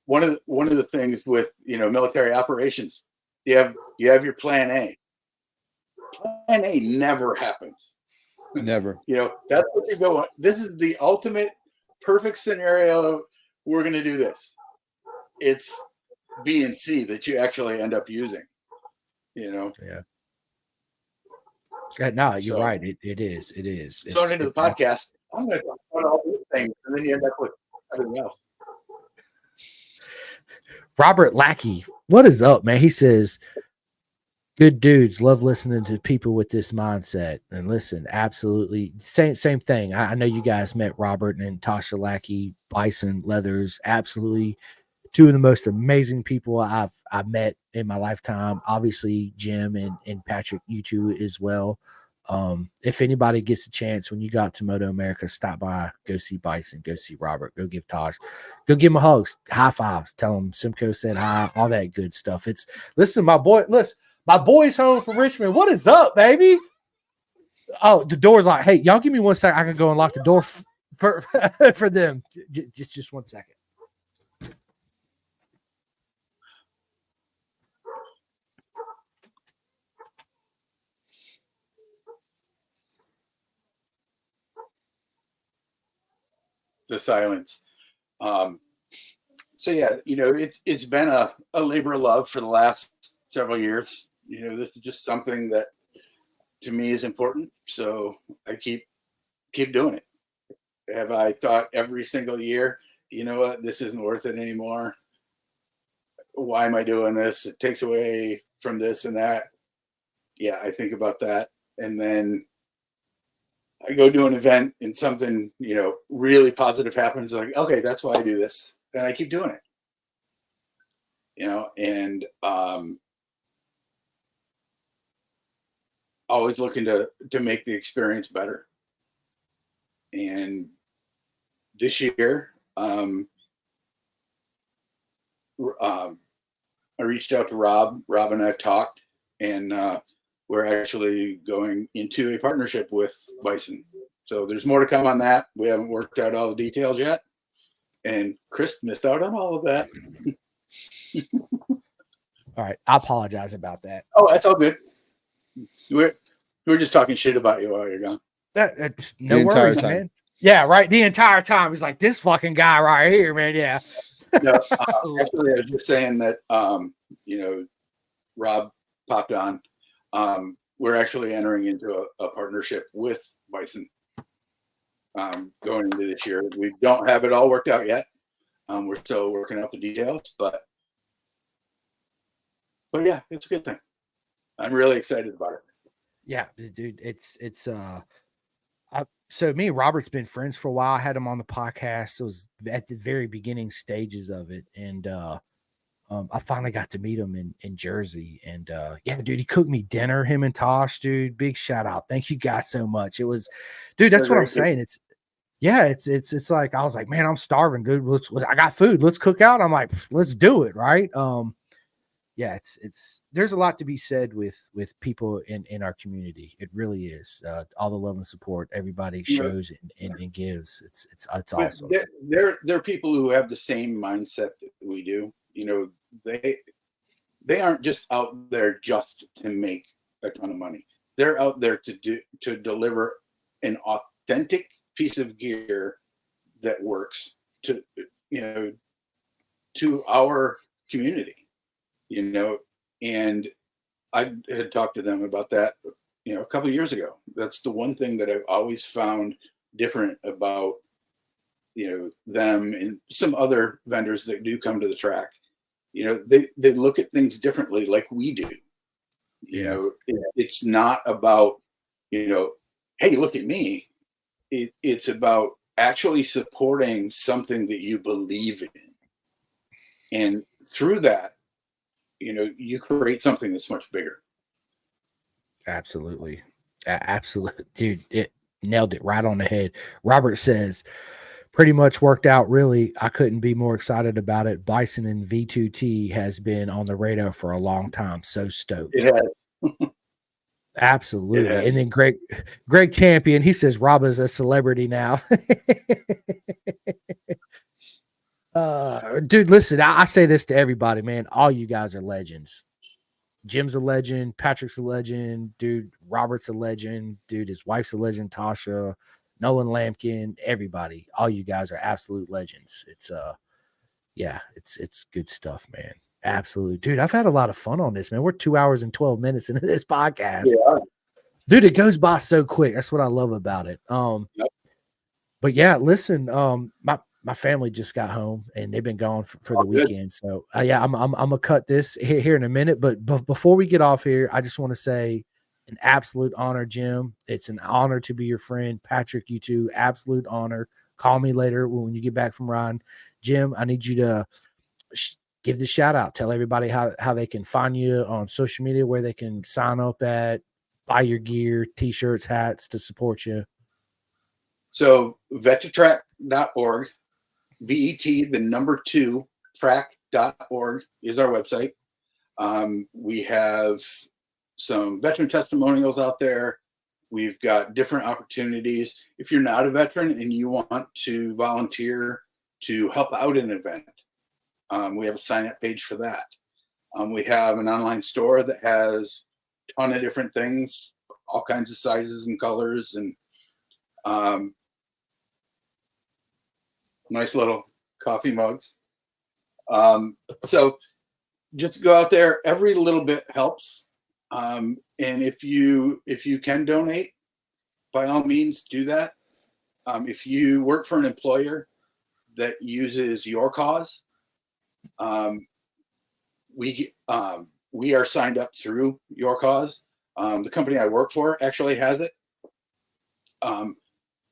One of the things with military operations, you have your plan A. Plan A never happens. Never. That's what you go on. This is the ultimate perfect scenario. We're going to do this. It's B and C that you actually end up using. Yeah. No, you're right. It is. So into the podcast, I'm going to talk about all these things, and then you end up with everything else. Robert Lackey, what is up, man? He says, good dudes, love listening to people with this mindset. And listen, absolutely same thing. I know you guys met Robert and Tasha Lackey, Bison Leathers, absolutely two of the most amazing people I've met in my lifetime. Obviously, Jim and Patrick, you two as well. If anybody gets a chance when you got to Moto America, stop by, go see Bison, go see Robert, go give Taj, go give him a hug, high fives, tell him Simcoe said hi, all that good stuff. Listen, my boy's home from Richmond. What is up, baby? Oh, the door's like, hey, y'all give me 1 second. I can go and lock the door for them. Just 1 second. The silence. So yeah, it's been a labor of love for the last several years. This is just something that to me is important. So I keep doing it. Have I thought every single year, you know what, this isn't worth it anymore? Why am I doing this? It takes away from this and that. Yeah, I think about that. And then I go do an event and something, really positive happens. Like, okay, that's why I do this. And I keep doing it. And always looking to make the experience better. And this year, I reached out to Rob. Rob and I talked, and we're actually going into a partnership with Bison. So there's more to come on that. We haven't worked out all the details yet. And Chris missed out on all of that. All right. I apologize about that. Oh, that's all good. We're just talking shit about you while you're gone. That's no worries, man. Yeah, right. The entire time. He's like, this fucking guy right here, man. Yeah. No, actually, I was just saying that, Rob popped on. We're actually entering into a partnership with Bison going into this year. We don't have it all worked out yet. We're still working out the details, but yeah, it's a good thing. I'm really excited about it. Yeah, dude, So me and Robert's been friends for a while. I had him on the podcast. It was at the very beginning stages of it. And I finally got to meet him in Jersey. And yeah, dude, he cooked me dinner, him and Tosh, dude. Big shout out. Thank you guys so much. It was, dude, that's They're what I'm great people. saying. It's like I was like, man, I'm starving, dude. I got food. Let's cook out. I'm like, let's do it, right? Yeah, it's there's a lot to be said with people in our community. It really is. All the love and support everybody You know, shows and gives. It's but awesome. they're people who have the same mindset that we do. You know, they aren't just out there just to make a ton of money. They're out there to deliver an authentic piece of gear that works to, you know, to our community, you know. And I had talked to them about that, you know, a couple of years ago. That's the one thing that I've always found different about, you know, them and some other vendors that do come to the track. You know, they look at things differently, like we do. You Yeah, know, it's not about, you know, hey, look at me. It's about actually supporting something that you believe in, and through that, you know, you create something that's much bigger. absolutely. Absolutely, dude. It nailed it right on the head. Robert says, pretty much worked out. Really, I couldn't be more excited about it. Bison and V2T has been on the radar for a long time. So stoked. It has. It Absolutely. And has. then Greg Champion, he says Rob is a celebrity now. Dude, listen, I say this to everybody, man. All you guys are legends. Jim's a legend, Patrick's a legend, dude, Robert's a legend, dude, his wife's a legend, Tasha, Nolan Lampkin, everybody. All you guys are absolute legends. It's yeah, it's good stuff, man. Absolutely. Dude, I've had a lot of fun on this, man. We're 2 hours and 12 minutes into this podcast. Yeah. Dude, it goes by so quick. That's what I love about it. Yep. But yeah, listen, my family just got home and they've been gone for the All good. weekend. So yeah, I'm gonna cut this here in a minute. But before we get off here, I just want to say an absolute honor, Jim. It's an honor to be your friend, Patrick. You too, absolute honor. Call me later when you get back from riding, Jim. I need you to give the shout out. Tell everybody how they can find you on social media, where they can sign up at, buy your gear, t-shirts, hats to support you. So vetatrack.org, VET, the number 2 track.org is our website. We have some veteran testimonials out there. We've got different opportunities. If you're not a veteran and you want to volunteer to help out an event, we have a sign-up page for that. We have an online store that has a ton of different things, all kinds of sizes and colors, and nice little coffee mugs. So just go out there. Every little bit helps. And if you can donate, by all means, do that. If you work for an employer that uses your cause, we are signed up through your cause. The company I work for actually has it.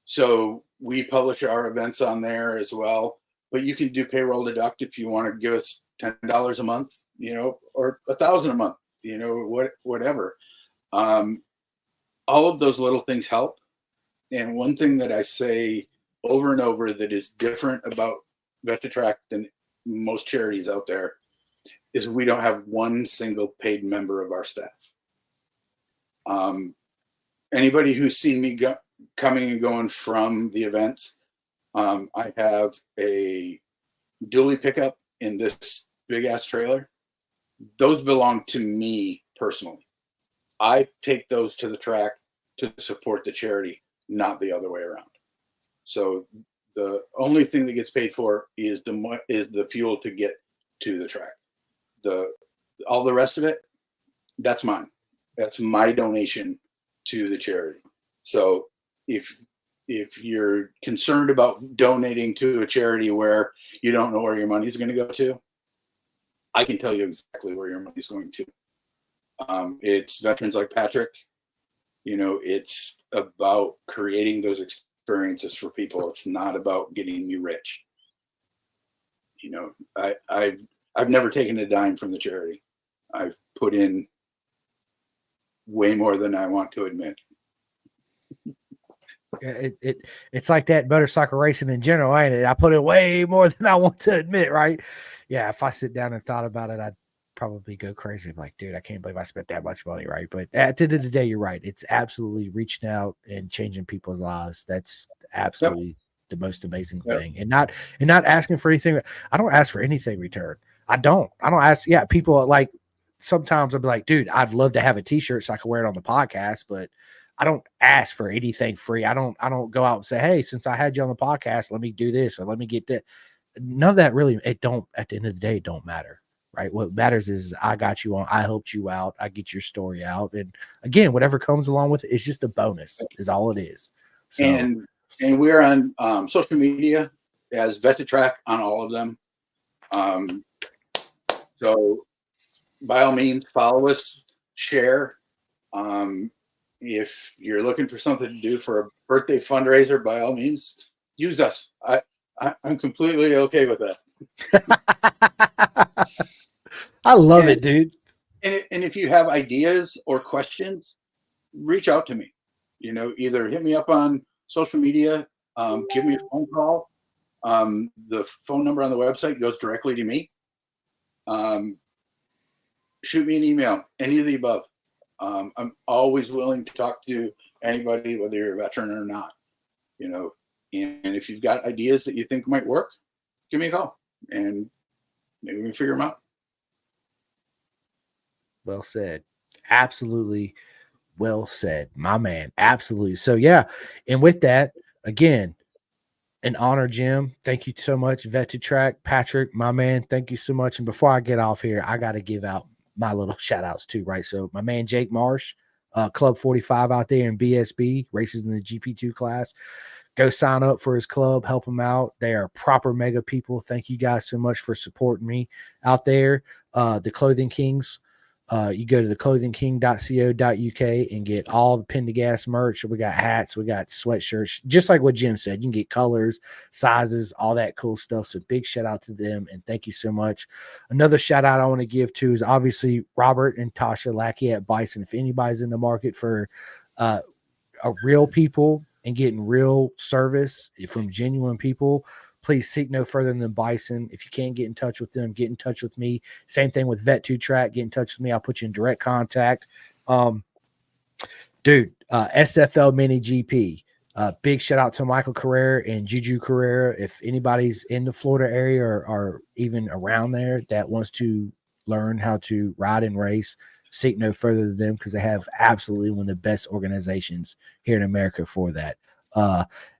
So we publish our events on there as well, but you can do payroll deduct if you want to give us $10 a month, you know, or $1,000 a month, you know, whatever. All of those little things help. And one thing that I say over and over that is different about VetraTrack than most charities out there is we don't have one single paid member of our staff. Anybody who's seen me coming and going from the events, I have a dually pickup in this big ass trailer. Those belong to me personally. I take those to the track to support the charity, not the other way around. So the only thing that gets paid for is the fuel to get to the track. All the rest of it, that's mine. That's my donation to the charity. So if you're concerned about donating to a charity where you don't know where your money's going to go to, I can tell you exactly where your money's going to. It's veterans like Patrick. You know, it's about creating those experiences for people. It's not about getting you rich. You know, I've never taken a dime from the charity. I've put in way more than I want to admit. It's like that motorcycle racing in general, ain't it? I put in way more than I want to admit, right? Yeah, if I sit down and thought about it, I'd probably go crazy. I'm like, dude, I can't believe I spent that much money, right? But at the end of the day, you're right. It's absolutely reaching out and changing people's lives. That's absolutely the most amazing thing. And not asking for anything. I don't ask for anything in return. I don't ask. Yeah, people are like, sometimes I'll be like, dude, I'd love to have a t-shirt so I can wear it on the podcast, but I don't ask for anything free. I don't go out and say, hey, since I had you on the podcast, let me do this or let me get that. None of that really, at the end of the day, it don't matter, right? What matters is I got you on, I helped you out, I get your story out. And again, whatever comes along with it, it's just a bonus is all it is. So, and we're on social media as Vet2Track on all of them. So by all means, follow us, share. If you're looking for something to do for a birthday fundraiser, by all means, use us. I'm completely okay with that. I love it, dude. And if you have ideas or questions, reach out to me. You know, either hit me up on social media, give me a phone call. The phone number on the website goes directly to me. Shoot me an email, any of the above. I'm always willing to talk to anybody, whether you're a veteran or not, you know, and if you've got ideas that you think might work, give me a call and maybe we can figure them out. Well said. Absolutely well said, my man. Absolutely. So yeah. And with that, again, an honor, Jim. Thank you so much. Vet2Track, Patrick, my man. Thank you so much. And before I get off here, I got to give out my little shout outs too, right? So my man, Jake Marsh, Club 45 out there in BSB, races in the GP2 class. Go sign up for his club, help him out. They are proper mega people. Thank you guys so much for supporting me out there. The Clothing Kings, you go to theclothingking.co.uk and get all the Pin to Gas merch. We got hats, we got sweatshirts, just like what Jim said. You can get colors, sizes, all that cool stuff. So big shout out to them and thank you so much. Another shout out I want to give to is obviously Robert and Tasha Lackey at Bison. If anybody's in the market for a real people and getting real service from genuine people, please seek no further than Bison. If you can't get in touch with them, get in touch with me. Same thing with Vet2Track. Get in touch with me. I'll put you in direct contact. SFL Mini GP. Big shout out to Michael Carrera and Juju Carrera. If anybody's in the Florida area or even around there that wants to learn how to ride and race, seek no further than them because they have absolutely one of the best organizations here in America for that.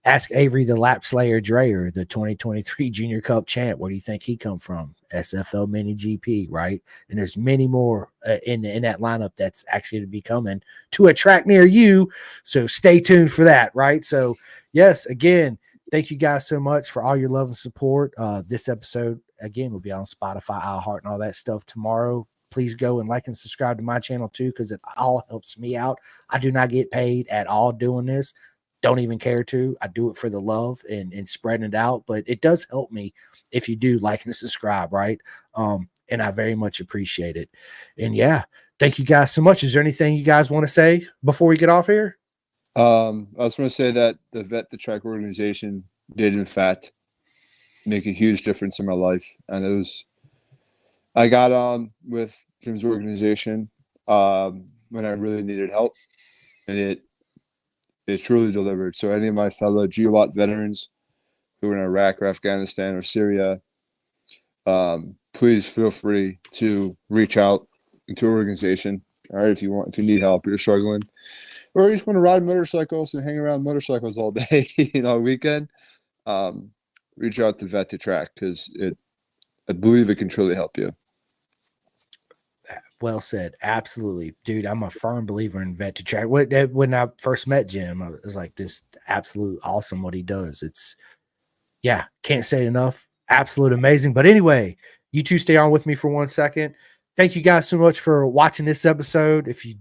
Ask Avery the Lap Slayer Dreyer, the 2023 Junior Cup champ. Where do you think he come from? SFL Mini GP, right? And there's many more in that lineup that's actually to be coming to a track near you. So stay tuned for that, right? So yes, again, thank you guys so much for all your love and support. This episode again will be on Spotify, iHeart, and all that stuff tomorrow. Please go and like and subscribe to my channel too, because it all helps me out. I do not get paid at all doing this. Don't even care to. I do it for the love and spreading it out, but it does help me if you do like and subscribe, right? And I very much appreciate it. And yeah, thank you guys so much. Is there anything you guys want to say before we get off here? I was going to say that the Vet2Track organization did in fact make a huge difference in my life, and I got on with Jim's organization when I really needed help, and it truly delivered. So any of my fellow GWAT veterans who are in Iraq or Afghanistan or Syria, please feel free to reach out to our organization. All right, if you need help, you're struggling, or you just want to ride motorcycles and hang around motorcycles all day, weekend, reach out to Vet2Track because I believe it can truly help you. Well said. Absolutely. Dude, I'm a firm believer in Vet2Track. When I first met Jim, I was like, this absolute awesome what he does. Can't say it enough. Absolute amazing. But anyway, you two stay on with me for 1 second. Thank you guys so much for watching this episode. If you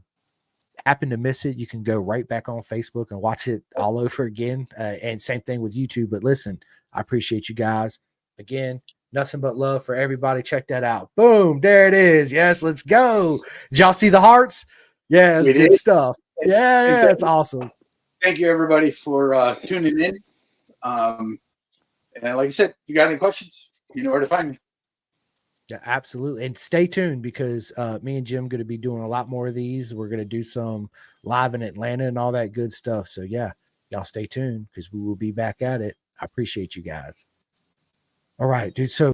happen to miss it, you can go right back on Facebook and watch it all over again. And same thing with YouTube. But listen, I appreciate you guys. Again, nothing but love for everybody. Check that out. Boom. There it is. Yes, let's go. Did y'all see the hearts? Yeah, it's good stuff. Yeah, it's awesome. Thank you, everybody, for tuning in. And like I said, if you got any questions, you know where to find me. Yeah, absolutely. And stay tuned because me and Jim going to be doing a lot more of these. We're going to do some live in Atlanta and all that good stuff. So, yeah, y'all stay tuned because we will be back at it. I appreciate you guys. All right, dude. So